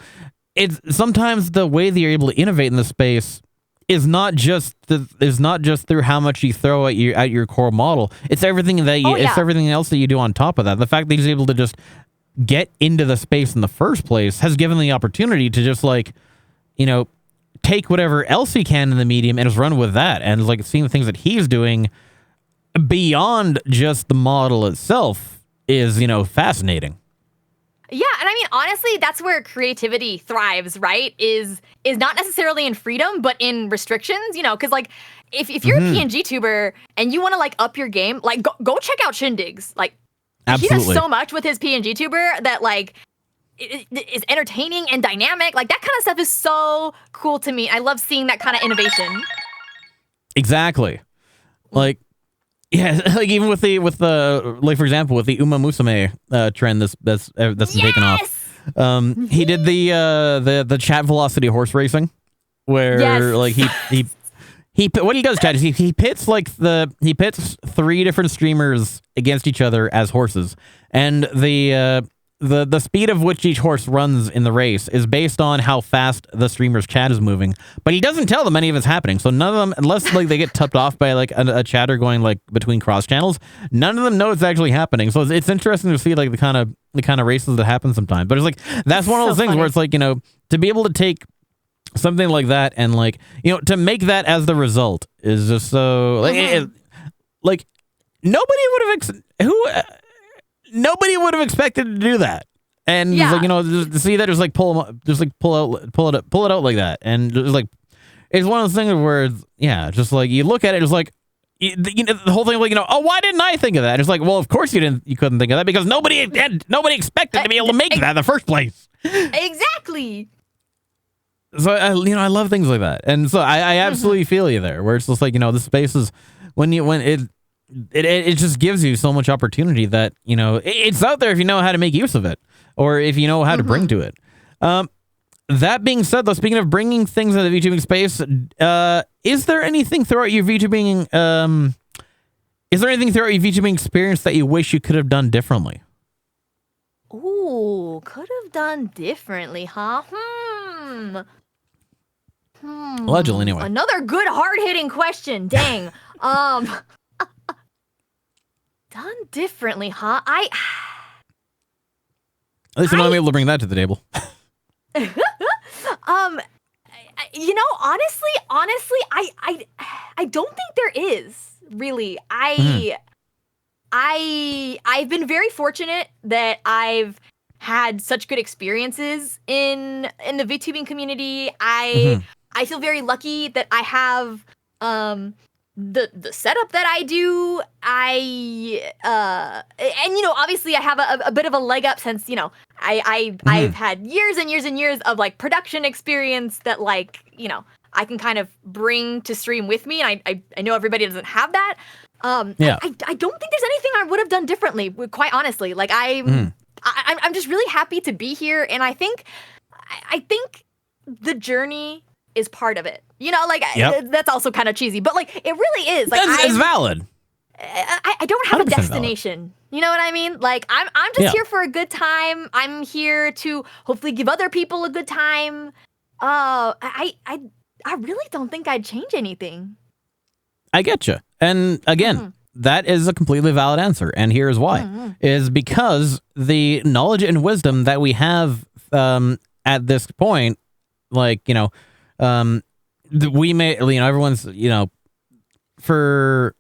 it's sometimes the way that you're able to innovate in the space is not just through how much you throw at your core model. It's everything that it's everything else that you do on top of that. The fact that he's able to just get into the space in the first place has given the opportunity to just, like, you know, take whatever else he can in the medium and just run with that. And, like, seeing the things that he's doing beyond just the model itself is, you know, fascinating. Yeah, and I mean, honestly, that's where creativity thrives, right? Is not necessarily in freedom, but in restrictions, you know? Because, like, if you're a PNG tuber and you want to, like, up your game, like, go check out Shindigs. Like, absolutely. He does so much with his PNG tuber that, like, it is entertaining and dynamic. Like, that kind of stuff is so cool to me. I love seeing that kind of innovation. Exactly. Like, yeah, like even with the like, for example, with the Uma Musume trend that's been taken off. He did the chat velocity horse racing, where like he what he does, Chad, is he pits three different streamers against each other as horses, and the speed of which each horse runs in the race is based on how fast the streamer's chat is moving. But he doesn't tell them any of it's happening. So none of them, unless like they get tipped off by like a chatter going like between cross channels, none of them know it's actually happening. So it's interesting to see like the kind of races that happen sometimes. But it's like, that's one of those things where it's like, you know, to be able to take something like that and, like, you know, to make that as the result is just so like nobody would have expected to do that. And it's like, you know, to see that, just like pull it out like that. And just like, it's one of those things where it's, just like you look at it, it's like, you know, the whole thing, like, you know, oh, why didn't I think of that? And it's like, well, of course you couldn't think of that because nobody expected to be able to make that in the first place. Exactly. So you know, I love things like that, and so I absolutely feel you there. Where it's just like, you know, the space is when it just gives you so much opportunity that, you know, it's out there if you know how to make use of it, or if you know how to bring to it. That being said, though, speaking of bringing things into the VTubing space, is there anything throughout your VTubing experience that you wish you could have done differently? Ooh, could have done differently, huh? Allegedly, anyway. Another good hard-hitting question. Dang. Done differently, huh? At least I'm able to bring that to the table. You know, honestly, I don't think there is, really. I've been very fortunate that I've had such good experiences in the VTubing community. I feel very lucky that I have the setup that I do. And you know, obviously I have a bit of a leg up since, you know, I've had years and years and years of like production experience that, like, you know, I can kind of bring to stream with me. And I know everybody doesn't have that. I don't think there's anything I would have done differently, quite honestly. Like I'm just really happy to be here, and I think the journey is part of it. You know, like that's also kind of cheesy, but like it really is. Like it's valid. I don't have a 100% valid. destination. You know what I mean? Like I'm just Yeah. here for a good time. I'm here to hopefully give other people a good time. I really don't think I'd change anything. I get you. And again, that is a completely valid answer. And here's why. Is because the knowledge and wisdom that we have at this point, like, we may, everyone's, for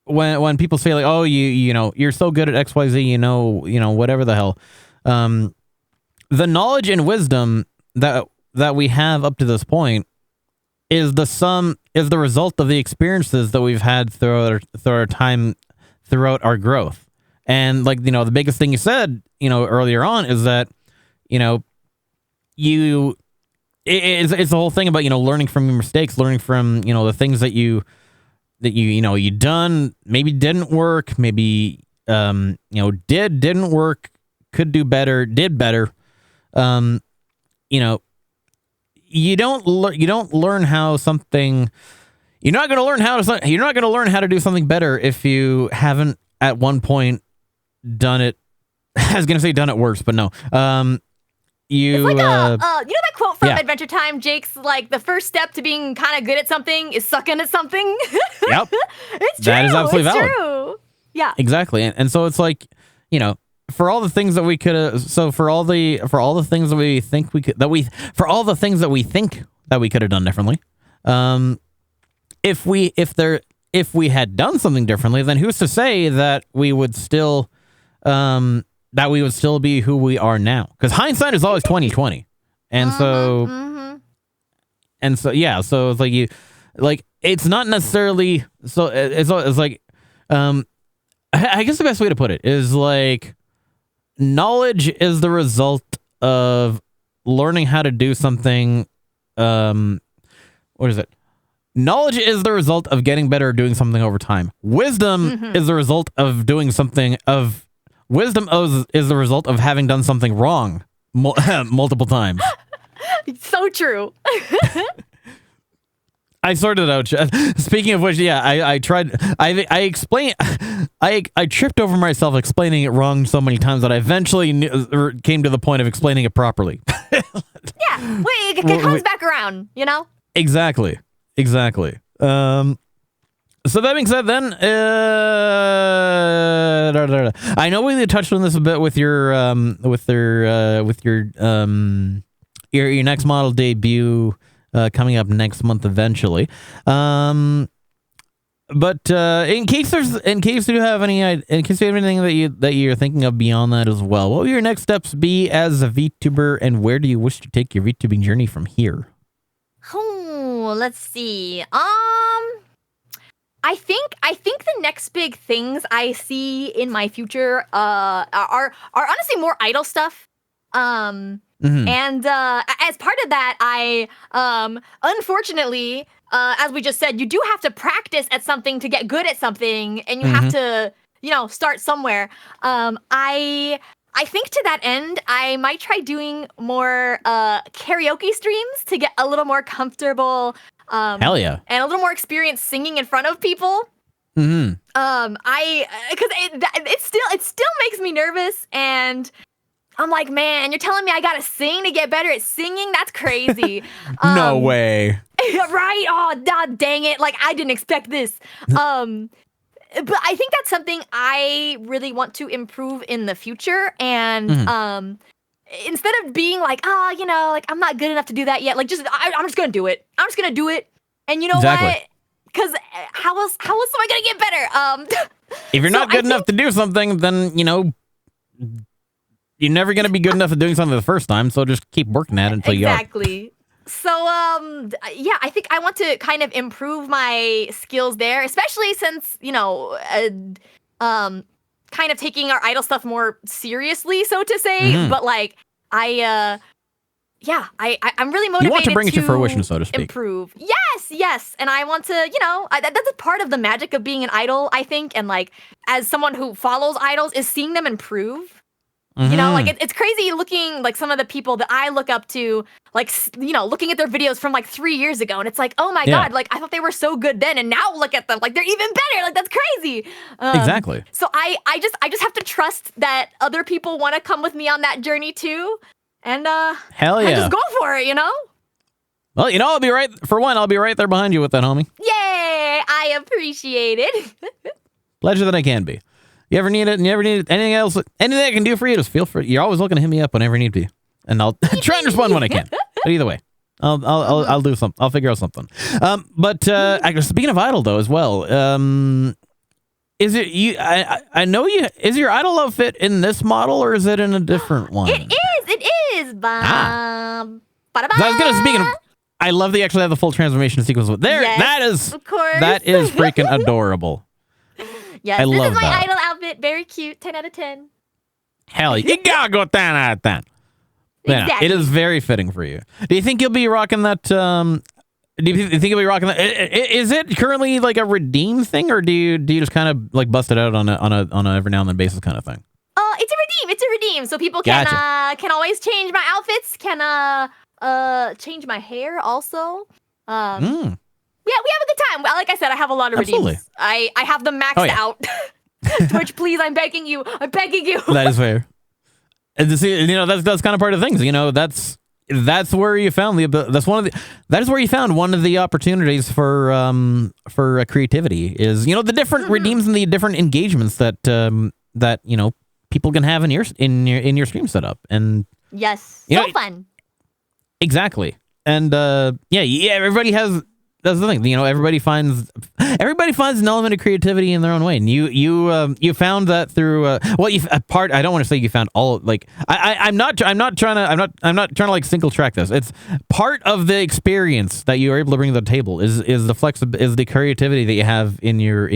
when people say like, oh, you're so good at XYZ, whatever the hell, the knowledge and wisdom that we have up to this point is the result of the experiences that we've had throughout our time, throughout our growth. And like, the biggest thing you said, earlier on is that, it's the whole thing about, learning from your mistakes, learning from, the things that you done, maybe didn't work, maybe, didn't work, could do better, did better. You don't learn how something, you're not going to learn how to do something better if you haven't at one point done it. I was going to say done it worse, but no. It's like that quote from Adventure Time, Jake's like, the first step to being kind of good at something is sucking at something. Yep. It's true. That is absolutely valid. True. Yeah. Exactly. And so it's like, for all the things that we could have, for all the things that we think we could, for all the things that we think that we could have done differently, if we had done something differently, then who's to say that we would still, be who we are now? Because hindsight is always 20/20, and so so it's like it's not necessarily so it's like I guess the best way to put it is like knowledge is the result of learning how to do something. What is it? Knowledge is the result of getting better at doing something over time. Wisdom is the result of doing something Wisdom is the result of having done something wrong multiple times. So true. I sorted it out. Speaking of which, I tried. I explained. I tripped over myself explaining it wrong so many times that I eventually came to the point of explaining it properly. It comes back around, Exactly. So that being said, then I know we touched on this a bit with your your next model debut coming up next month eventually. But in case you have anything that you're thinking of beyond that as well, what will your next steps be as a VTuber, and where do you wish to take your VTubing journey from here? Oh, let's see. I think the next big things I see in my future are honestly more idle stuff. And as part of that, I unfortunately, as we just said, you do have to practice at something to get good at something, and you have to, start somewhere. I think to that end, I might try doing more karaoke streams to get a little more comfortable. Hell yeah. And a little more experience singing in front of people. Because it still makes me nervous, and I'm like, man, you're telling me I gotta sing to get better at singing? That's crazy. No way. Right? Oh, dang it! Like I didn't expect this. But I think that's something I really want to improve in the future, and instead of being like, like I'm not good enough to do that yet, like I'm just gonna do it. I'm just gonna do it, and you know what? Because how else am I gonna get better? If you're not good enough to do something, then you're never gonna be good enough at doing something the first time. So just keep working at it until you are. Exactly. So I think I want to kind of improve my skills there, especially since kind of taking our idol stuff more seriously, so to say. But like I'm really motivated. You want to bring it to fruition, so to speak. Improve. Yes. And I want to, that's a part of the magic of being an idol, I think. And like, as someone who follows idols, is seeing them improve. You know, like it's crazy looking like some of the people that I look up to, like, you know, looking at their videos from like 3 years ago, and it's like, oh my god, like I thought they were so good then, and now look at them, like they're even better. Like that's crazy. Exactly. So I just have to trust that other people want to come with me on that journey too, and hell yeah, and just go for it, you know. Well, you know, I'll be right there behind you with that, homie. Yay! I appreciate it. Pleasure that I can be. You ever need it, and you ever need anything else, anything I can do for you, just feel free. You're always looking to hit me up whenever you need to, and I'll try and respond when I can. But either way, I'll do something. I'll figure out something. But speaking of idol though, as well, is it you? I know you. Is your idol outfit in this model, or is it in a different one? It is. So I was gonna speak of. I love that you actually have the full transformation sequence with there. Yes, that is, of course. that is freaking adorable. Yes, I this love is my that. idol outfit. Very cute. 10 out of 10. Hell, you gotta go 10 out of 10. Yeah, Exactly. it is very fitting for you. Do you think you'll be rocking that? Do you think you'll be rocking that? Is it currently like a redeem thing, or do you just kind of like bust it out on a every now and then basis kind of thing? It's a redeem. So people can can always change my outfits. Can change my hair also. Yeah, we have a good time. Like I said, I have a lot of Absolutely. redeems. I have them maxed out. Twitch, please, I'm begging you. That is fair. And to see, you know, that's kind of part of things. You know, that's where you found that is where you found one of the opportunities for creativity is, you know, the different redeems and the different engagements that that, you know, people can have in your stream setup. And Yes, you so know, fun. exactly. And yeah, everybody has. That's the thing, you know. Everybody finds an element of creativity in their own way, and you found that through. I don't want to say you found all. Like I'm not trying to like single track this. It's part of the experience that you are able to bring to the table is the creativity that you have in your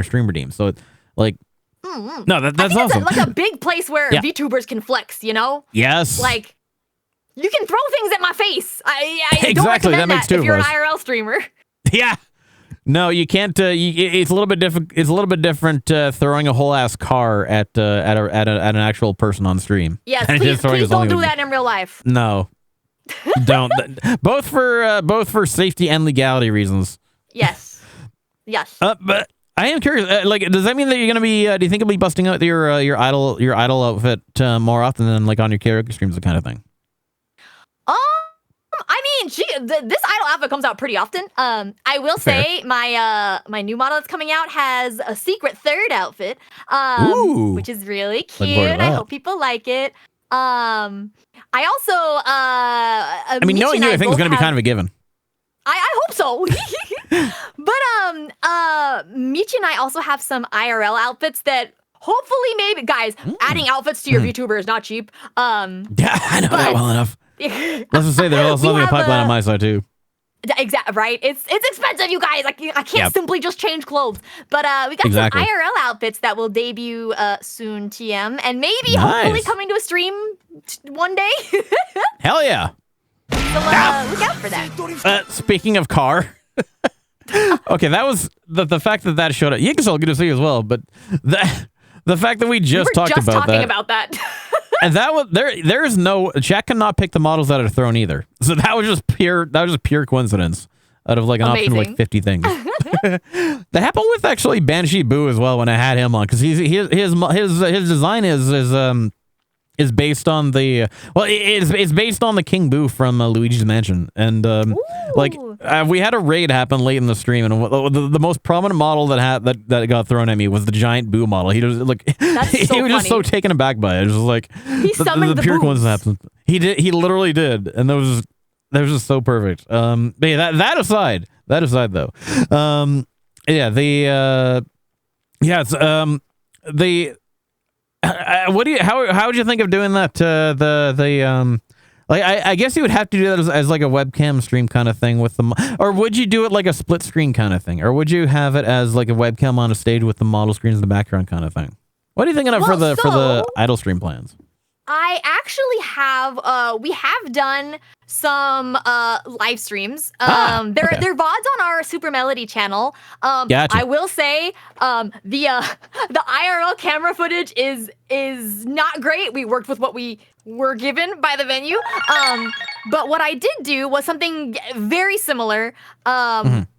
stream redeem. So it's like no, that's I think awesome. It's like a big place where VTubers can flex. You know. Yes. Like. You can throw things at my face. I don't Exactly, recommend that makes two if of you're an us. IRL streamer. Yeah. No, you can't. It's a little bit different. It's a little bit different throwing a whole ass car at an actual person on stream. Yes, And please just throwing don't something do at- that in real life. No, don't. Both for safety and legality reasons. Yes. Yes. But I am curious. Like, does that mean that you're gonna be? Do you think you'll be busting out your idol outfit more often than like on your karaoke streams, the kind of thing? I mean, this idol outfit comes out pretty often. I will say my new model that's coming out has a secret third outfit, Ooh. which is really Looking cute. forward to I that. hope people like it. I also, I mean, knowing you, I think it's gonna be kind of a given. I hope so. But Michi and I also have some IRL outfits that hopefully maybe guys adding outfits to your VTuber is not cheap. Yeah, I know that well enough. Let's just say there's also something in pipeline on my side too. Exactly right. It's expensive, you guys. Like I can't simply just change clothes. But we got Exactly. some IRL outfits that will debut soon, TM, and maybe hopefully coming to a stream one day. Hell yeah. So look out for that. Speaking of car. Okay, that was the fact that showed up. Yigsaw, good to see you as well, but the fact that we just talked about that. And that was there is no Jack cannot pick the models that are thrown either. So that was just pure coincidence out of like an option of like 50 things. That happened with actually Banshee Boo as well when I had him on, because his design is based on the it's based on the King Boo from Luigi's Mansion, and we had a raid happen late in the stream, and the most prominent model that got thrown at me was the giant Boo model. He was like he was just so taken aback by it. It was just like He summoned the pure boos. coincidence happened. He literally did, and that was just so perfect. But yeah, that aside though, how would you think of doing that? I guess you would have to do that as like a webcam stream kind of thing with them, or would you do it like a split screen kind of thing, or would you have it as like a webcam on a stage with the model screens in the background kind of thing? What are you thinking of for the idle stream plans? I actually have we have done some live streams. They're VODs on our Super Melody channel. Gotcha. I will say the IRL camera footage is not great. We worked with what we were given by the venue. But what I did do was something very similar.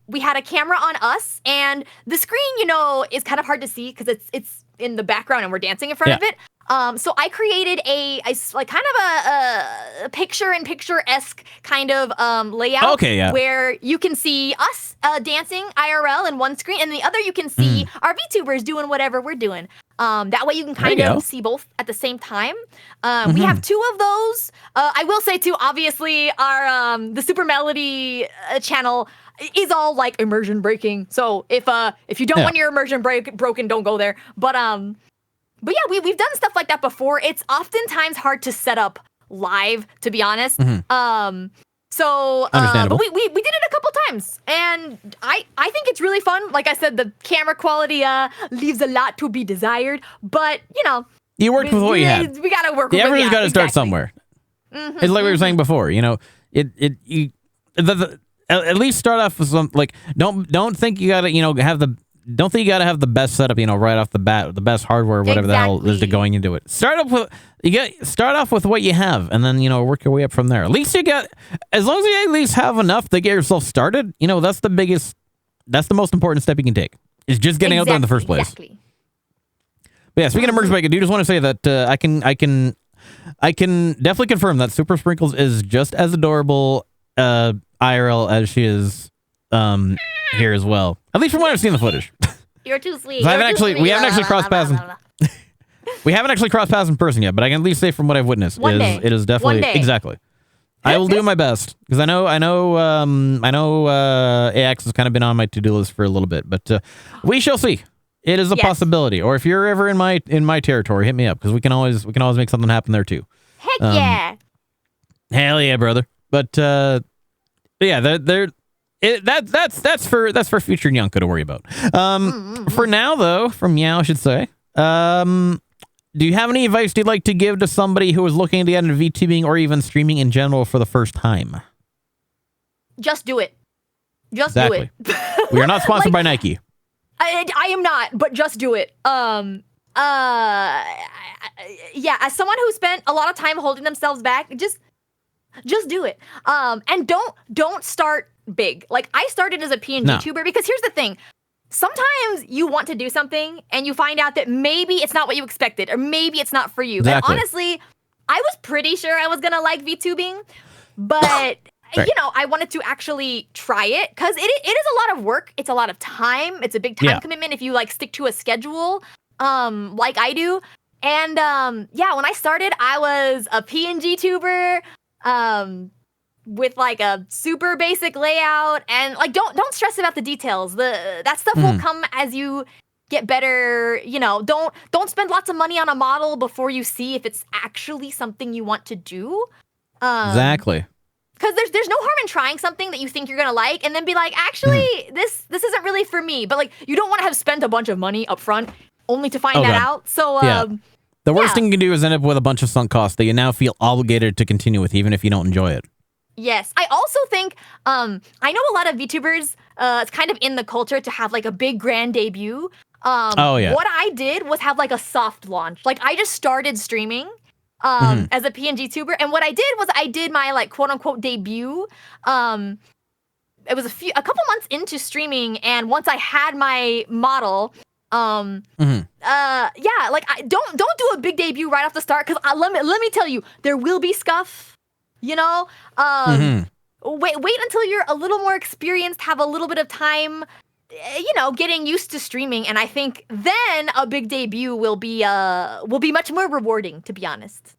We had a camera on us, and the screen, is kind of hard to see because it's in the background and we're dancing in front of it. So I created a kind of a picture-in-picture-esque kind of layout where you can see us dancing IRL in one screen, and the other you can see our VTubers doing whatever we're doing. That way you can kind of see both at the same time. We have 2 of those. I will say too, obviously, our the Super Melody channel is all like immersion breaking. So if you don't want your immersion broken, don't go there. But yeah, we've done stuff like that before. It's oftentimes hard to set up live, to be honest. But we did it a couple times, and I think it's really fun. Like I said, the camera quality leaves a lot to be desired, but you worked with what you had. We gotta work. with Everyone's got to start somewhere. It's like we were saying before. At least start off with some don't think you gotta don't think you gotta have the best setup right off the bat, the best hardware, whatever the hell is going into it. Start off with what you have, and then work your way up from there. At least as long as you at least have enough to get yourself started. That's the most important step you can take, is just getting out there in the first place. Exactly. But yeah, speaking of merge break, I do just want to say that I can definitely confirm that Super Sprinkles is just as adorable IRL as she is here as well. At least from what I've seen the footage. You're too sweet. We haven't actually crossed paths. We haven't actually crossed paths in person yet, but I can at least say from what I've witnessed, it is definitely exactly. I will do my best, because I know AX has kind of been on my to-do list for a little bit, but we shall see. It is a possibility. Or if you're ever in my territory, hit me up, because we can always make something happen there too. Heck yeah! Hell yeah, brother! But yeah, that's for future Nyonko to worry about. For now, though, from Meow, I should say. Do you have any advice you'd like to give to somebody who is looking to get into VTubing or even streaming in general for the first time? Just do it. Just do it. We are not sponsored by Nike. I am not, but just do it. Yeah, as someone who spent a lot of time holding themselves back, just do it. And don't start big. Like, I started as a PNG tuber because here's the thing. Sometimes you want to do something and you find out that maybe it's not what you expected, or maybe it's not for you. Exactly. And honestly, I was pretty sure I was gonna like VTubing, but I wanted to actually try it because it is a lot of work. It's a lot of time. It's a big time commitment if you stick to a schedule, like I do. And when I started, I was a PNG tuber, with a super basic layout, and don't stress about the details. That stuff will come as you get better. Don't spend lots of money on a model before you see if it's actually something you want to do. Exactly. Because there's no harm in trying something that you think you're gonna like, and then be like, actually, this isn't really for me. But you don't want to have spent a bunch of money up front only to find that out. So the worst thing you can do is end up with a bunch of sunk costs that you now feel obligated to continue with, even if you don't enjoy it. Yes. I also think, I know a lot of VTubers, it's kind of in the culture to have a big grand debut. What I did was have a soft launch. I just started streaming as a PNG tuber, and what I did was I did my quote unquote debut. It was a couple months into streaming, and once I had my model, don't do a big debut right off the start, because let me tell you, there will be scuff. Wait until you're a little more experienced, have a little bit of time, getting used to streaming, and I think then a big debut will be much more rewarding, to be honest.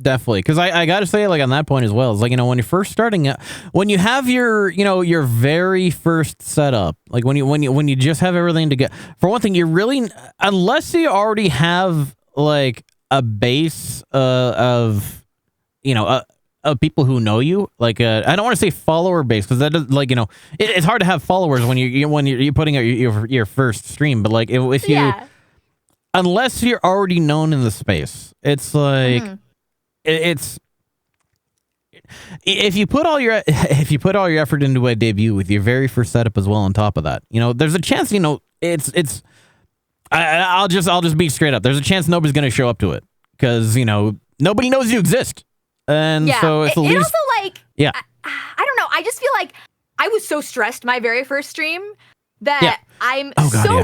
Definitely, because I gotta say, on that point as well, it's when you're first starting, when you have your your very first setup, when you just have everything to get. For one thing, you really, unless you already have a base of of people who know you, I don't want to say follower base, because that does, it's hard to have followers when you're putting out your first stream, but if you unless you're already known in the space, it's it's if you put all your effort into a debut with your very first setup as well on top of that, there's a chance, I'll just be straight up. There's a chance nobody's going to show up to it because, nobody knows you exist. And so it's the least. It also yeah. I don't know. I just feel like I was so stressed my very first stream that I'm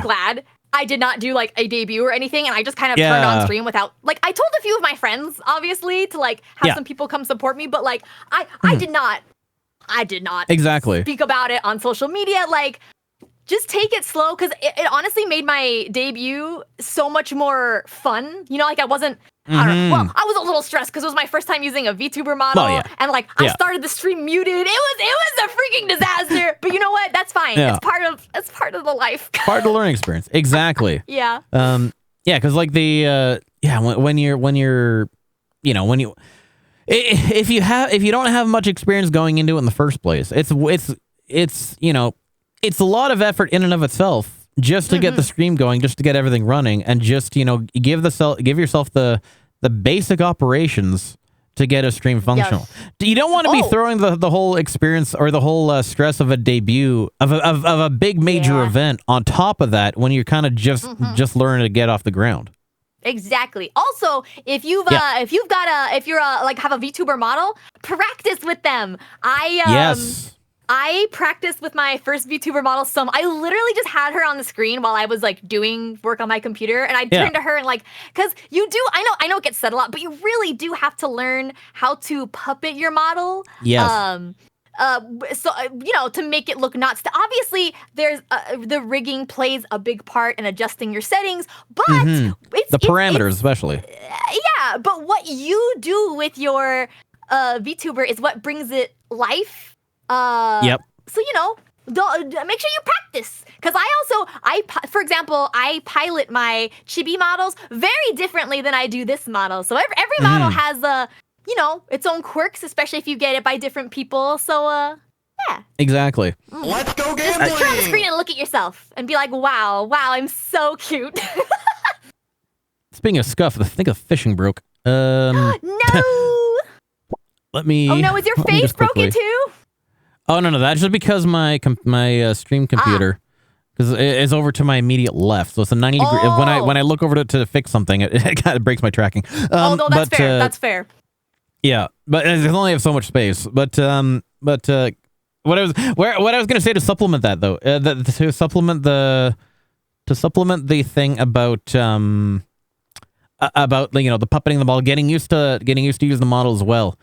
glad I did not do like a debut or anything, and I just kind of turned on stream without I told a few of my friends obviously to have some people come support me, but I did not exactly speak about it on social media. Just take it slow, because it honestly made my debut so much more fun. I wasn't. I don't know. Well, I was a little stressed because it was my first time using a VTuber model, and I started the stream muted. It was a freaking disaster. But you know what? That's fine. Yeah. It's part of the life. Part of the learning experience. Exactly. Yeah. Because when if you don't have much experience going into it in the first place, it's a lot of effort in and of itself just to get the stream going, just to get everything running, and just give yourself the basic operations to get a stream functional. Yes. You don't want to be throwing the whole experience or the whole stress of a debut of a big major event on top of that when you're kind of just learning to get off the ground. Exactly. Also, if you're have a VTuber model, practice with them. I practiced with my first VTuber model some. I literally just had her on the screen while I was doing work on my computer, and I turned to her and because you do. I know it gets said a lot, but you really do have to learn how to puppet your model. Yes. To make it look not. Obviously, there's the rigging plays a big part in adjusting your settings, but the parameters especially. Yeah, but what you do with your VTuber is what brings it life. Yep. So make sure you practice, because for example, I pilot my chibi models very differently than I do this model. So every model has its own quirks, especially if you get it by different people. So yeah. Exactly. Let's go gambling! Just turn on the screen and look at yourself and be like, wow, I'm so cute. Speaking of scuff, I think a fishing broke. No. Let me. Oh no, is your face broken too? Oh no, that's just because my stream computer, because it's over to my immediate left, so it's a 90 degree. When I look over to fix something, it kind of breaks my tracking. No, that's fair. That's fair. Yeah, but it only have so much space. But what I was going to say to supplement that though, to supplement the thing about the puppeting the model, getting used to use the model as well.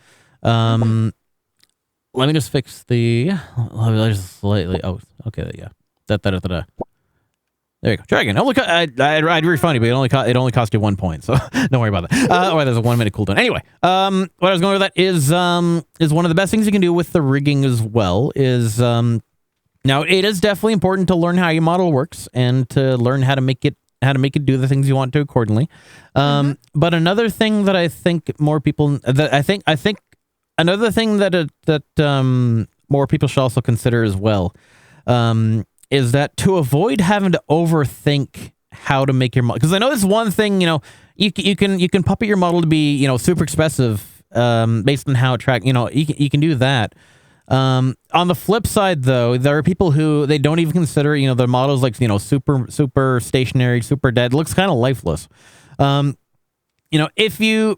Let me just fix the. Just slightly. Oh, okay. Yeah. There you go. Try again. I'd refund you, but it only cost you 1 point, so don't worry about that. There's a 1 minute cooldown. Anyway, what I was going with that is one of the best things you can do with the rigging as well. Now it is definitely important to learn how your model works and to learn how to make it do the things you want to accordingly. But another thing that I think more people another thing that more people should also consider as well is that to avoid having to overthink how to make your model, because I know this is one thing, you can puppet your model to be super expressive based on how it tracks. You can do that. On the flip side, though, there are people who they don't even consider their models super stationary, super dead. It looks kind of lifeless. If you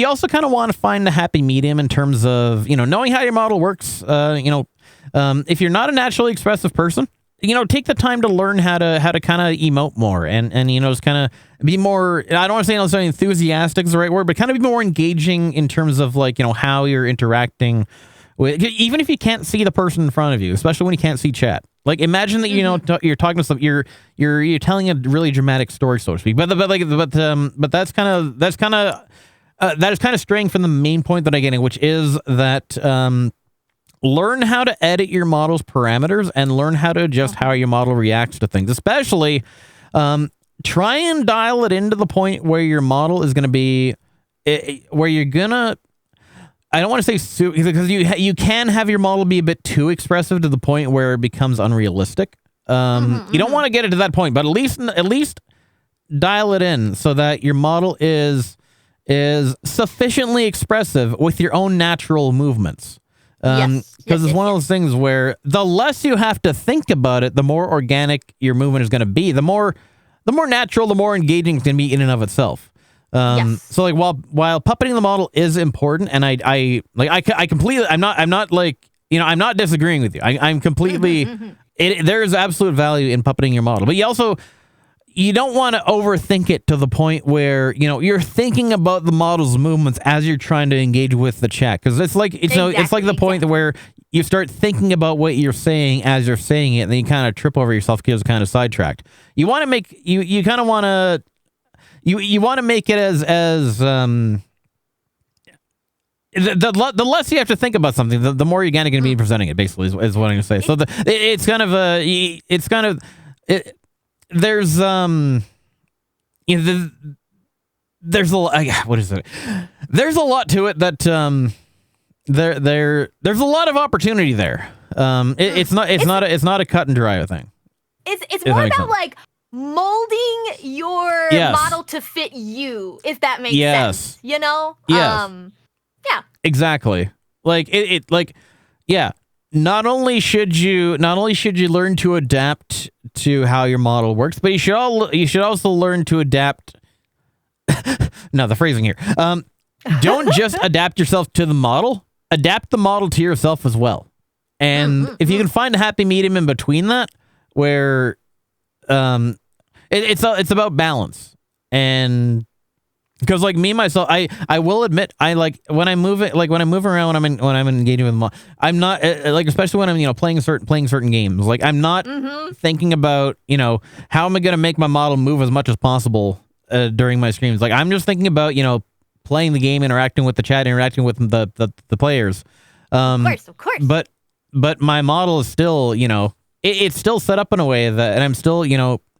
also kind of want to find a happy medium in terms of, knowing how your model works. If you're not a naturally expressive person, take the time to learn how to kind of emote more and just kind of be more, I don't want to say necessarily enthusiastic is the right word, but kind of be more engaging in terms of how you're interacting with, even if you can't see the person in front of you, especially when you can't see chat. Imagine that you're talking to some, you're telling a really dramatic story, so to speak. But that's kind of straying from the main point that I'm getting, which is that learn how to edit your model's parameters and learn how to adjust how your model reacts to things. Especially, try and dial it into the point where your model is going to be, where you're gonna. I don't want to say because you can have your model be a bit too expressive to the point where it becomes unrealistic. You don't want to get it to that point, but at least dial it in so that your model is is sufficiently expressive with your own natural movements. Because it's one of those things where the less you have to think about it, the more organic your movement is going to be. The more natural, the more engaging it's going to be in and of itself. So like while puppeting the model is important, and I completely, I'm not like, I'm not disagreeing with you. I'm completely, there is absolute value in puppeting your model, but you don't want to overthink it to the point where, you're thinking about the model's movements as you're trying to engage with the chat. Cause it's like, it's like the point where you start thinking about what you're saying as you're saying it, and then you kind of trip over yourself because you're kind of sidetracked. You want to make, you kind of want to, you want to make it as the less you have to think about something, the more organic going to be presenting it. Basically, is what I'm going to say. So there's there's a what is it? There's a lot to it that there's a lot of opportunity there. It's not a cut and dry thing. It's more about like molding your model to fit you, if that makes sense. Yes. Yeah. Exactly. Like not only should you learn to adapt to how your model works, but you should also learn to adapt. No, the phrasing here. Don't just adapt yourself to the model. Adapt the model to yourself as well. And if you can find a happy medium in between that, where it's about balance. And because like me myself, I will admit, I like when I move around when I'm engaging with I'm not like, especially when I'm playing certain games, like I'm not thinking about how am I going to make my model move as much as possible during my streams. Like I'm just thinking about playing the game, interacting with the chat, interacting with the players. Of course. But my model is still it's still set up in a way that, and I'm still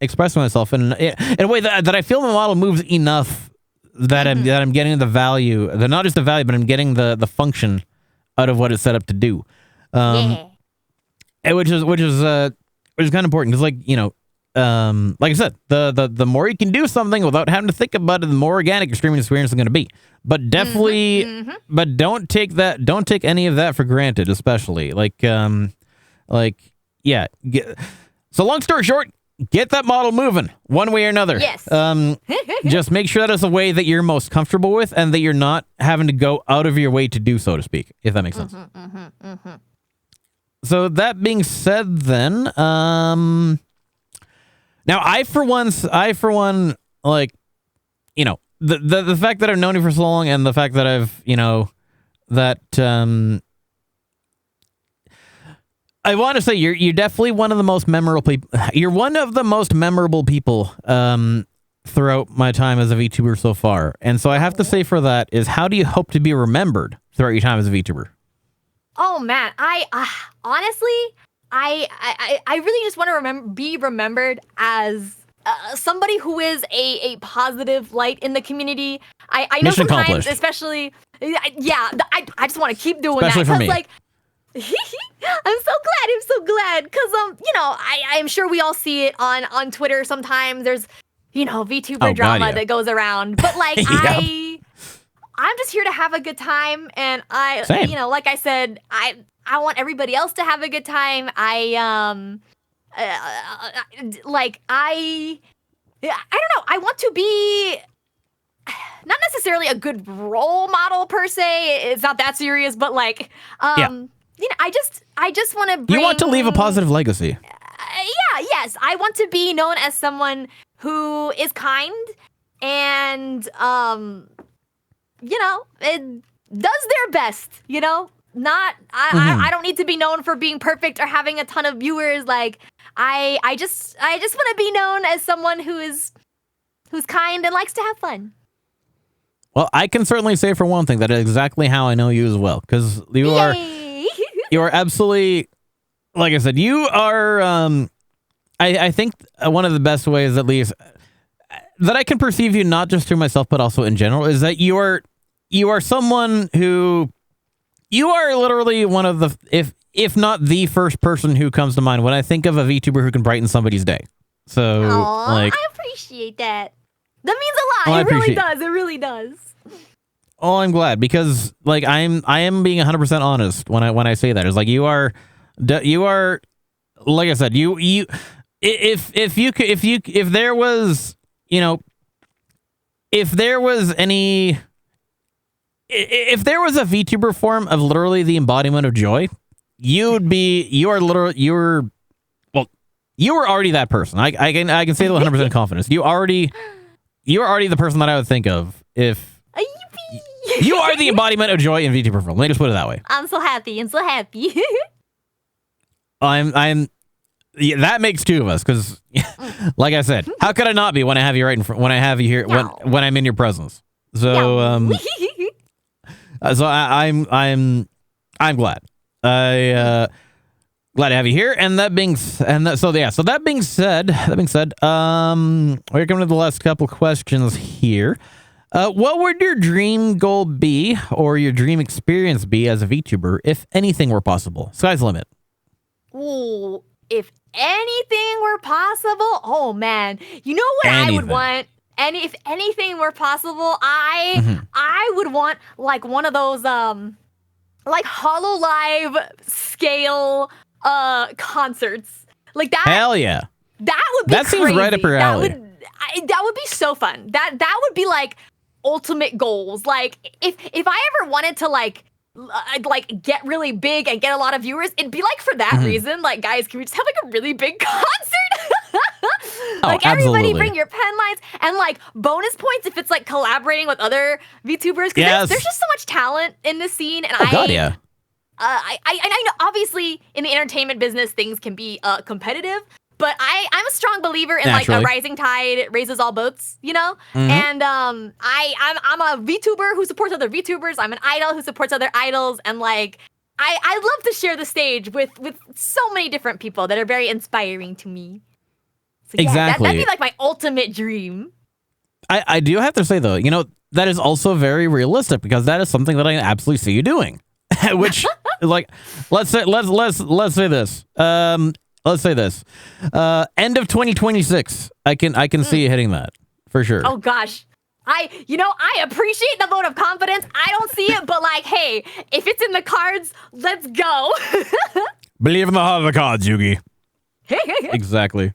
expressing myself in a way that I feel my model moves enough that I'm getting the value, not just the value, but I'm getting the function out of what it's set up to do. Which is kind of important because like like I said, the more you can do something without having to think about it, the more organic your streaming experience is going to be. But definitely, but don't take any of that for granted, especially so long story short, get that model moving one way or another. Yes. Just make sure that it's a way that you're most comfortable with and that you're not having to go out of your way to do, so to speak, if that makes sense. So that being said then, now I for one, like, the fact that I've known you for so long and the fact that I've, I want to say you're definitely one of the most memorable people. You're one of the most memorable people throughout my time as a VTuber so far. And so I have to say for that is, how do you hope to be remembered throughout your time as a VTuber? Oh man, I honestly, I really just want to be remembered as somebody who is a positive light in the community. I know Mission sometimes, accomplished. Especially, I just want to keep doing Especially that. for me. Like, I'm so glad, because I'm sure we all see it on Twitter sometimes. There's VTuber drama that goes around, but like I'm just here to have a good time, and Same. Like I said, I want everybody else to have a good time. I don't know. I want to be not necessarily a good role model per se. It's not that serious, but like, I just want to bring... You want to leave a positive legacy. Yes. I want to be known as someone who is kind and, it does their best, I don't need to be known for being perfect or having a ton of viewers. Like, I just want to be known as someone who's kind and likes to have fun. Well, I can certainly say for one thing that is exactly how I know you as well, because you are absolutely, like I said, you are, I think one of the best ways, at least, that I can perceive you, not just through myself, but also in general, is that you are someone who, you are literally one of the, if not the first person who comes to mind when I think of a VTuber who can brighten somebody's day. So, I appreciate that. That means a Well, I lot. It really appreciate- does. It really does. Oh, I'm glad because like I am being 100% honest when I say that. It's like you are like I said, if there was, you know, if there was a VTuber form of literally the embodiment of joy, you were already that person. I can say that with 100% confidence. You are already the person that I would think of if you are the embodiment of joy in VTuber form. Let me just put it that way. I'm so happy. I'm so happy. Yeah, that makes two of us because, like I said, how could I not be when I have you right in front? When I have you here, when I'm in your presence. So, I'm glad. Glad to have you here. And that being said, we're coming to the last couple questions here. What would your dream goal be, or your dream experience be as a VTuber, if anything were possible? Sky's the limit. Ooh, if anything were possible, oh man, you know what I would want? And if anything were possible, I would want like one of those like HoloLive scale concerts. Like that. Hell yeah. That would be That seems right up your alley. That would be so fun. That would be like ultimate goals. Like if I ever wanted to like get really big and get a lot of viewers, it'd be like for that reason. Like, guys, can we just have like a really big concert? Like everybody bring your pen lines and like bonus points if it's like collaborating with other VTubers. Because there's just so much talent in the scene, and I know obviously in the entertainment business things can be competitive. But I'm a strong believer in like a rising tide raises all boats, you know? And I'm a VTuber who supports other VTubers. I'm an idol who supports other idols. And like I love to share the stage with so many different people that are very inspiring to me. So yeah, that'd be like my ultimate dream. I do have to say though, you know, that is also very realistic because that is something that I absolutely see you doing. Which like let's say this. Let's say this. End of 2026. I can see you hitting that for sure. Oh gosh. I appreciate the vote of confidence. I don't see it, but like, hey, if it's in the cards, let's go. Believe in the heart of the cards, Yugi. Exactly.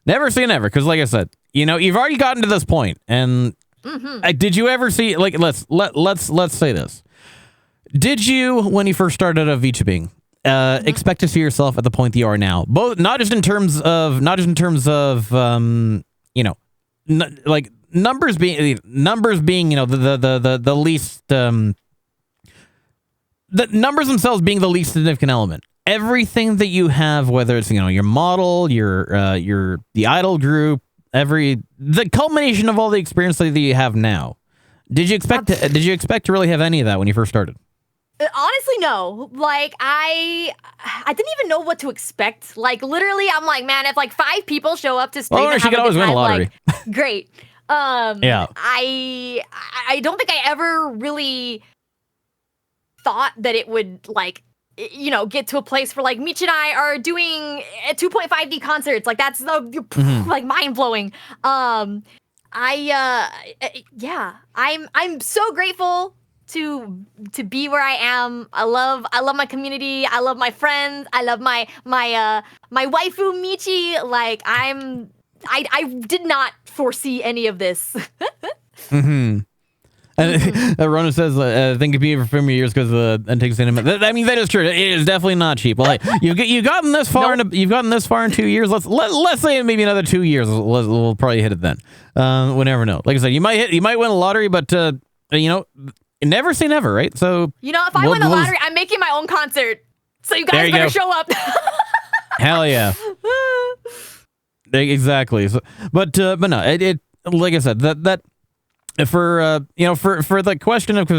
Never say never, because like I said, you know, you've already gotten to this point, and did you ever see like let's say this. Did you, when you first started out VTubing, expect to see yourself at the point that you are now? Both, not just in terms of, you know, like numbers being, you know, the least, the numbers themselves being the least significant element. Everything that you have, whether it's, you know, your model, the idol group, the culmination of all the experience that you have now. Did you expect to really have any of that when you first started? Honestly, no. Like, I didn't even know what to expect. Like, literally, I'm like, man, if like 5 people show up to stream, she could always win a lottery. Like, great. Yeah. I don't think I ever really thought that it would like, you know, get to a place where like Meech and I are doing 2.5D concerts. Like that's like mind blowing. I'm so grateful to be where I am. I love my community. I love my friends. I love my waifu Michi. Like I did not foresee any of this. And Rona says, I think it'd be for 50 years because of the Antique Cinema. I mean, that is true. It is definitely not cheap. But like, you've gotten this far. You've gotten this far in 2 years. Let's say maybe another 2 years. We'll probably hit it then. We'll never know. Like I said, you might win a lottery, but you know, never say never, right? So you know, if I win the lottery, I'm making my own concert. So you guys better show up. Hell yeah. Exactly. So, but no, it like I said, that. For you know, for the question of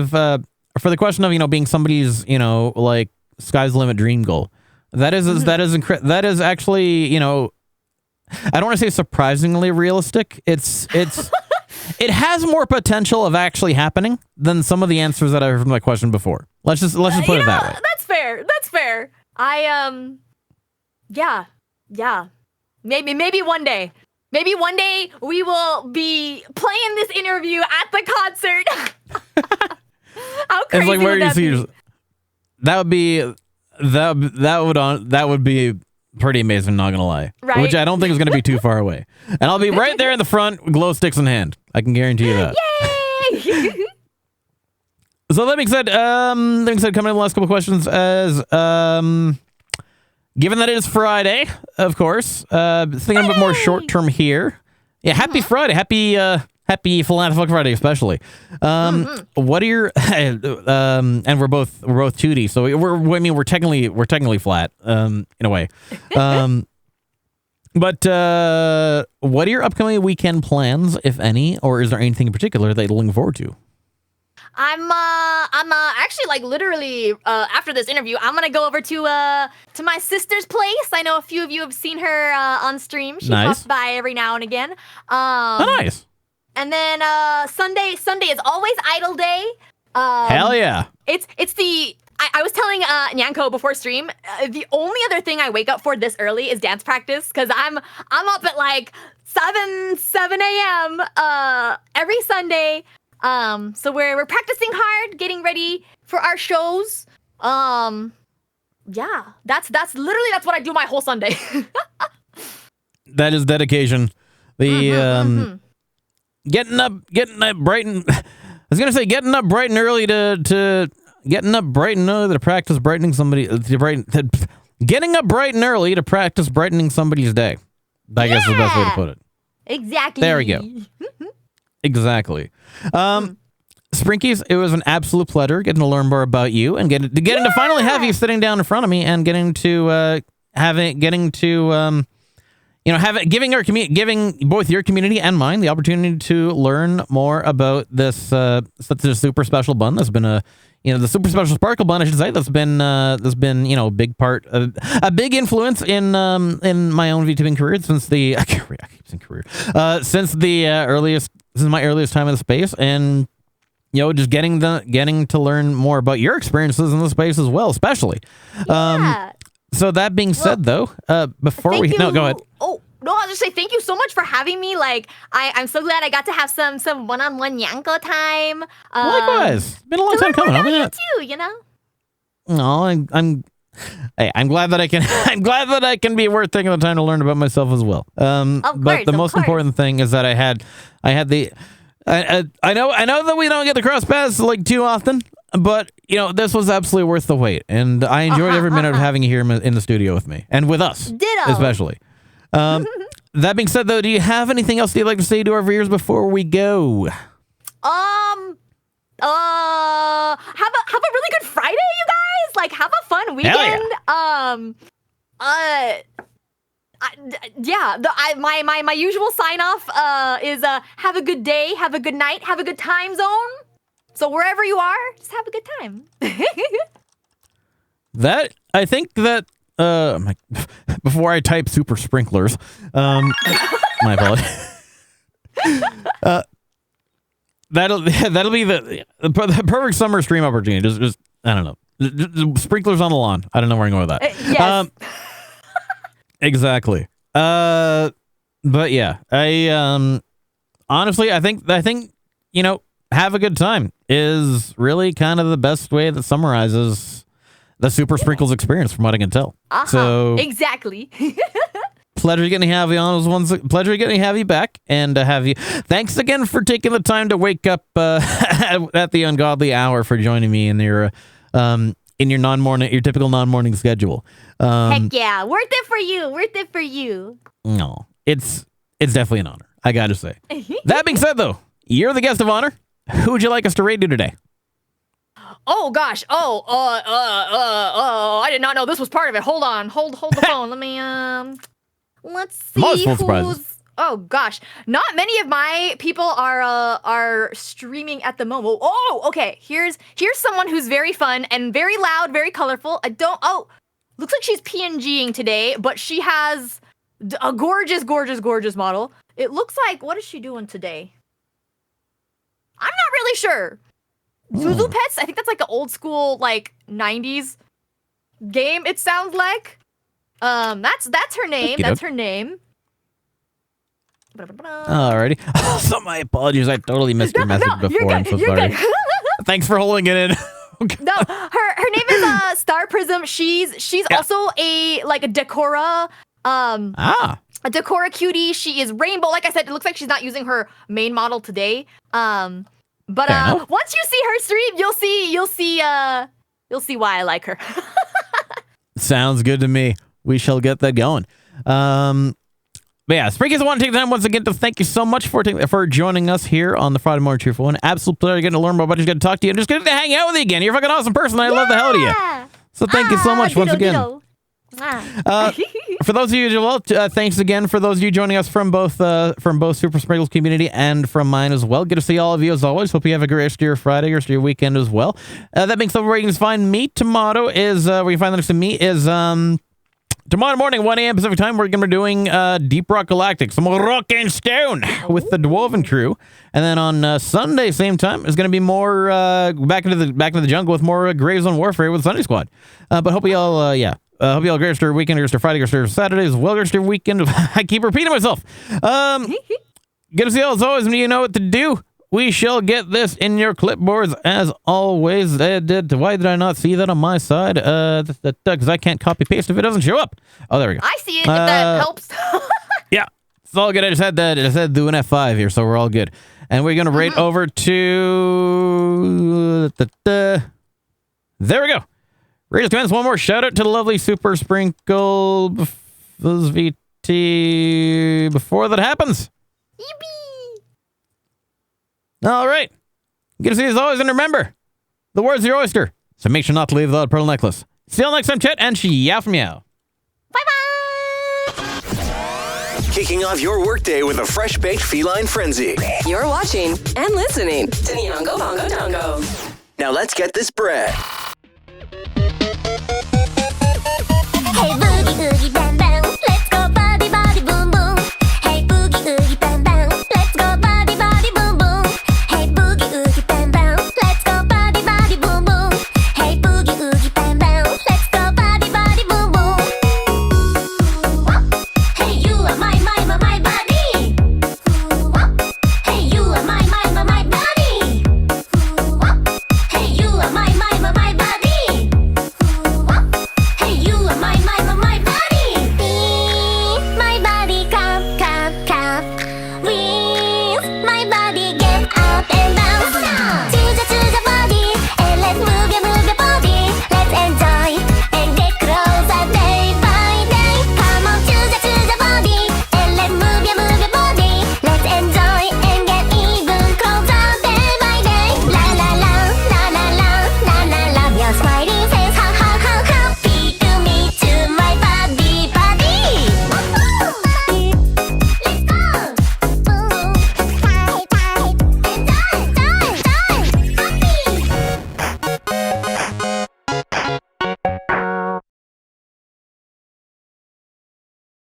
you know, being somebody's, you know, like sky's the limit dream goal, that is actually, you know, I don't want to say surprisingly realistic. It's it has more potential of actually happening than some of the answers that I heard from my question before. Let's just put it that way. That's fair. Yeah. Maybe one day. Maybe one day we will be playing this interview at the concert. How crazy It's like where would you that see be? that would be pretty amazing. Not gonna lie, Right? which I don't think is gonna be too far away. And I'll be right there in the front, with glow sticks in hand. I can guarantee you that. Yay! So that being said, coming in the last couple of questions as given that it is Friday, of course, thinking a bit more short term here. Yeah, happy Friday, happy Philanthropic Friday, especially. What are your and we're both 2D, so we're technically flat, in a way. But what are your upcoming weekend plans, if any, or is there anything in particular that you're looking forward to? I'm actually like literally after this interview, I'm gonna go over to my sister's place. I know a few of you have seen her on stream. She Nice. pops by every now and again. Oh, nice. And then Sunday is always idle day. Hell yeah. It's the I was telling Nyanko before stream, the only other thing I wake up for this early is dance practice because I'm up at like 7 a.m. Every Sunday. So we're practicing hard, getting ready for our shows. Yeah, that's what I do my whole Sunday. That is dedication. The getting up bright and I was gonna say getting up bright and early to practice brightening somebody getting up bright and early to practice brightening somebody's day. I guess is the best way to put it. Exactly. There we go. Exactly. Sprinkies, it was an absolute pleasure getting to learn more about you and getting to finally have you sitting down in front of me and giving both your community and mine the opportunity to learn more about this such a super special bun. That's been the super special sparkle bun, I should say. That's been a big part of a big influence in my own VTubing career since the my earliest time in the space, and just getting to learn more about your experiences in the space as well, especially. Yeah. So that being said, though, before Thank we you. no, go ahead. Oh no, I'll just say thank you so much for having me. Like I'm so glad I got to have some one-on-one Nyanko time. Likewise, it's been a long to time learn more coming. about you too. No, I'm glad that I can. I'm glad that I can be worth taking the time to learn about myself as well. But the most important thing is that I had the. I know that we don't get to cross paths like too often, but this was absolutely worth the wait, and I enjoyed every minute of having you here in the studio with me and with us, Ditto. especially. That being said, though, do you have anything else you'd like to say to our viewers before we go? Have a really good Friday, you guys. Like, have a fun weekend. My usual sign off is have a good day, have a good night, have a good time zone. So wherever you are, just have a good time. That I think that before I type super sprinklers, my apologies. That'll be the perfect summer stream opportunity. Just I don't know, sprinklers on the lawn. I don't know where I'm going with that. Yes. Exactly. But yeah, I honestly, I think have a good time is really kind of the best way that summarizes the Super Sprinkles experience, from what I can tell. So exactly. pleasure getting to have you on those ones. Pleasure getting to have you back and to have you. Thanks again for taking the time to wake up at the ungodly hour for joining me in your typical non-morning schedule. Heck yeah, worth it for you. No, it's definitely an honor, I gotta say. That being said, though, you're the guest of honor. Who would you like us to raid you today? Oh gosh. I did not know this was part of it. Hold on. Hold the phone. Let me let's see always full of surprises. Oh gosh. Not many of my people are streaming at the moment. Oh, okay. Here's someone who's very fun and very loud, very colorful. Looks like she's PNGing today, but she has a gorgeous model. It looks like, what is she doing today? I'm not really sure. Zuzu Pets? I think that's like an old school, like 90s game, it sounds like. That's her name. Okey-doke. That's her name. Alrighty. So my apologies. I totally missed your message you're before. I'm good, so you're sorry. good. Thanks for holding it in. No, her name is Star Prism. She's also a Decora a Decora cutie. She is rainbow. Like I said, it looks like she's not using her main model today. But once you see her stream, you'll see why I like her. Sounds good to me. We shall get that going. But yeah, Sprinkies, I want to take the time once again to thank you so much for joining us here on the Friday Morning Cheerful One. Absolute pleasure getting to learn more about you, getting to talk to you, and just getting to hang out with you again. You're a fucking awesome person. I love the hell out of you. So thank you so much once again. For those of you, thanks again for those of you joining us from both Super Sprinkles community and from mine as well. Good to see all of you as always. Hope you have a great rest of your Friday, rest of your weekend as well. That being said, where you can find me tomorrow is where you find the next to me is tomorrow morning, 1 a.m. Pacific time. We're going to be doing Deep Rock Galactic, some rock and stone with the Dwarven crew, and then on Sunday, same time, is going to be more back into the jungle with more Graves on Warfare with Sunday Squad. But hope you all, hope you all great rest of your weekend, rest of your Friday, rest of your Saturday, as well, rest of your weekend. I keep repeating myself. Good to see you all as always, and you know what to do. We shall get this in your clipboards as always. Why did I not see that on my side? Because I can't copy paste if it doesn't show up. Oh, there we go. I see it, if that helps. Yeah, it's all good. I just had that. I said do an F5 here, so we're all good. And we're gonna rate over to there we go. Rate us comments. One more shout out to the lovely Super Sprinkle VT before that happens. Yippee! All right. Good to see you as always, and remember, the world's your oyster, so make sure not to leave without a pearl necklace. See you all next time, chat, and meow for meow. Bye-bye! Kicking off your workday with a fresh-baked feline frenzy. You're watching and listening to Nyongo Bongo Dongo. Now let's get this bread. Hey, booty, booty, bam,